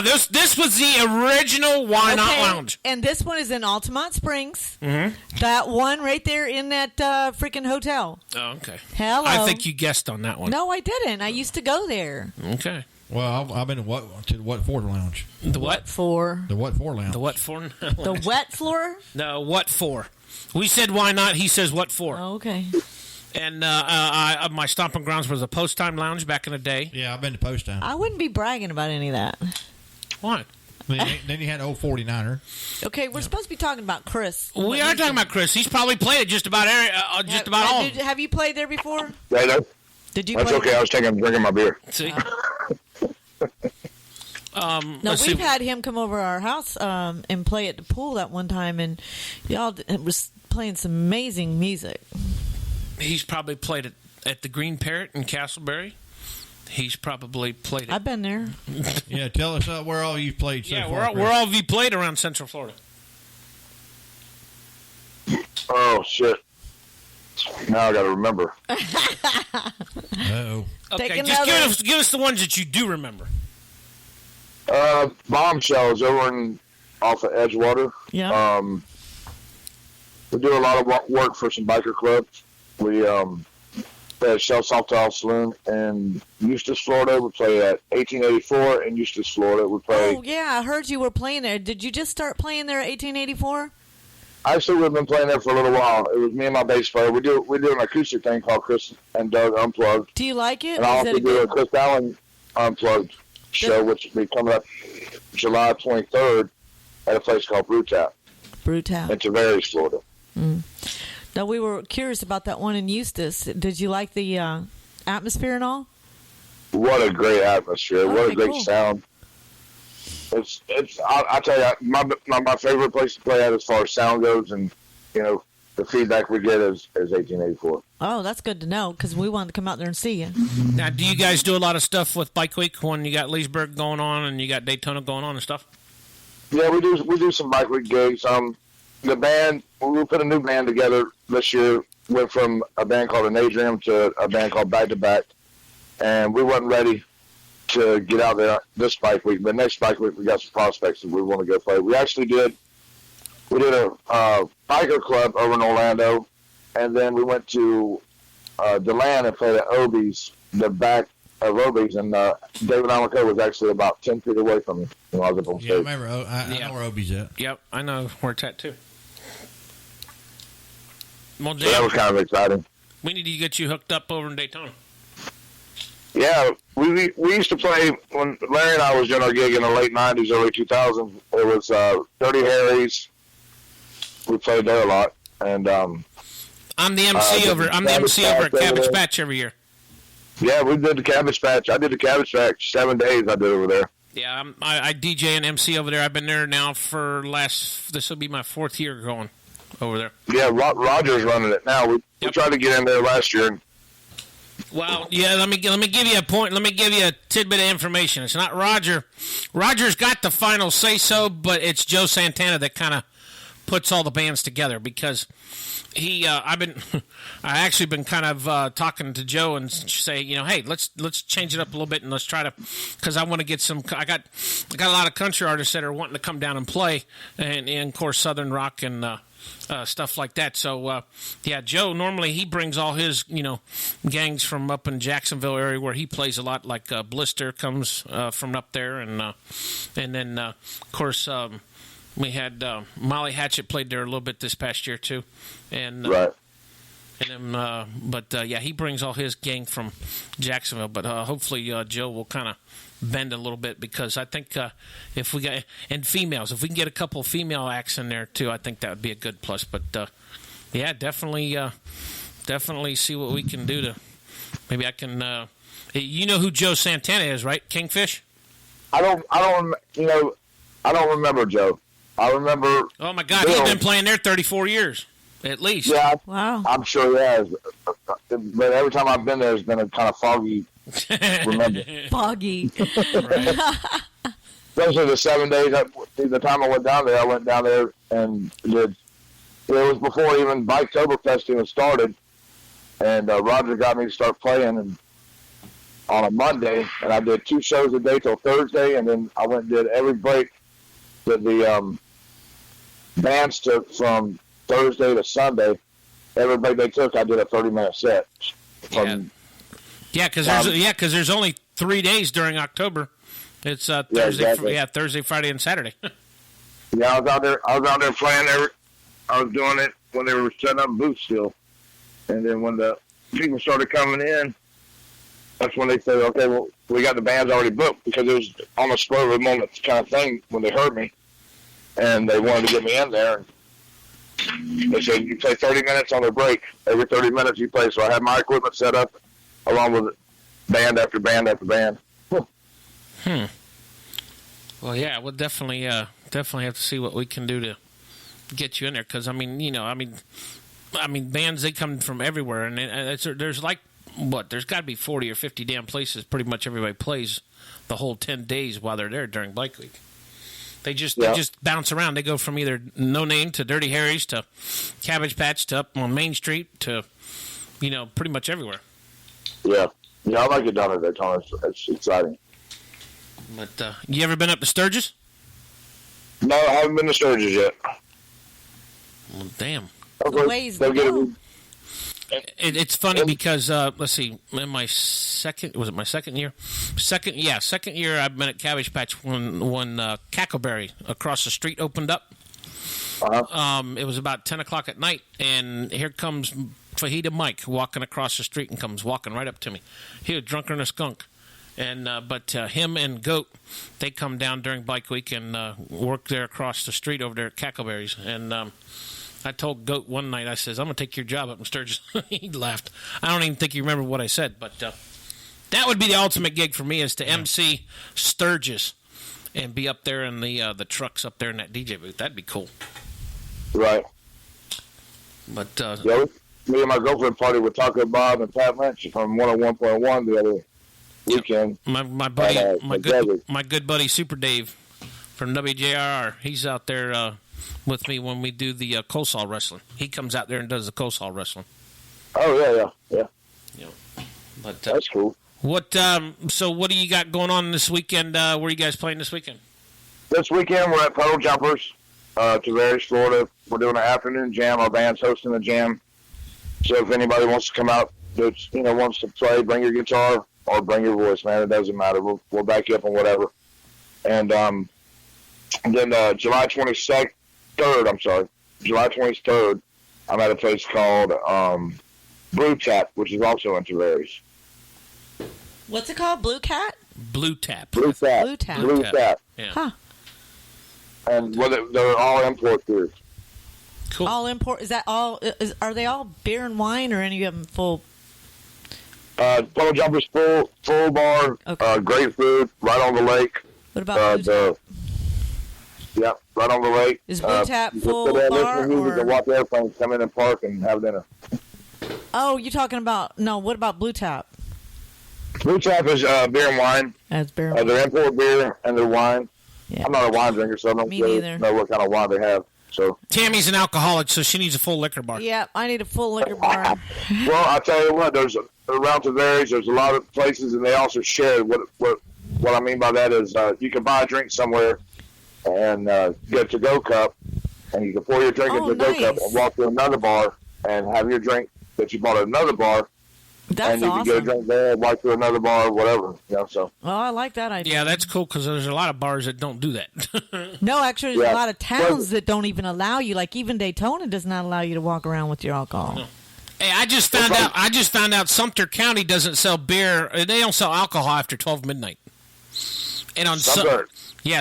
This was the original Why Not Okay, Lounge. And this one is in Altamont Springs. Mm-hmm. That one right there in that freaking hotel. Oh, okay. Hello. I think you guessed on that one. No, I didn't. I used to go there. Okay. Well, I've been to the what for lounge. The what? For The what for lounge. The what for? the wet floor. No, what for? We said why not. He says what for. Oh, okay. And my stomping grounds was a Post Time Lounge back in the day. Yeah, I've been to Post Time. I wouldn't be bragging about any of that. What? Then you had old 49er. Okay, we're supposed to be talking about Chris. We are talking about Chris. He's probably played it just about all. Have you played there before? Yeah, no. Did you? That's play okay. I was drinking my beer. See. No, let's we've see. had him come over our house and play at the pool that one time, and it was playing some amazing music. He's probably played it at the Green Parrot in Castleberry. He's probably played it. I've been there. Yeah, tell us where all you've played so far. where all have you played around Central Florida? Oh shit! Now I got to remember. Uh-oh. Okay, Take just another- give us the ones that you do remember. Bombshells over off of Edgewater. Yeah. We do a lot of work for some biker clubs. We play at Shell Soft Tile Saloon in Eustis, Florida. We play at 1884 in Eustis, Florida. We play. Oh yeah, I heard you were playing there. Did you just start playing there at 1884? Actually, we've been playing there for a little while. It was me and my bass player. We do an acoustic thing called Chris and Doug Unplugged. Do you like it? And I Is also it do a good? Chris Allen Unplugged show, which will be coming up July 23rd at a place called Brew Tap Brutal. in Tavares, Florida. Now we were curious about that one in Eustis. Did you like the atmosphere and all? What a great atmosphere! What Okay, a great cool. sound! It's. I tell you, my favorite place to play at as far as sound goes, and the feedback we get is 1884. Oh, that's good to know because we wanted to come out there and see you. Now, do you guys do a lot of stuff with Bike Week when you got Leesburg going on and you got Daytona going on and stuff? Yeah, we do some bike week gigs. The band, we put a new band together this year. Went from a band called Anadrium to a band called Back to Back, and we wasn't ready to get out there this bike week. But next bike week, we got some prospects that we want to go play. We did a biker club over in Orlando, and then we went to DeLand and played at Obie's, the back of Obie's, and David Almaco was actually about 10 feet away from me when I was up on Yeah, I stage. remember. I know where Obie's at. Yep, I know where it's at too. Well, So that was kind of exciting. we need to get you hooked up over in Daytona. Yeah, we used to play when Larry and I was doing our gig in the late 90s, early 2000s. It was Dirty Harry's. We played there a lot, and I'm the MC over at Cabbage Patch every year. Yeah, we did the Cabbage Patch. I did the Cabbage Patch 7 days. I did over there. Yeah, I DJ and MC over there. I've been there now for this will be my 4th year going. over there. Yeah, Roger's running it now. We tried to get in there last year. Well, yeah. Let me give you a point. Let me give you a tidbit of information. It's not Roger. Roger's got the final say so, but it's Joe Santana that kind of puts all the bands together because I actually been kind of talking to Joe and say, hey, let's change it up a little bit and let's try to, because I want to get some. I got a lot of country artists that are wanting to come down and play, and of course Southern rock and stuff like that. So Joe normally he brings all his gangs from up in Jacksonville area where he plays a lot. Like Blister comes from up there, and then of course. We had Molly Hatchet played there a little bit this past year too, and right. And then, he brings all his gang from Jacksonville. But hopefully Joe will kind of bend a little bit because I think if we got and females, if we can get a couple of female acts in there too, I think that would be a good plus. But definitely see what we can do to. Maybe I can. You know who Joe Santana is, right? Kingfish. I don't remember Joe. I remember. Oh my God, Bill. He's been playing there 34 years, at least. Yeah, wow. I'm sure he has. But every time I've been there, it's been a kind of foggy. Remember? Foggy. Especially the 7 days. The time I went down there and did. It was before even Biketoberfest even started, and Roger got me to start playing on a Monday, and I did 2 shows a day till Thursday, and then I went and did every break that the bands took from Thursday to Sunday. Every break they took, I did a 30-minute set. Because there's only 3 days during October. It's Thursday, Friday, and Saturday. Yeah, I was out there playing. I was doing it when they were setting up booths still, and then when the people started coming in. That's when they said, okay, well, we got the bands already booked because it was on the spur of the moment kind of thing when they heard me. And they wanted to get me in there. They said, you play 30 minutes on their break. Every 30 minutes you play. So I had my equipment set up along with band after band after band. Well, yeah, we'll definitely have to see what we can do to get you in there. Because, bands, they come from everywhere. And there's like, there's got to be 40 or 50 damn places pretty much everybody plays the whole 10 days while they're there during Bike Week. They just bounce around. They go from either No Name to Dirty Harry's to Cabbage Patch to up on Main Street to, pretty much everywhere. Yeah. Yeah, I like it down at Daytona. It's exciting. But you ever been up to Sturgis? No, I haven't been to Sturgis yet. Well, damn. The ways to go. It's funny because let's see, in my second year? Second year I've been at Cabbage Patch when Cackleberry across the street opened up. Uh-huh. It was about 10 o'clock at night, and here comes Fajita Mike walking across the street and comes walking right up to me. He was drunker than a skunk. And but him and Goat, they come down during Bike Week and work there across the street over there at Cackleberry's. And I told Goat one night, I says, I'm going to take your job up in Sturgis. He laughed. I don't even think he remembered what I said, but that would be the ultimate gig for me is to MC Sturgis and be up there in the trucks up there in that DJ booth. That'd be cool. Right. But me and my girlfriend partied with Taco Bob and Pat Lynch from 101.1 the other weekend. My good buddy Super Dave from WJRR, he's out there with me when we do the coleslaw wrestling. He comes out there and does the coleslaw wrestling. Oh yeah. But that's cool. What so what do you got going on this weekend? Where are you guys playing this weekend? This weekend we're at Puddle Jumpers, Tavares, Florida. We're doing an afternoon jam. Our band's hosting a jam. So if anybody wants to come out, that's wants to play, bring your guitar or bring your voice, man. It doesn't matter. We'll back you up on whatever. And then July 23rd, I'm at a place called Blue Tap, which is also in Tavares. What's it called? Blue Cat? Blue Tap. Blue Tap. Yeah. Huh. And they're all import beers. Cool. All import. Is that all? Are they all beer and wine, or any of them full? Puddle Jumpers full bar. Okay. Great food, right on the lake. What about Yep, right on the lake. Is Blue Tap just full sit there, listen bar to music or- and watch airplanes come in and park and have dinner. Oh, you're talking about no? What about Blue Tap? Blue Tap is beer and wine. That's beer. And They're import beer and they're wine. Yeah. I'm not a wine drinker, so I don't Me neither. know what kind of wine they have. So Tammy's an alcoholic, so she needs a full liquor bar. Yeah, I need a full liquor bar. Well, I tell you what, there's around Tavares, there's a lot of places, and they also share. What I mean by that is you can buy a drink somewhere and get a to-go cup, and you can pour your drink into a to-go cup and walk to another bar and have your drink that you bought at another bar. That's and you awesome. can get a drink there, walk to another bar, whatever. You know, so. Oh, I like that idea. Yeah, that's cool because there's a lot of bars that don't do that. No, actually, there's Yeah. a lot of towns that don't even allow you. Like even Daytona does not allow you to walk around with your alcohol. No. Hey, I just found out Sumter County doesn't sell beer. They don't sell alcohol after 12 midnight. And on Sumter.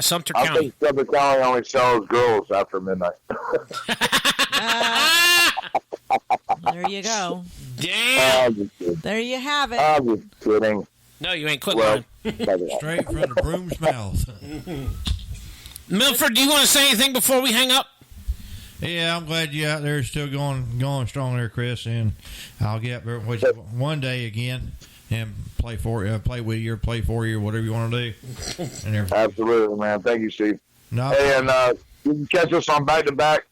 Sumter I County. think Sumter County only sells girls after midnight. There you go. Damn. There you have it. I'm just kidding. No, you ain't quit Well, lying. Straight from the broom's mouth. Milford, do you want to say anything before we hang up? Yeah, I'm glad you're out there still going strong there, Chris. And I'll get up there one day again and play with you or play for you or whatever you want to do. And everything. Absolutely, man. Thank you, Steve. No. Hey, and you can catch us on Back to Back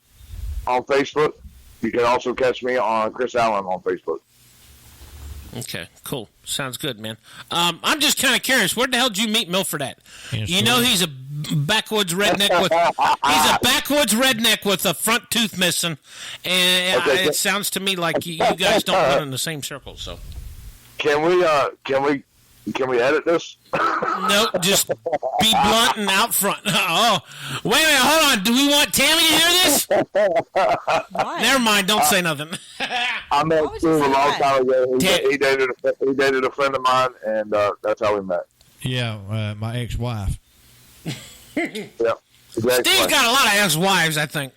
on Facebook. You can also catch me on Chris Allen on Facebook. Okay, cool. Sounds good, man. I'm just kind of curious. Where the hell did you meet Milford at? You know he's a backwoods redneck with a front tooth missing, and it sounds to me like you guys don't run in the same circle. So Can we edit this? nope, just be blunt and out front. Oh, wait a minute, hold on. Do we want Tammy to hear this? Never mind. Don't say nothing. I met Steve a long time ago. He dated a friend of mine, and that's how we met. Yeah, my ex-wife. Yeah. Steve's got a lot of ex-wives, I think.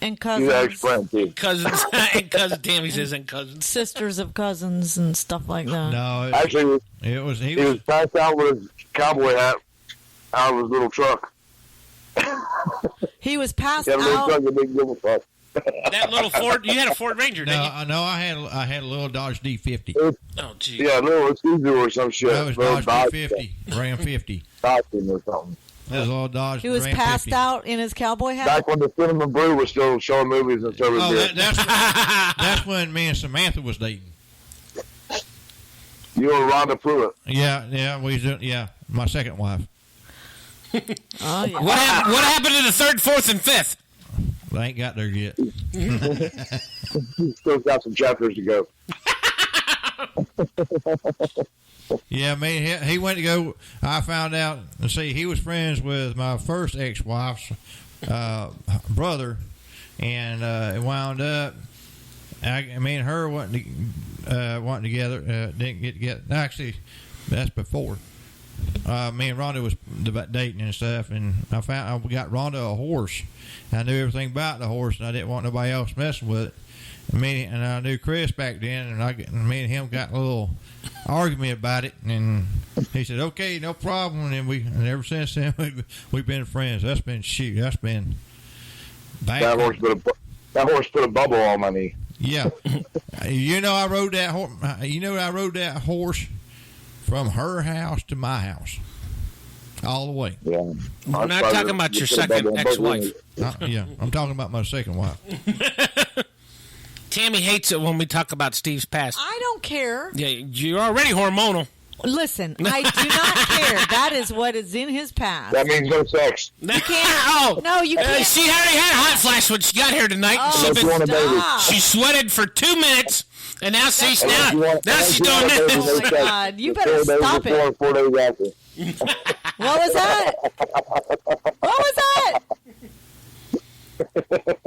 And He's cousins. an ex-friend, too. Cousins. And cousins. Tammy says and cousins. Sisters of cousins and stuff like that. No, Actually, it was he was passed out with his cowboy hat out of his little truck. He was passed He had a little out. truck that didn't give a fuck. That little Ford. You had a Ford Ranger, didn't you? No, I had a little Dodge D50. Oh, gee. Yeah, a little Subaru or some shit. That was Little Dodge D50, Ram 50. Dodson or something. That was a little Dodge. He was Ram passed 50. out in his cowboy hat. Back when the Cinnamon Brew was still showing movies and serving Oh, beer. that's when me and Samantha was dating. You were Rhonda Pruitt. Yeah, my second wife. Oh, yeah. What happened to the third, fourth, and fifth? I ain't got there yet. Still got some chapters to go. Yeah, man, he went to go. I found out. See, he was friends with my first ex-wife's brother, and it wound up. Me and her wasn't together. Didn't get together. Actually, that's before. Me and Rhonda was dating and stuff, and I got Rhonda a horse. I knew everything about the horse, and I didn't want nobody else messing with it. And I knew Chris back then, and me and him got a little argument about it, and he said, "Okay, no problem." And ever since then we've been friends. That's been bad. That horse put a bubble on my knee. Yeah, I rode that horse. I rode that horse from her house to my house, all the way. Yeah, We're not talking about your second ex-wife. Yeah, I'm talking about my second wife. Tammy hates it when we talk about Steve's past. I don't care. Yeah, you're already hormonal. Listen, I do not care. That is what is in his past. That means no sex. You can't. No, you can't. She already had a hot flash when she got here tonight. Oh, stop. She sweated for 2 minutes, and now she's she's doing Oh, this. my God. You better stop it. 4 days after. What was that? What was that?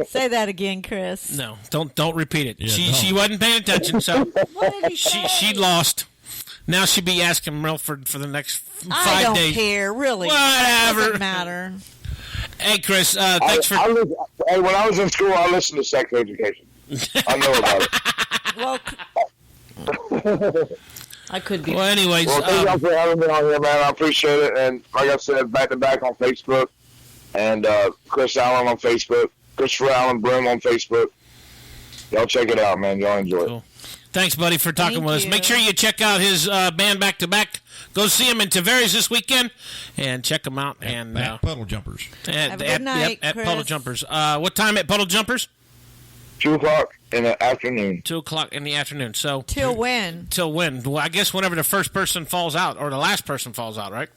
Say that again, Chris. No, don't repeat it. Yeah, she wasn't paying attention, so What did he say? she lost. Now she'd be asking Milford for the next 5 I don't days. care, really. Whatever. Doesn't matter. Hey, Chris, thanks for. Hey, when I was in school, I listened to sex education. I know about it. Well, I could be. Well, anyways, Well, thank y'all for having me on here, man. I appreciate it. And like I said, back to back on Facebook. and Chris Allen on Facebook, Christopher Allen Broom on Facebook. Y'all check it out, man. Y'all enjoy it. Thanks, buddy, for talking with us. Make sure you check out his band Back to Back. Go see him in Tavares this weekend and check him out. And At Puddle Jumpers. Have a good night, at Chris. Puddle Jumpers. What time at Puddle Jumpers? 2 o'clock in the afternoon. 2 o'clock in the afternoon. So Till when? Till when? Well, I guess whenever the first person falls out or the last person falls out, right?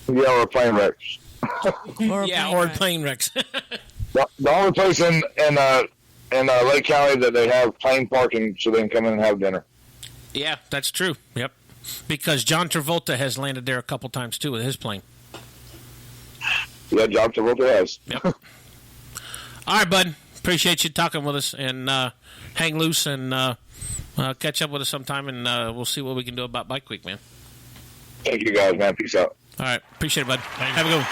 Yeah, or plane wrecks. Or plane wrecks. The only place in Lake County that they have plane parking so they can come in and have dinner. Yeah, that's true. Yep. Because John Travolta has landed there a couple times, too, with his plane. Yeah, John Travolta has. Yep. All right, bud. Appreciate you talking with us, and hang loose and catch up with us sometime, and we'll see what we can do about Bike Week, man. Thank you, guys, man. Peace out. All right. Appreciate it, bud. Have a good one.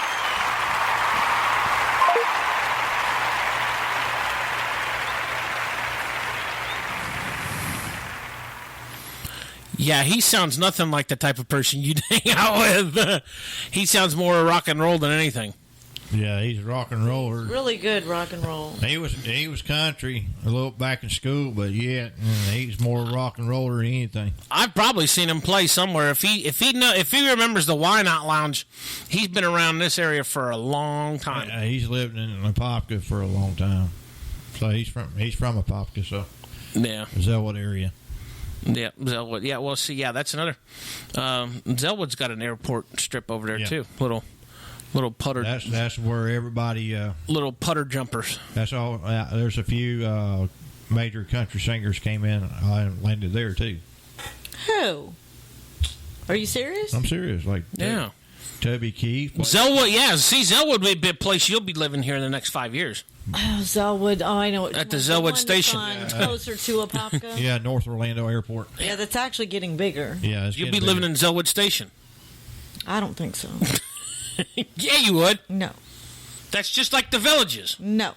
Yeah, he sounds nothing like the type of person you'd hang out with. He sounds more rock and roll than anything. Yeah, he's a rock and roller. Really good rock and roll. He was country a little back in school, but yeah, he's more rock and roller than anything. I've probably seen him play somewhere. If he remembers the Why Not Lounge, he's been around this area for a long time. Yeah, he's lived in Apopka for a long time, so he's from Apopka, so yeah, Zellwood area. Yeah, Zellwood. Yeah, well, see, yeah, that's another. Zellwood's got an airport strip over there too. Little putter. That's where everybody. Little putter jumpers. That's all. There's a few major country singers came in and landed there too. Who? Are you serious? I'm serious. Like Toby Keith. Zellwood. Yeah, see, Zellwood would be a place you'll be living here in the next 5 years. Oh, Zellwood. Oh, I know. At the Zellwood station. Closer to Apopka. Yeah, North Orlando Airport. Yeah, that's actually getting bigger. Yeah, you'll be living in Zellwood Station. I don't think so. Yeah, you would. No. That's just like the Villages. No.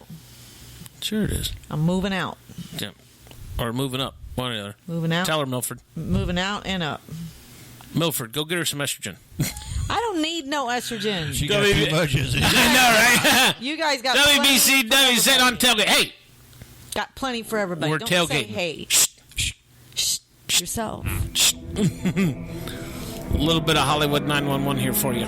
Sure it is. I'm moving out. Yeah. Or moving up. One or the other. Moving out. Tell her, Milford. Moving out and up. Milford, go get her some estrogen. I don't need no estrogen. She got too much. I know, right? You guys got WBCW said on tailgate. Hey. Got plenty for everybody. We're don't tailgating. say hey. Shh. Yourself. A little bit of Hollywood 911 here for you.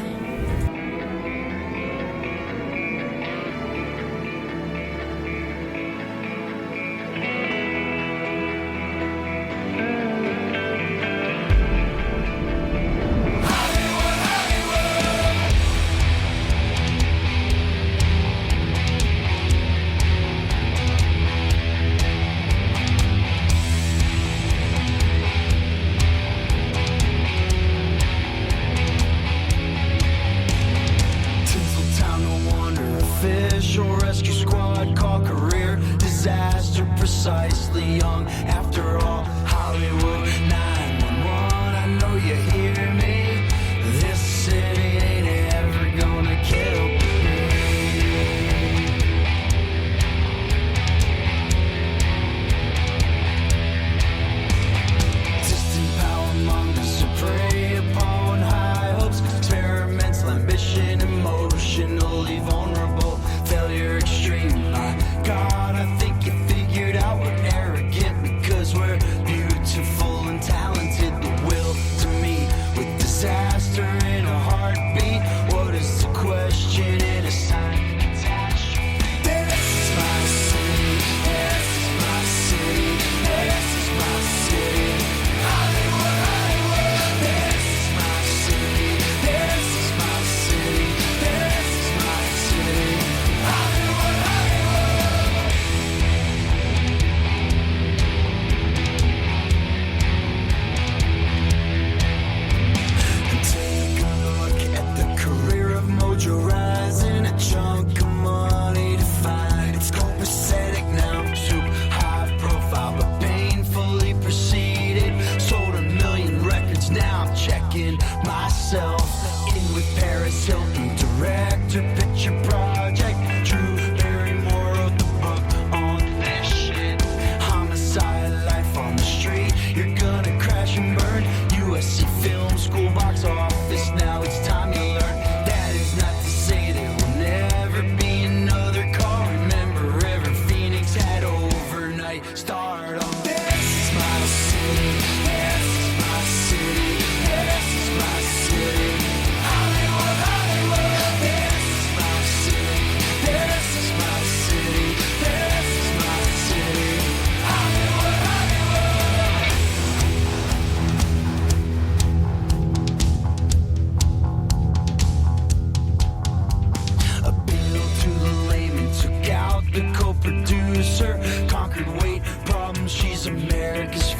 God, I think you figured out what arrogant because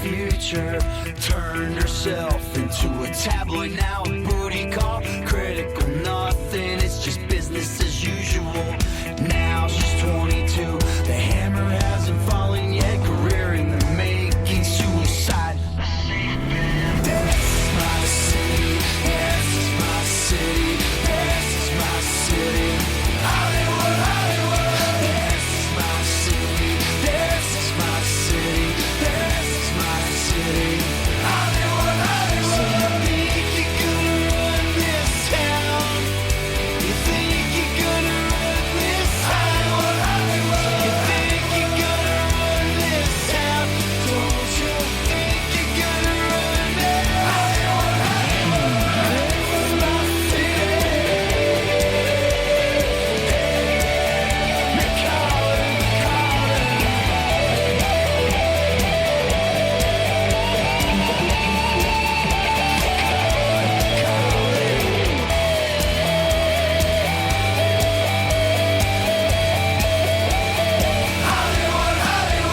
future. Turned herself into a tabloid, now a booty call. Critical, nothing, it's just business as usual. Now she's 22, the hammer hasn't fallen yet. Career in the making, suicide. This is my city, this is my city, this is my city. Hollywood, Hollywood. This is my city, this is my city, this is my city. Hollywood, Hollywood. So you think you're gonna run this town? You think you're gonna run this town? Hollywood, Hollywood. So you think you're gonna run this town? Don't you think you're gonna run it? Hollywood, Hollywood. This is my city. They call it, Hollywood, Hollywood.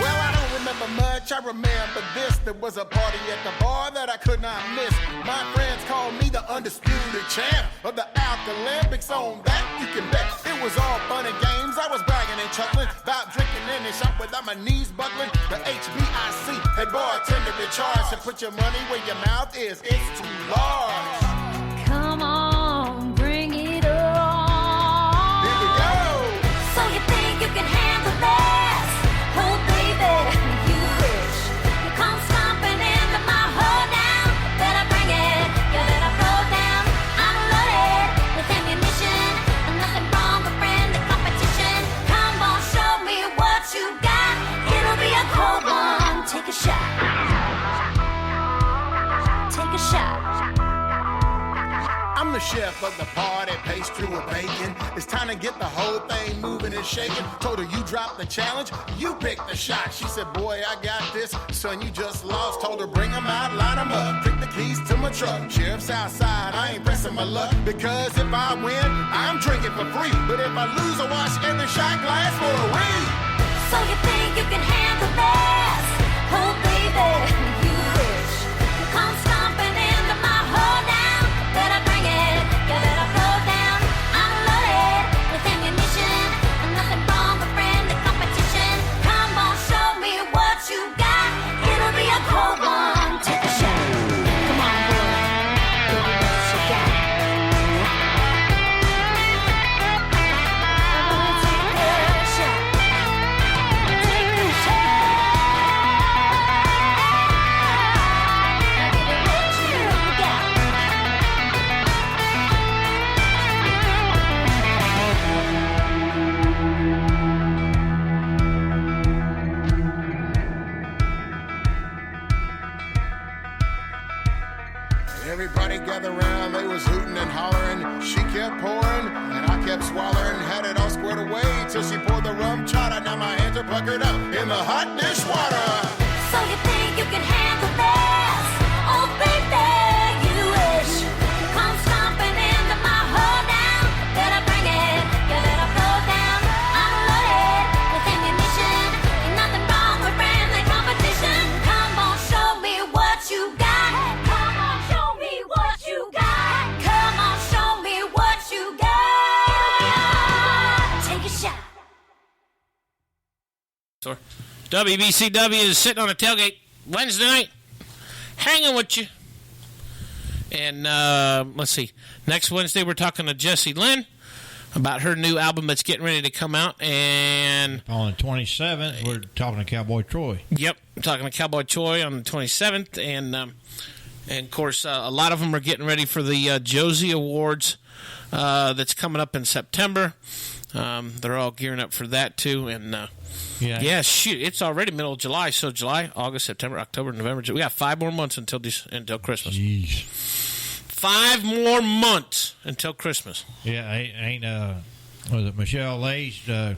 Well, I don't remember much. I remember this. There was a party at the bar that I could not miss. My friends called me the undisputed champ of the Alkalympics. On that you can bet. It was all fun and games. I was bragging and chuckling about drinking in the shop without my knees buckling. The HBIC, hey bartender in charge, to put your money where your mouth is. It's too large. Come on, bring it on. Here we go. So you think you can handle this? Oh, baby, you wish. You come stomping into my hole now. Better bring it, you better throw down. I'm loaded with ammunition. And nothing wrong with friendly competition. Come on, show me what you got. It'll be a cold one. Take a shot. Take a shot. I'm the chef of the party, pastry with bacon. It's time to get the whole thing moving and shaking. Told her you dropped the challenge, you picked the shot. She said, boy, I got this. Son, you just lost. Told her, bring 'em out, line 'em up. Take the keys to my truck. Sheriff's outside, I ain't pressing my luck. Because if I win, I'm drinking for free. But if I lose, I wash every shot glass for a week. So you think you can handle this? Oh, baby, you wish. You come stomping into my hole now. Better bring it, you better throw down. I'm loaded with ammunition. And nothing wrong with friendly competition. Come on, show me what you got. It'll be a cold one. Take a shot. Come on, boy. Give me what you got. Take a shot. Take a shot. Give me what you got. Everybody gathered around, they was hooting and hollering. She kept pouring, and I kept swallowing. Had it all squared away till she poured the rum chata. Now my hands are puckered up in the hot dishwater. So you think you can handle this? Oh, baby, you wish. Come stomping into my hole now. Better bring it, you better throw down. I'm loaded with ammunition. Ain't nothing wrong with friendly competition. Come on, show me what you got. Come on, show me what you got. Come on, show me what you got. Take a shot. Sorry. WBCW is sitting on a tailgate Wednesday night, hanging with you. And let's see. Next Wednesday, we're talking to Jessie Lynn about her new album that's getting ready to come out. And on the 27th, we're talking to Cowboy Troy. Yep, I'm talking to Cowboy Troy on the 27th. And of course, a lot of them are getting ready for the Josie Awards that's coming up in September. They're all gearing up for that, too. And yeah, shoot, it's already middle of July. So July, August, September, October, November. We got 5 more months until Christmas. Jeez. 5 more months until Christmas. Yeah, ain't was it Michelle Lay's got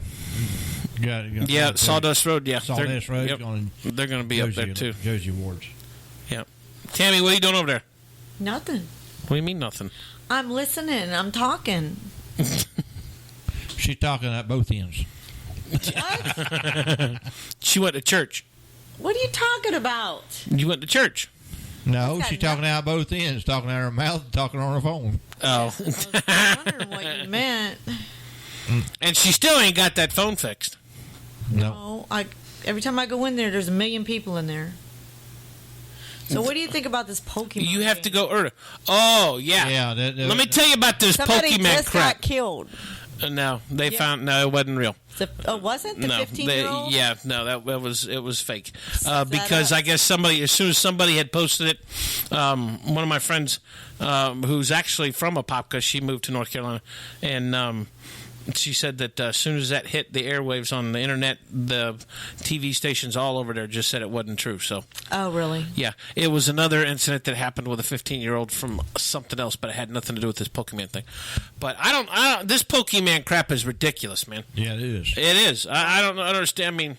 Sawdust Road. Yeah, Sawdust Road. Yep. They're going to be up there too. Josie Awards. Yep. Tammy, what are you doing over there? Nothing. What do you mean nothing? I'm listening. I'm talking. She's talking at both ends. She went to church. What are you talking about? You went to church. No, she's talking out both ends, talking out of her mouth, talking on her phone. Oh. I was wondering what you meant. And she still ain't got that phone fixed. No. Every time I go in there, there's 1 million people in there. So what do you think about this Pokemon? You have to go early. Oh, yeah. Yeah. Let me tell you about this Somebody Pokemon just crap. got killed. No, they Yeah. found it wasn't real. Wasn't the No, 15-year-old? yeah, no, that was fake. Because I guess as soon as somebody had posted it, one of my friends, who's actually from Apopka, she moved to North Carolina, and she said that as soon as that hit the airwaves on the internet, the TV stations all over there just said it wasn't true. So, oh, really? yeah, it was another incident that happened with a 15-year-old from something else, but it had nothing to do with this Pokemon thing. But I don't. This Pokemon crap is ridiculous, man. Yeah, it is. It is. I don't understand. I mean,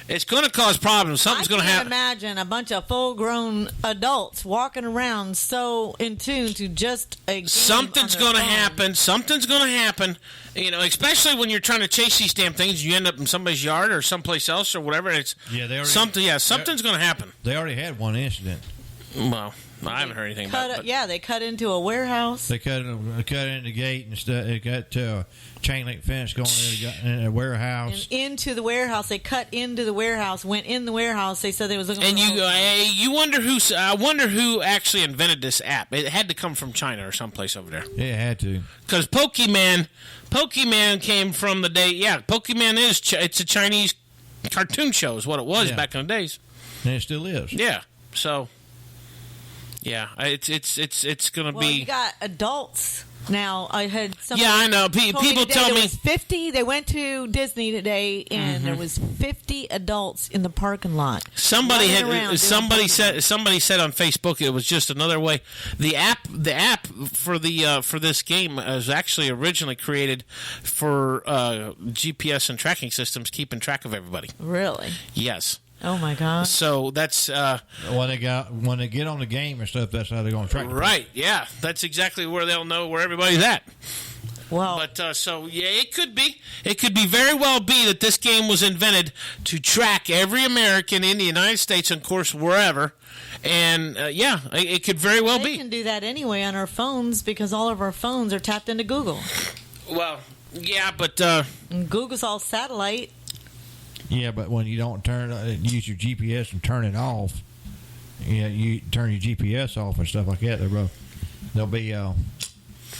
it's going to cause problems. Something's going to I happen. can't imagine a bunch of full-grown adults walking around so in tune to just a game Something's on their going to phone. happen. Something's going to happen. You know, especially when you're trying to chase these damn things, you end up in somebody's yard or someplace else or whatever. And it's something's going to happen. They already had one incident. Well, I haven't heard anything about it. but- They cut into a warehouse. They cut in the gate and stuff. They got a chain link fence going in a warehouse. And into the warehouse. They cut into the warehouse, went in the warehouse. They said they was looking And for you wonder who? I wonder who actually invented this app. It had to come from China or someplace over there. Yeah, it had to. Because Pokemon came from the day. Yeah, Pokemon it's a Chinese cartoon show is what it was back in the days. And it still is. Yeah. So. Yeah, it's gonna Well, be. you got adults now. I had some. Yeah, I know. Told People today tell there me- was 50. They went to Disney today, and there was 50 adults in the parking lot. Somebody running around doing somebody Pokemon. said on Facebook it was just another way. The app for this game was actually originally created for GPS and tracking systems, keeping track of everybody. Really? Yes. Oh my God. So that's when they get on the game and stuff. That's how they're going to track. right. Yeah, that's exactly where they'll know where everybody's at. Well, but so yeah, it could be very well be that this game was invented to track every American in the United States and, of course, wherever. And yeah, it could very well they be. can do that anyway on our phones because all of our phones are tapped into Google. Well, yeah, but And Google's all satellite. Yeah, but when you don't use your GPS and turn it off, you turn your GPS off and stuff like that. They'll be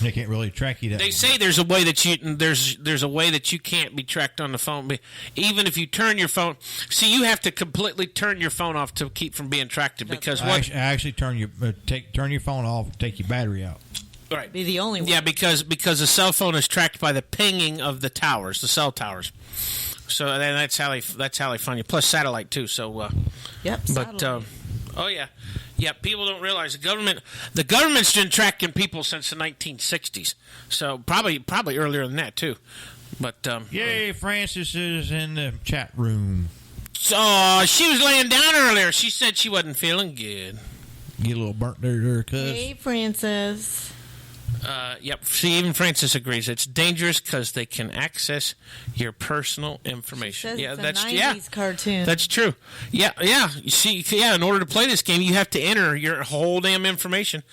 they can't really track you. They say there's a way that there's a way that you can't be tracked on the phone. But even if you turn your phone, you have to completely turn your phone off to keep from being tracked. Because actually turn your phone off, take your battery out. Right, be the only one. Yeah, because the cell phone is tracked by the pinging of the towers, the cell towers. So then that's how they find you. Plus satellite too. So yep. But oh yeah. People don't realize the government's been tracking people since the 1960s. So probably earlier than that too. But yay, Francis is in the chat room. So she was laying down earlier. She said she wasn't feeling good. Get a little burnt there, cuz. Hey, Francis. Yep. See, even Francis agrees. It's dangerous because they can access your personal information. Says Yeah, it's a that's 90s cartoon. That's true. Yeah. You see, in order to play this game, you have to enter your whole damn information.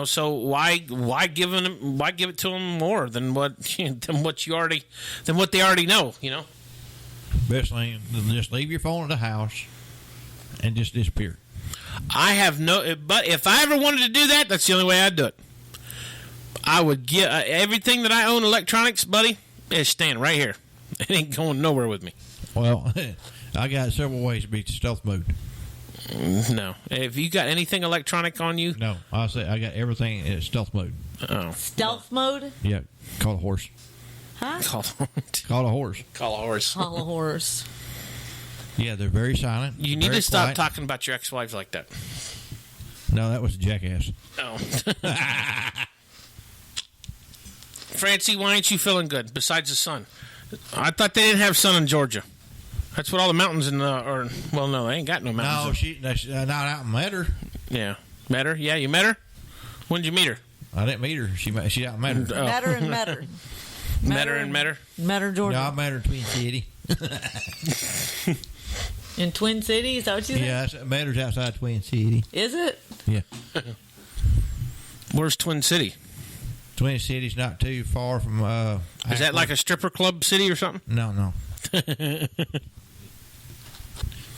So why give it to them more than what they already know? Best thing, just leave your phone at the house and just disappear. I have but if I ever wanted to do that, that's the only way I'd do it. I would get everything that I own electronics, buddy, is staying right here. It ain't going nowhere with me. Well, I got several ways to beat the stealth mode. No. If you got anything electronic on you? No. I say I got everything in stealth mode. Oh. Stealth mode? Yeah. Call a horse. Huh? Call a horse. Call a horse. Call a horse. Yeah, they're very silent. You need to stop talking about your ex-wives like that. No, that was a jackass. Oh. Francie, why ain't you feeling good besides the sun? I thought they didn't have sun in Georgia. That's what all the mountains in well, no, they ain't got no mountains. No, she's not out and met her. Yeah. Met her? Yeah, you met her? When did you meet her? I didn't meet her. She out and met her. Oh. Met her and met her. Met her and met her? Met her, Georgia. No, I met her in Twin City. In Twin Cities? Is that what you said? Yeah, I met her outside Twin City. Is it? Yeah. Where's Twin City? Twin City's not too far from... Is that like a stripper club city or something? No.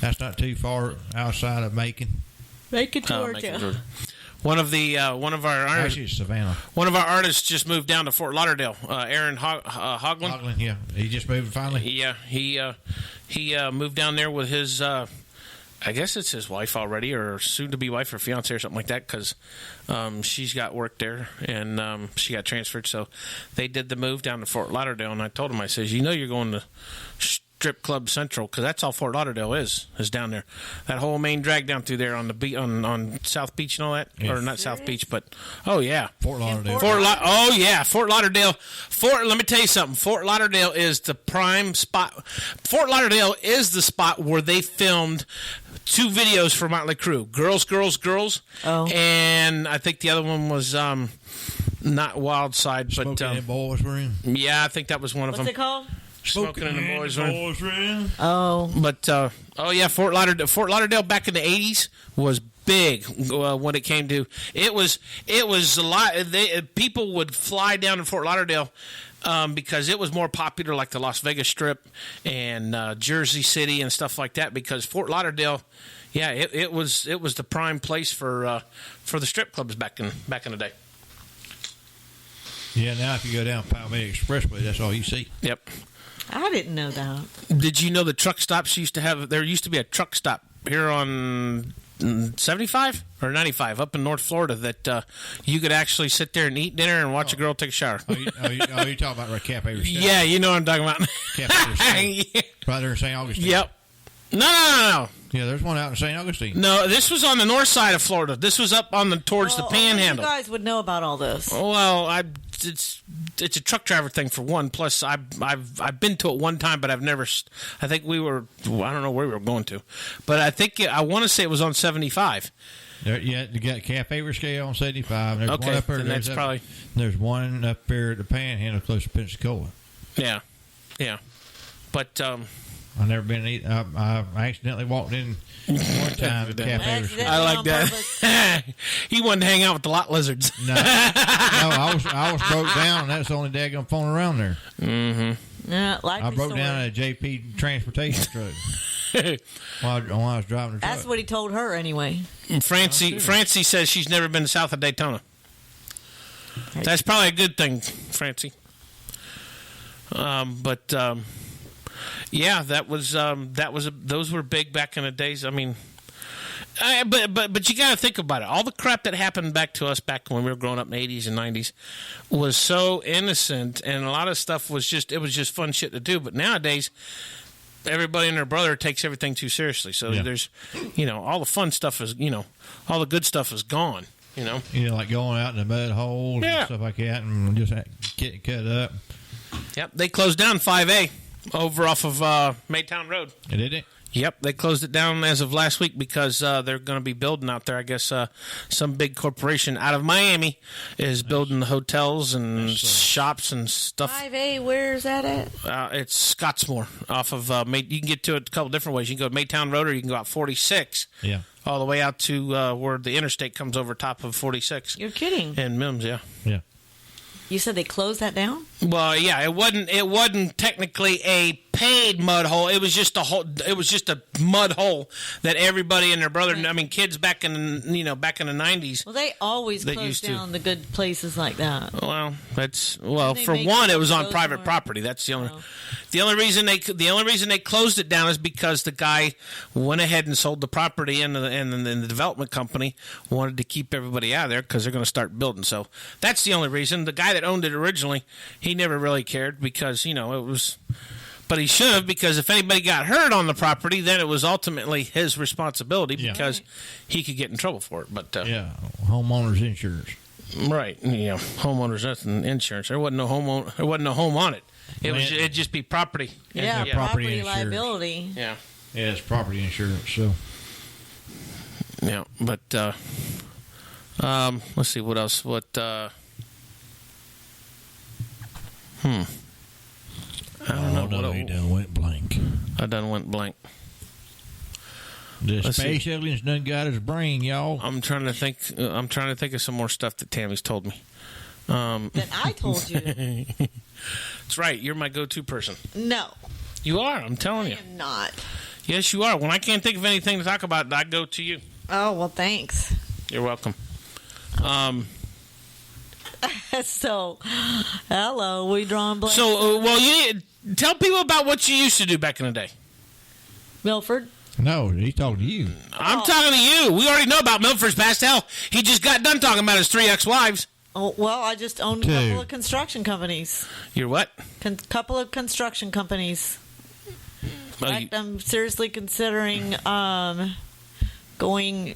That's not too far outside of Macon. Macon, Georgia. Macon, Georgia. One of our artists, actually Savannah. One of our artists just moved down to Fort Lauderdale. Aaron Hoglund. Hoglund, yeah, he just moved finally. Yeah, he moved down there with his. I guess it's his wife already, or soon to be wife or fiance or something like that, because she's got work there and she got transferred. So they did the move down to Fort Lauderdale, and I told him, I says, you're going to Strip Club Central, because that's all Fort Lauderdale is down there. That whole main drag down through there on the on South Beach and all that, or not South Beach, but Fort Lauderdale. Fort Lauderdale. Let me tell you something. Fort Lauderdale is the prime spot. Fort Lauderdale is the spot where they filmed 2 videos for Motley Crue, Girls, Girls, Girls, and I think the other one was not Wild Side, but Smoking in Boys Room. Yeah, I think that was one of them. What's it called? Smoking in the boys' room. Oh, but Fort Lauderdale back in the 80s was big when it came to it was a lot. People would fly down to Fort Lauderdale because it was more popular, like the Las Vegas Strip and Jersey City and stuff like that. Because Fort Lauderdale, it was the prime place for the strip clubs back in the day. Yeah, now if you go down Palmetto Expressway, that's all you see. Yep. I didn't know that. Did you know the truck stops used to have? There used to be a truck stop here on 75 or 95 up in North Florida that you could actually sit there and eat dinner and watch a girl take a shower. You talking about right Cafe Restore? Yeah, you know what I'm talking about. Cafe Restore. Right there in St. Augustine. Yep. No. Yeah, there's one out in St. Augustine. No, this was on the north side of Florida. This was up on towards the Panhandle. You guys would know about all this. Well, it's a truck driver thing for one. Plus, I've been to it one time, but I've never. I think I don't know where we were going to, but I want to say it was on 75. You got Cafe Risque on 75. There's Okay, one up there. then that's probably. There's one up there at the Panhandle close to Pensacola. Yeah, but I've never been. I accidentally walked in one time at Cafe Risque. I like that. He wanted to hang out with the lot lizards. No, I was broke down, and that's the only daggone phone around there. Mm-hmm. Yeah, I broke down in a JP transportation truck while I was driving the truck. That's what he told her anyway. Francie says she's never been south of Daytona. That's probably a good thing, Francie. Yeah, those were big back in the days. I mean, but you got to think about it. All the crap that happened back to us back when we were growing up in the 80s and 90s was so innocent, and a lot of stuff was just fun shit to do. But nowadays, everybody and their brother takes everything too seriously. So there's, all the fun stuff is, all the good stuff is gone. Like going out in the mud holes and stuff like that, and just getting cut up. Yep, they closed down 5A. Over off of Maytown Road. Did it? Yep, they closed it down as of last week because they're going to be building out there. I guess some big corporation out of Miami is building the hotels and shops and stuff. 5A, where's that at? It's Scottsmore off of you can get to it a couple different ways. You can go to Maytown Road or you can go out 46. Yeah. All the way out to where the interstate comes over top of 46. You're kidding. In Mims, yeah. Yeah. You said they closed that down? Well, yeah, it wasn't technically a paid mud hole. It was just a mud hole that everybody and their brother, I mean, kids back in the 90s. Well, they always close down the good places like that. Well, for one, it was on private property. That's the only reason they closed it down is because the guy went ahead and sold the property, and the development company wanted to keep everybody out of there because they're going to start building. So that's the only reason. The guy that owned it originally, he never really cared because it was. But he should have, because if anybody got hurt on the property, then it was ultimately his responsibility because he could get in trouble for it. But homeowners insurance. Right. Homeowners, that's an insurance. There wasn't no home on it. It'd just be property. Yeah, property insurance. liability. Yeah. Yeah, it's property insurance. So. Yeah, but let's see what else. I don't know. No, he done went blank. I done went blank. The Let's space see. aliens done got his brain, y'all. I'm trying to think. I'm trying to think of some more stuff that Tammy's told me. That I told you. That's right. You're my go-to person. No. You are. I'm telling you. I am not. Yes, you are. When I can't think of anything to talk about, I go to you. Oh, well, thanks. You're welcome. So, hello, we drawing blanks. So, tell people about what you used to do back in the day. Milford? No, he's talking to you. I'm talking to you. We already know about Milford's past. Hell, he just got done talking about his 3 ex-wives. Oh, well, I just own a couple of construction companies. You're what? Couple of construction companies. In fact, I'm seriously considering going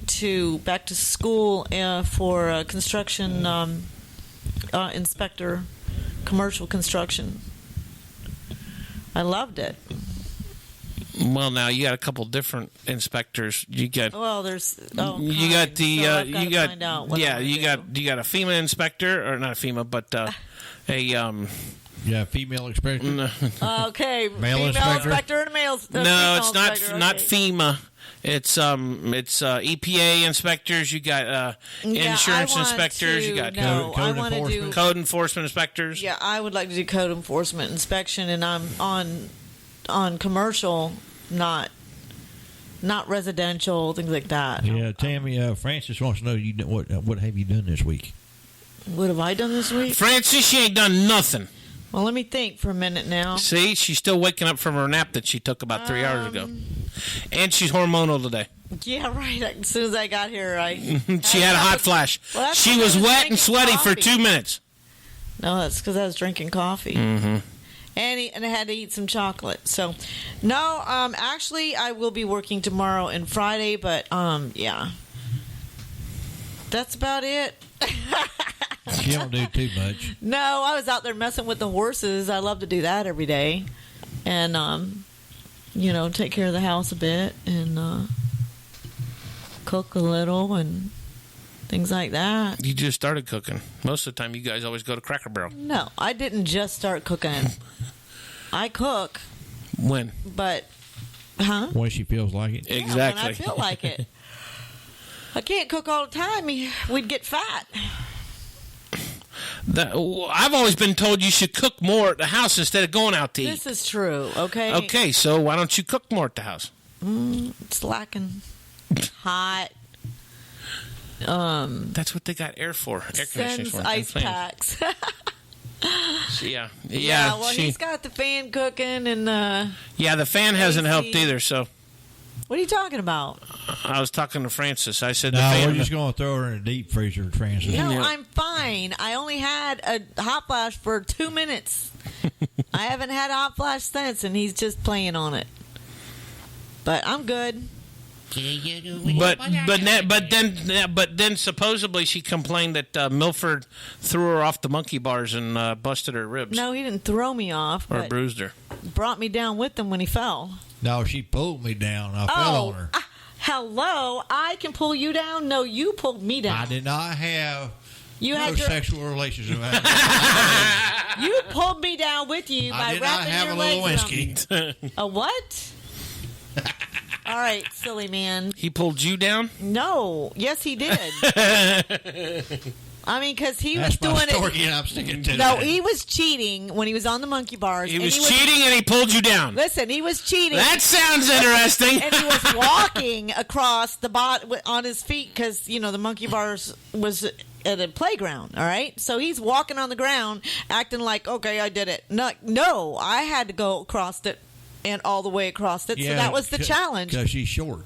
back to school for a construction inspector, commercial construction. I loved it. Well, now you got a couple different inspectors. You got there's you got the you got you got a FEMA inspector, or not a FEMA, but female inspector. Okay, male female inspector and a male. No, it's not inspector, not okay. FEMA. It's EPA inspectors. You got insurance inspectors. You got code enforcement inspectors. Yeah, I would like to do code enforcement inspection, and I'm on commercial, not residential, things like that. Yeah, Tammy, Francis wants to know what have you done this week? What have I done this week? Francis, she ain't done nothing. Well, let me think for a minute now. See, she's still waking up from her nap that she took about 3 hours ago. And she's hormonal today. Yeah, right. As soon as I got here, she had a hot flash. Well, she was wet and sweaty for 2 minutes. No, that's because I was drinking coffee. Mm-hmm. And I had to eat some chocolate. So, no, actually, I will be working tomorrow and Friday, but, yeah. That's about it. She don't do too much. No, I was out there messing with the horses. I love to do that every day. And, take care of the house a bit and cook a little and things like that. You just started cooking. Most of the time, you guys always go to Cracker Barrel. No, I didn't just start cooking. I cook. When? But, when she feels like it. Exactly. When I feel like it. I can't cook all the time. We'd get fat. I've always been told you should cook more at the house instead of going out to eat. This is true, okay? Okay, so why don't you cook more at the house? It's lacking. Hot. That's what they got air for. Air conditioning for. Ice packs. Yeah. Well, he's got the fan cooking and the fan hasn't helped either. So, what are you talking about? I was talking to Francis. I said, we're just going to throw her in a deep freezer, Francis. No, I'm fine. I only had a hot flash for 2 minutes. I haven't had a hot flash since, and he's just playing on it. But I'm good. But then supposedly she complained that Milford threw her off the monkey bars and busted her ribs. No, he didn't throw me off. Or bruised her. Brought me down with him when he fell. No, she pulled me down. I fell on her. Hello, I can pull you down? No, you pulled me down. I did not have sexual relations with her. You pulled me down with you by wrapping your legs around me. A what? All right, silly man. He pulled you down? No. Yes, he did. I mean, because he was doing it. And I'm sticking to No, that. he was cheating when he was on the monkey bars. He was cheating and he pulled you down. Listen, he was cheating. That sounds interesting. And he was walking across the on his feet because, the monkey bars was at a playground, all right? So he's walking on the ground acting like, okay, I did it. No, I had to go across it and all the way across it. So that was the challenge. Because she's short.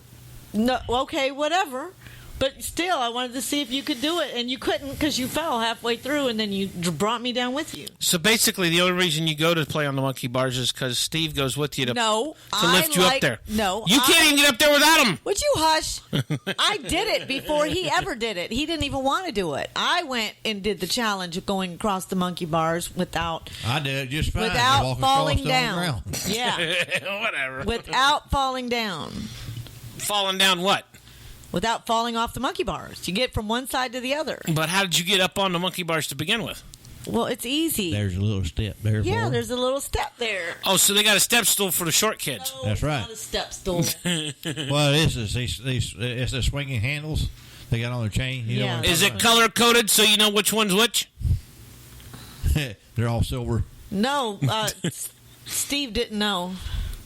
No, okay, whatever. But still, I wanted to see if you could do it, and you couldn't because you fell halfway through, and then you brought me down with you. So basically, the only reason you go to play on the monkey bars is because Steve goes with you to lift you up there. No, you can't even get up there without him. Would you hush? I did it before he ever did it. He didn't even want to do it. I went and did the challenge of going across the monkey bars without. I did it just fine. Without Walking falling across down. on the ground. Yeah. Whatever. Without falling down. Falling down what? Without falling off the monkey bars. You get from one side to the other. But how did you get up on the monkey bars to begin with? Well, it's easy. There's a little step there. Yeah, for 'em. there's a little step there. Oh, so they got a step stool for the short kids. That's right. Not a step stool. Well, it's the swinging handles they got on their chain. You know what I'm Is talking it color coded so you know which one's which? about? They're all silver. No, Steve didn't know.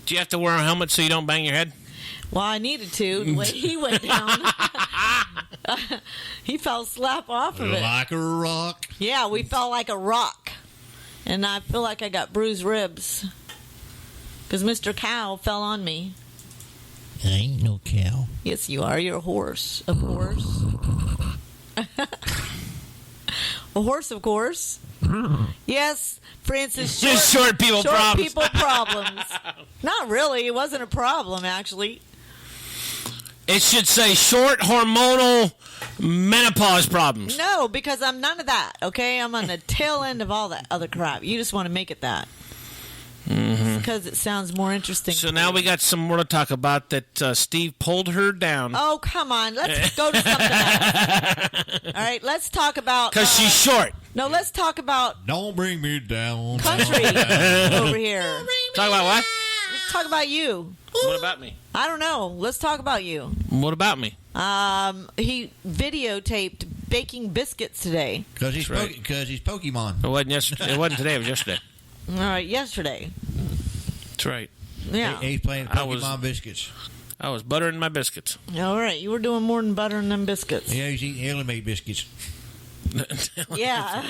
Do you have to wear a helmet so you don't bang your head? Well, I needed to. The way he went down, he fell slap off of it. Like a rock. Yeah, we fell like a rock. And I feel like I got bruised ribs. Because Mr. Cow fell on me. I ain't no cow. Yes, you are. You're a horse, of course. A horse, of course. Yes, Francis. Just short people problems. Short people problems. Not really. It wasn't a problem, actually. It should say short hormonal menopause problems. No, because I'm none of that, okay? I'm on the tail end of all that other crap. You just want to make it that. Because it sounds more interesting. So now we got some more to talk about that Steve pulled her down. Oh, come on. Let's go to something else. All right, let's talk about... Because she's short. No, let's talk about Don't bring me down. country over here. Talk about what? Let's talk about you. What about me? I don't know. Let's talk about you. What about me? He videotaped baking biscuits today. Because he's Pokemon. It wasn't yesterday. It wasn't today. It was yesterday. All right, yesterday. That's right. Yeah. He's playing Pokemon biscuits. I was buttering my biscuits. All right, you were doing more than buttering them biscuits. Yeah, he's eating Ellie Mae biscuits. Yeah.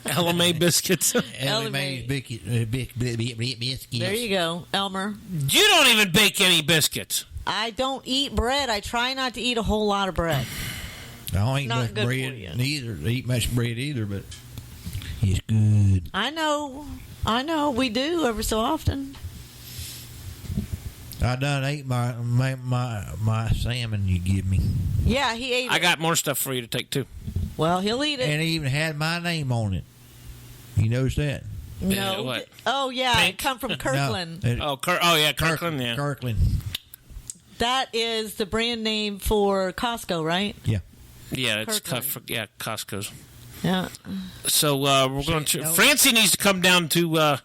LMA biscuits. Ellie Mae's biscuits. There you go, Elmer. You don't even bake any biscuits. I don't eat bread. I try not to eat a whole lot of bread. I don't eat Not much good for bread you. neither. Eat much bread either, but it's good. I know. We do every so often. I done ate my salmon you give me. Yeah, he ate it. I got more stuff for you to take, too. Well, he'll eat it. And it even had my name on it. You noticed that? No. What? Oh, yeah. It come from Kirkland. No, Kirkland, yeah. Kirkland. That is the brand name for Costco, right? Yeah. Yeah, it's Kirkland. Costco's. Yeah. So we're going to. Francie needs to come down to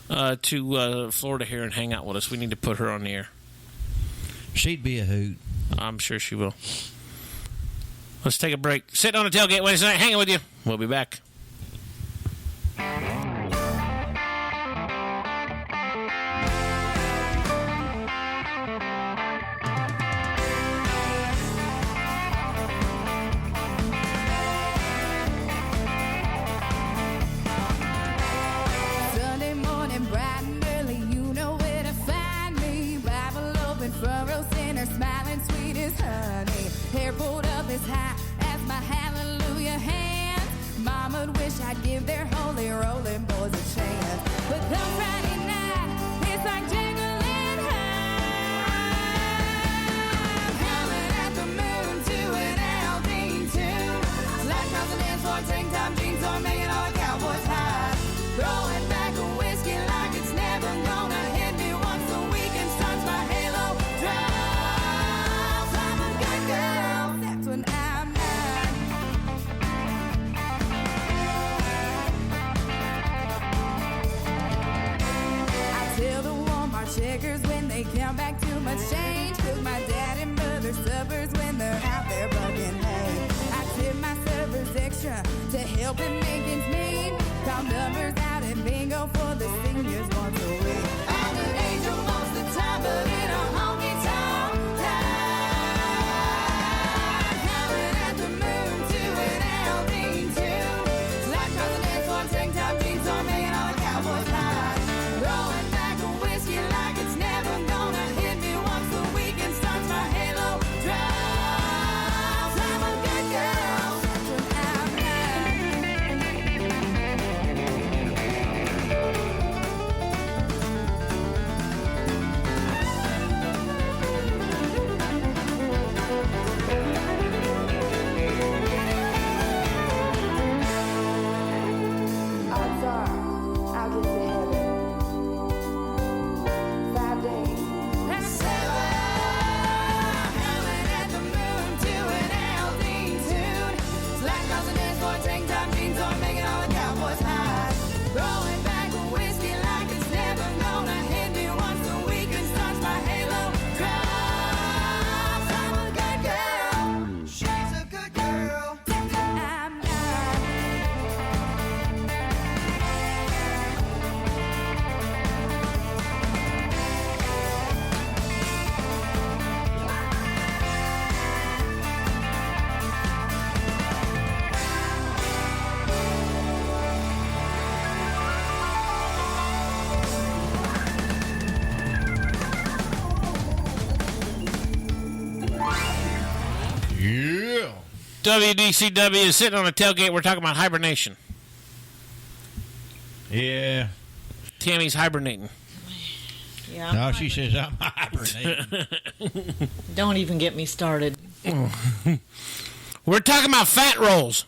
Florida here and hang out with us. We need to put her on the air. She'd be a hoot. I'm sure she will. Let's take a break. Sitting on the tailgate Wednesday night, hanging with you. We'll be back. Sunday morning, bright and early, you know where to find me. Bible open, furrows in her, smiling sweet as honey. Hair pulled up as high as my hallelujah hands. Mama'd wish I'd give their holy rolling boys a chance. But come Friday night, it's like jingling high. Howling at the moon to an Aldean tune. Slide across the dance floor, tank top jeans on, making all the cowboys high. Throwing back a whiskey like it's never gonna hit me once a week and starts my halo drive. I'm a good girl, that's when I'm not. I tell the Walmart checkers when they count back too much change. Cook my dad and mother suppers when they're out there bugging hay. I tip my servers extra to help it make ends meet. Call numbers out at bingo for the seniors once a week. I'm an angel most of the time, but in a honky tonk time. Howling at the moon to an Aldean tune. Slide across the dance floor, tank top jeans on, making all the cowboys high. Throwing back a whiskey like it's never gonna hit me once a week and starts my halo drive. I'm Yeah. WDCW is sitting on a tailgate. We're talking about hibernation. Yeah. Tammy's hibernating. Yeah. No, she says I'm hibernating. Don't even get me started. We're talking about fat rolls.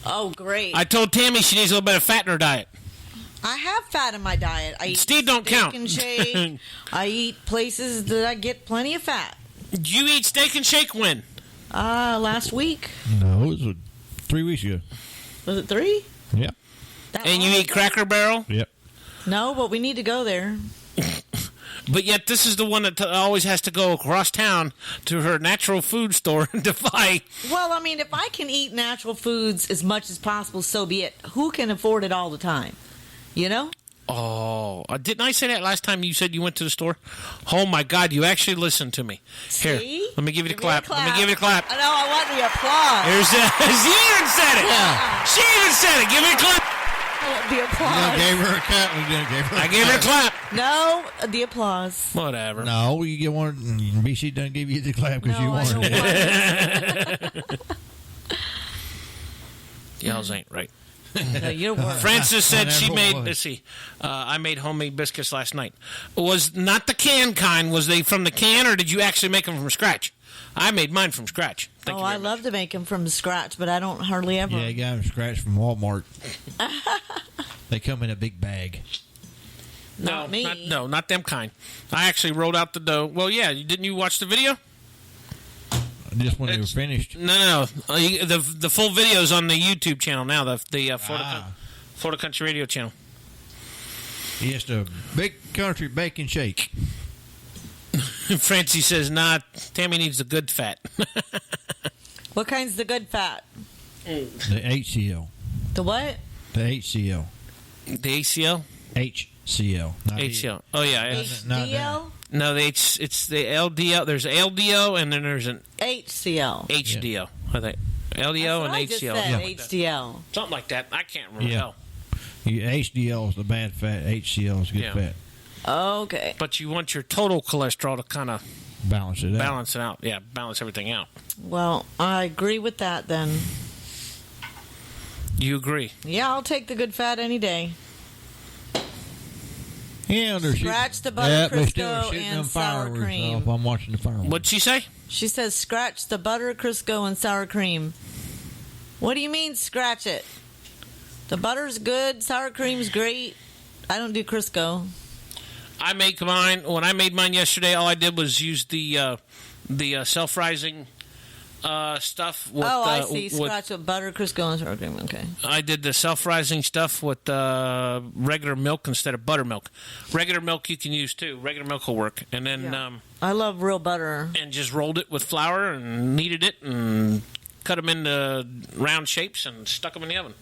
Oh, great. I told Tammy she needs a little bit of fat in her diet. I have fat in my diet. I eat Steve don't steak count. And shake. I eat places that I get plenty of fat. You eat steak and shake when? Last week. No, it was 3 weeks ago. Was it 3? Yep. And you eat Cracker Barrel? Yep. No, but we need to go there. But yet this is the one that always has to go across town to her natural food store to buy. Well, I mean, if I can eat natural foods as much as possible, so be it. Who can afford it all the time? You know? Oh, didn't I say that last time you said you went to the store? Oh, my God, you actually listened to me. Here, See? let me give you the clap. Let me give you the clap. I know, I want the applause. Here's she even said it. Yeah. She even said it. Give me a clap. I want the You applause. gave her a clap. I gave her a clap. No, the applause. Whatever. No, you get one. BC doesn't give you the clap because No, you I wanted don't it. Y'all's ain't right. No, you're worse. Francis said she never made. was. Let's see. I made homemade biscuits last night. Was not the canned kind. Was they from the can, or did you actually make them from scratch? I made mine from scratch. Thank you I very much. love to make them from scratch, but I don't hardly ever. Yeah, you got them scratched from Walmart. They come in a big bag. Not me. Not them kind. I actually rolled out the dough. Well, yeah. Didn't you watch the video? Just when they were finished. No. The full video's on the YouTube channel now. The Florida Country Radio channel. Yes, the big country bacon shake. Francie says, "Nah, Tammy needs the good fat." What kind's the good fat? The HCL. The what? The HCL. The ACL? HCL. Not HCL. Oh, yeah. HDL? No, it's the LDL. There's LDO and then there's an HCL. HDO. I think LDO and I just HCL. said, Something like that. HDL. Something like that. I can't remember. Yeah. Hell. HDL is the bad fat. HCL is good Yeah. fat. Okay. But you want your total cholesterol to kind of Balance it out. balance it out. Yeah, balance everything out. Well, I agree with that then. You agree? Yeah, I'll take the good fat any day. Yeah, they're Scratch the butter they're still Crisco shooting and them sour fireworks cream. off. I'm watching the fireworks. What'd she say? She says scratch the butter Crisco and sour cream. What do you mean scratch it? The butter's good, sour cream's great. I don't do Crisco. I make mine. When I made mine yesterday, all I did was use the self-rising stuff. With, I see. with- Scratch with butter Crisco and sour cream. Okay. I did the self-rising stuff with regular milk instead of buttermilk. Regular milk you can use too. Regular milk will work. And then I love real butter. and just rolled it with flour and kneaded it and cut them into round shapes and stuck them in the oven.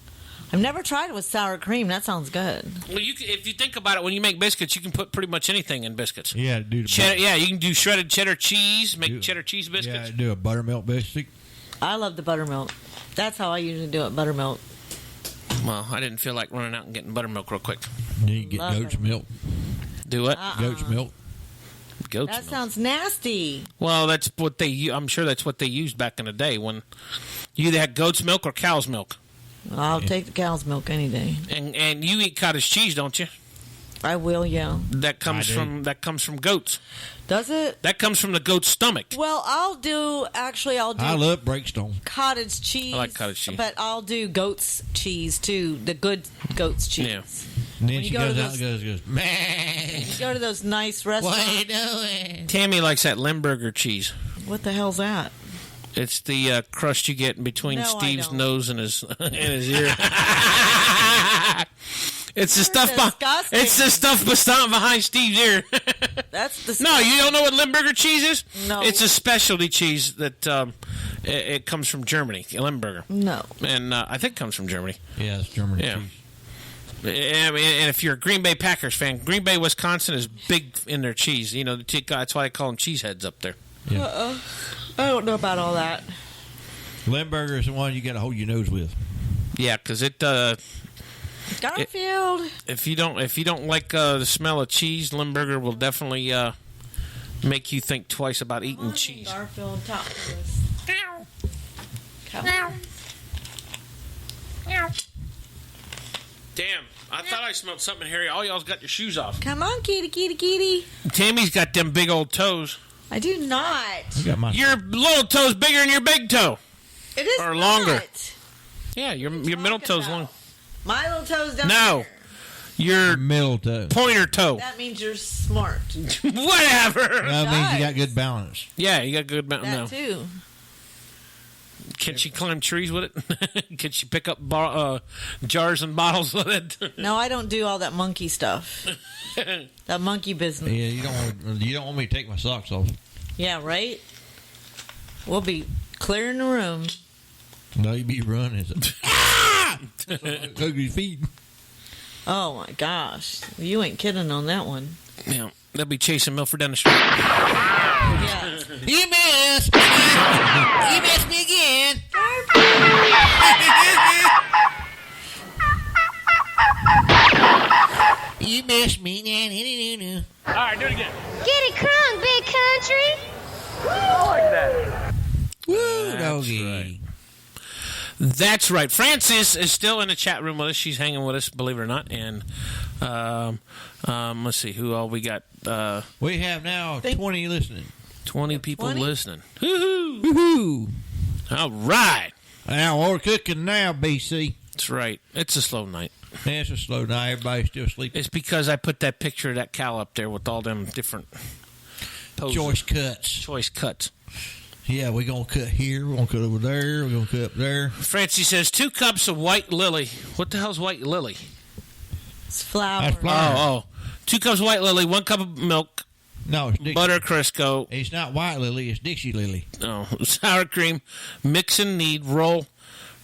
I've never tried it with sour cream. That sounds good. Well, if you think about it, when you make biscuits, you can put pretty much anything in biscuits. Yeah, do the Cheddar, yeah, you can do shredded cheddar cheese, make cheddar cheese biscuits. Yeah, do a buttermilk biscuit. I love the buttermilk. That's how I usually do it, buttermilk. Well, I didn't feel like running out and getting buttermilk real quick. Then you get Love goat's milk. Do what? Goat's milk. Goat's That milk. sounds nasty. Well, that's what I'm sure that's what they used back in the day when you either had goat's milk or cow's milk. I'll take the cow's milk any day. And you eat cottage cheese, don't you? I will, yeah. That comes I do. from goats. Does it? That comes from the goat's stomach. Well, I'll do I love Breakstone. cottage cheese. I like cottage cheese. But I'll do goat's cheese too, the good goat's cheese. Yeah. And then When she you go goes to out and goes, man. You go to those nice restaurants. What you doing? Tammy likes that Limburger cheese. What the hell's that? It's the crust you get in between No, I Steve's don't. nose and his and his ear. It's the stuff. disgusting. It's the stuff behind Steve's ear. That's the No, you don't know what Limburger cheese is? No. It's a specialty cheese that it comes from Germany. Limburger. No. And I think it comes from Germany. Yeah, it's German Yeah. cheese. I mean, and if you're a Green Bay Packers fan, Green Bay, Wisconsin is big in their cheese. You know, that's why they call them cheeseheads up there. I don't know about all that. Limburger is the one you got to hold your nose with. Yeah, because Garfield. if you don't like the smell of cheese, Limburger will definitely make you think twice about eating cheese. Garfield, talk to us. Damn, I thought I smelled something hairy. All y'all's got your shoes off. Come on, kitty, kitty, kitty. Tammy's got them big old toes. I do not. I got my. Your little toe's bigger than your big toe. It is Or longer. not. Yeah, your middle toe's long. My little toe's down No. here. Your middle toe. pointer toe. That means you're smart. Whatever. That means you got good balance. Yeah, you got good mountain now. That too. Can she climb trees with it? Can she pick up jars and bottles with it? No, I don't do all that monkey stuff. That monkey business. Yeah, you don't want me to take my socks off. Yeah, right? We'll be clearing the room. No, you be running. Ah! Hug your feet. Oh my gosh. You ain't kidding on that one. Yeah, they'll be chasing Milford down the street. Yeah. You missed me. You missed me again. You missed me. All right, do it again. Get it crunk, big country. I like that. Woo, doggy. That's right. Francis is still in the chat room with us. She's hanging with us, believe it or not. And let's see who all we got. We have now 20 listening. 20 people 20? listening. Woohoo! Woohoo! All right. Now we're cooking now, BC. That's right. It's a slow night. Yeah, it's a slow night. Everybody's still sleeping. It's because I put that picture of that cow up there with all them different poses. Choice cuts. Choice cuts. Yeah, we're going to cut here. We're going to cut over there. We're going to cut up there. Francie says 2 cups of white lily. What the hell's white lily? It's flour. That's flour. Oh. 2 cups of white lily, 1 cup of milk, No, it's Dixie. butter Crisco. It's not white lily. It's Dixie lily. No, sour cream, mix and knead, roll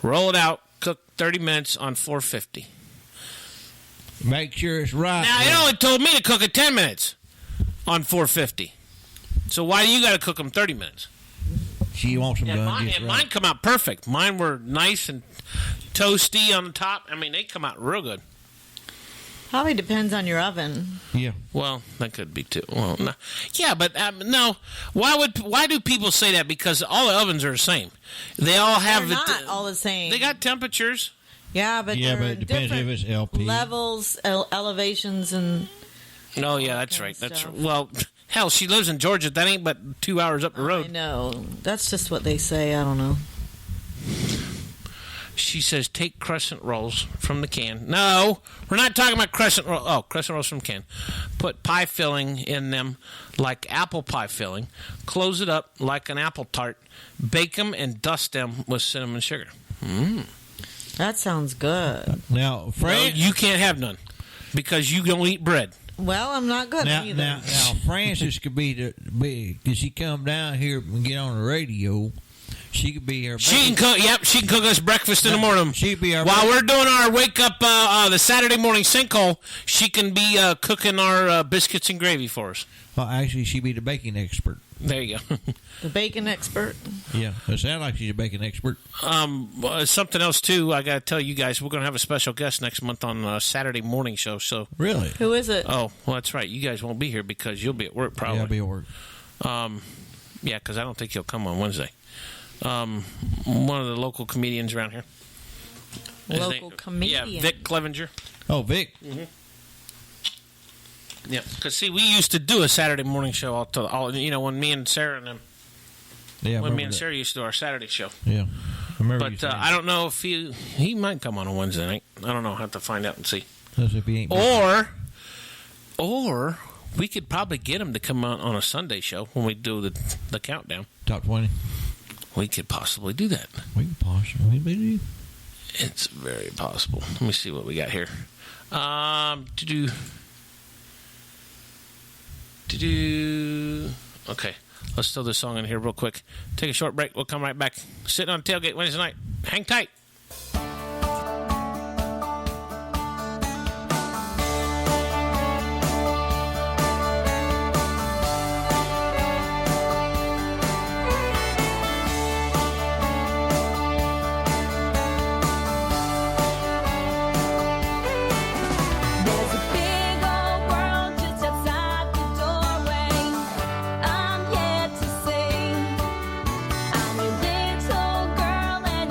it out, cook 30 minutes on 450. Make sure it's right. Now, it only told me to cook it 10 minutes on 450. So why do you got to cook them 30 minutes? She wants them done just right. Mine come out perfect. Mine were nice and toasty on the top. I mean, they come out real good. Probably depends on your oven. Yeah. Well, that could be too. Well, no. Yeah, but no. Why do people say that? Because all the ovens are the same. They all have They're not all the same. They got temperatures. Yeah, but Yeah, they're but it depends if different it's LP. levels, elevations, and Oh yeah, that's right. That's right. Well, hell, she lives in Georgia. That ain't but 2 hours up the I road. know. That's just what they say. I don't know. She says, take crescent rolls from the can. No, we're not talking about crescent rolls. Oh, crescent rolls from the can. Put pie filling in them like apple pie filling. Close it up like an apple tart. Bake them and dust them with cinnamon sugar. That sounds good. Now, No, Fran, you can't have none because you don't eat bread. Well, I'm not good now, either. now, Francis could be because she come down here and get on the radio. She could be our. She can cook. Yep, she can cook us breakfast in the morning. She'd be our. While we're doing our wake up the Saturday morning sinkhole, she can be cooking our biscuits and gravy for us. Well, actually, she'd be the baking expert. There you go. The bacon expert. Yeah, it sounds like she's a baking expert. Something else too. I got to tell you guys, we're going to have a special guest next month on a Saturday morning show. So Really? Who is it? oh, well, that's right. You guys won't be here because you'll be at work probably. Yeah, I'll be at work. Yeah, because I don't think he'll come on Wednesday. One of the local comedians around here. His Local comedian. Yeah, Vic Clevenger. Oh, Vic. Yeah, because see, we used to do a Saturday morning show all when me and Sarah and them. Yeah, I When me remember and that. Sarah used to do our Saturday show. Yeah, I remember. you But saying I don't know if he might come on Wednesday night. I don't know. I'll have to find out and see. that. If he ain't Or we could probably get him to come on a Sunday show when we do the countdown. top 20, We could possibly do that. we can possibly do. It's very possible. Let me see what we got here. Okay, let's throw this song in here real quick. Take a short break. We'll come right back. Sitting on tailgate Wednesday night. Hang tight. There's a big old world just outside the doorway. I'm yet to see. I'm your little girl and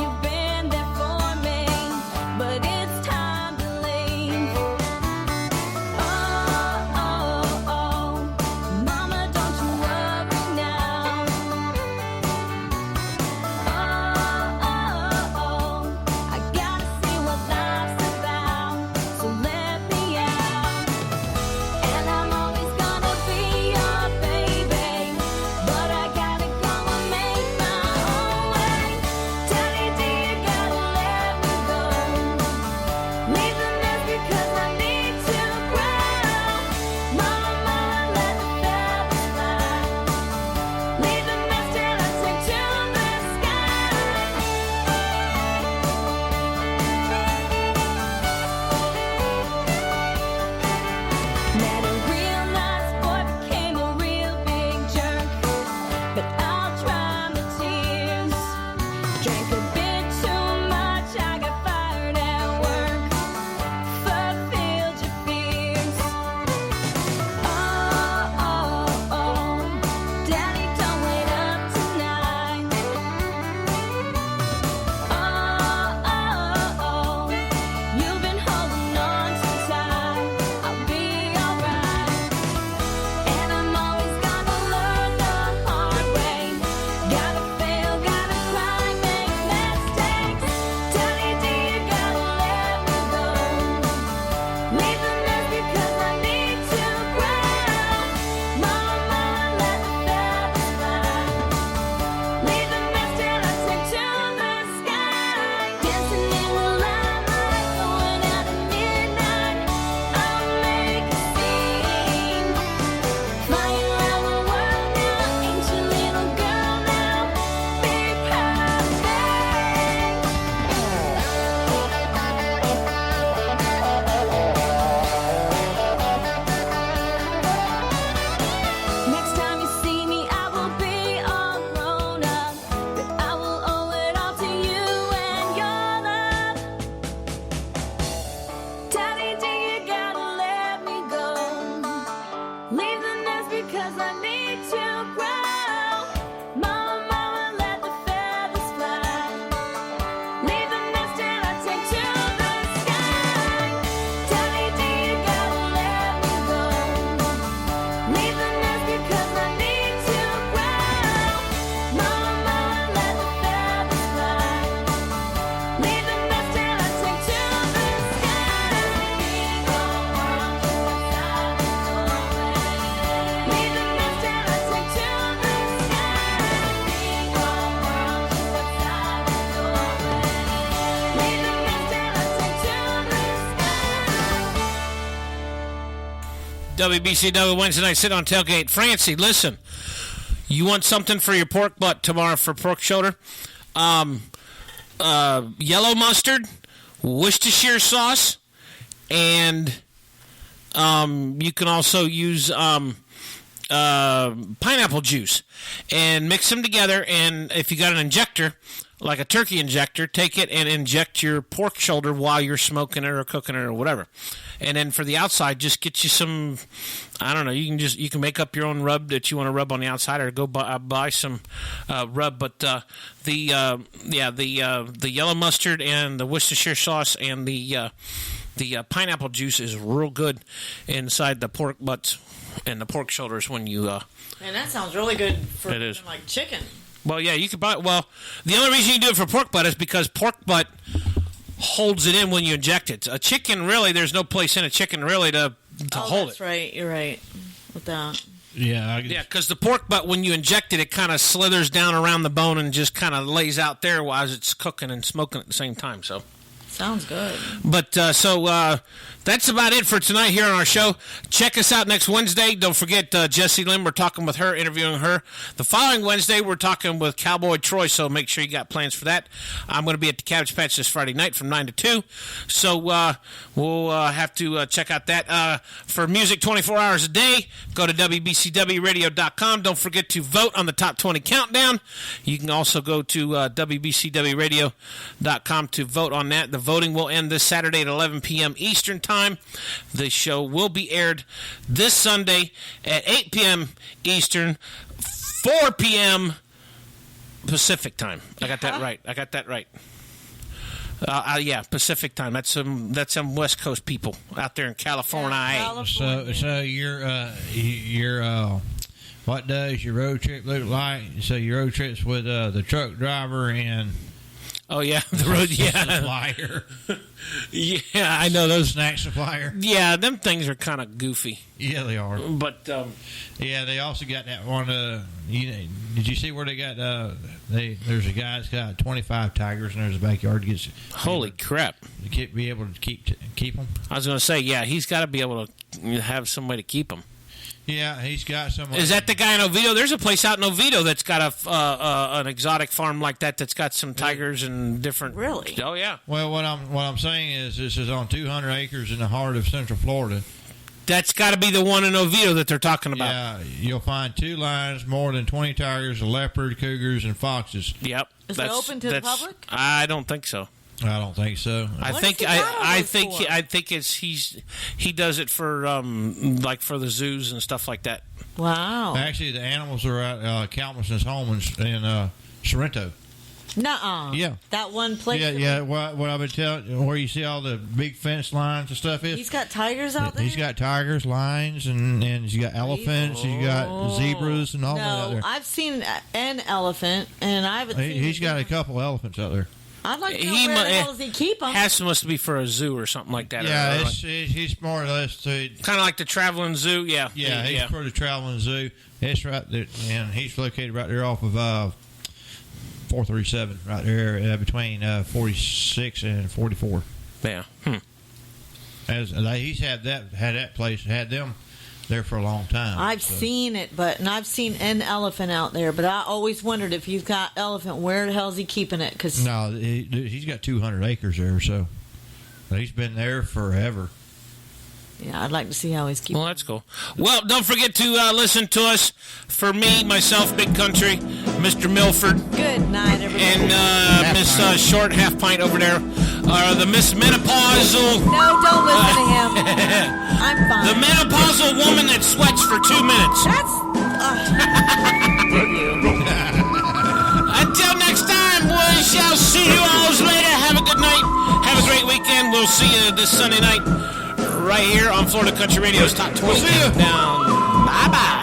WBCW Wednesday night sit on tailgate. Francie, listen. You want something for your pork butt tomorrow for pork shoulder? Yellow mustard, Worcestershire sauce, and you can also use pineapple juice and mix them together. And if you got an injector, like a turkey injector, take it and inject your pork shoulder while you're smoking it or cooking it or whatever. And then for the outside, just get you some, I don't know, you can make up your own rub that you want to rub on the outside, or go buy some rub. But the yellow mustard and the Worcestershire sauce and the pineapple juice is real good inside the pork butts and the pork shoulders when you. And that sounds really good for It is. like chicken. Well, yeah, you can buy. Well, the only reason you can do it for pork butt is because pork butt holds it in when you inject it. A chicken, really, there's no place in a chicken really to hold That's it. right. You're right with that. Yeah, Yeah, because the pork butt, when you inject it, it kind of slithers down around the bone and just kind of lays out there while it's cooking and smoking at the same time. So. Sounds good. But that's about it for tonight here on our show. Check us out next Wednesday. Don't forget Jessie Lynn. We're talking with her, interviewing her. The following Wednesday, we're talking with Cowboy Troy, so make sure you got plans for that. I'm going to be at the Cabbage Patch this Friday night from 9 to 2, so we'll have to check out that. For music 24 hours a day, go to WBCWradio.com. Don't forget to vote on the Top 20 Countdown. You can also go to WBCWradio.com to vote on that. The voting will end this Saturday at 11 p.m. Eastern Time. The show will be aired this Sunday at 8 p.m. Eastern, 4 p.m. Pacific Time. I got that right. Yeah, Pacific Time. That's some West Coast people out there in California. So your what does your road trip look like? So your road trip's with the truck driver and. Oh yeah, the road. Yeah, supplier. Yeah, I know those snack supplier. Yeah, them things are kind of goofy. Yeah, they are. But yeah, they also got that one. Did you see where they got? There's a guy that's got 25 tigers in his backyard. Holy crap! To be able to keep them. I was going to say, yeah, he's got to be able to have some way to keep them. Yeah, he's got some. Is that the guy in Oviedo? There's a place out in Oviedo that's got an exotic farm like that that's got some tigers and different. Really? Oh yeah. Well, what I'm saying is this is on 200 acres in the heart of Central Florida. That's got to be the one in Oviedo that they're talking about. Yeah, you'll find 2 lions, more than 20 tigers, leopard, cougars, and foxes. Yep. Is it open to the public? I don't think so. I don't think so. I think he does it for like for the zoos and stuff like that. Wow. Actually, the animals are at Calmuson's home in Sorrento. Nuh-uh. Yeah. That one place. Yeah. What I've been telling, where you see all the big fence lines and stuff is. He's got tigers out there. He's got tigers, lions, and he's got elephants. He's got zebras and all that out there. I've seen an elephant, and I haven't seen. He's got a couple elephants out there. I'd like to know where the hell does he keep them? Must be for a zoo or something like that. Yeah, he's more or less kind of like the traveling zoo. Yeah, he's for the traveling zoo. It's right there, and he's located right there off of 437, right there between 46 and 44. Yeah. He's had that place, had them there for a long time. I've seen it, and I've seen an elephant out there, but I always wondered if he's got elephant, where the hell is he keeping it? No, he's got 200 acres there, so he's been there forever. Yeah, I'd like to see how he's keeping. Well, that's cool. Well, don't forget to listen to us. For me, myself, Big Country, Mr. Milford. Good night, everybody. And Miss Short Half Pint over there. The Miss Menopausal. No, don't listen to him. I'm fine. The menopausal woman that sweats for 2 minutes. That's. Until next time, we shall see you all later. Have a good night. Have a great weekend. We'll see you this Sunday night right here on Florida Country Radio's Top 20 Countdown. Bye-bye.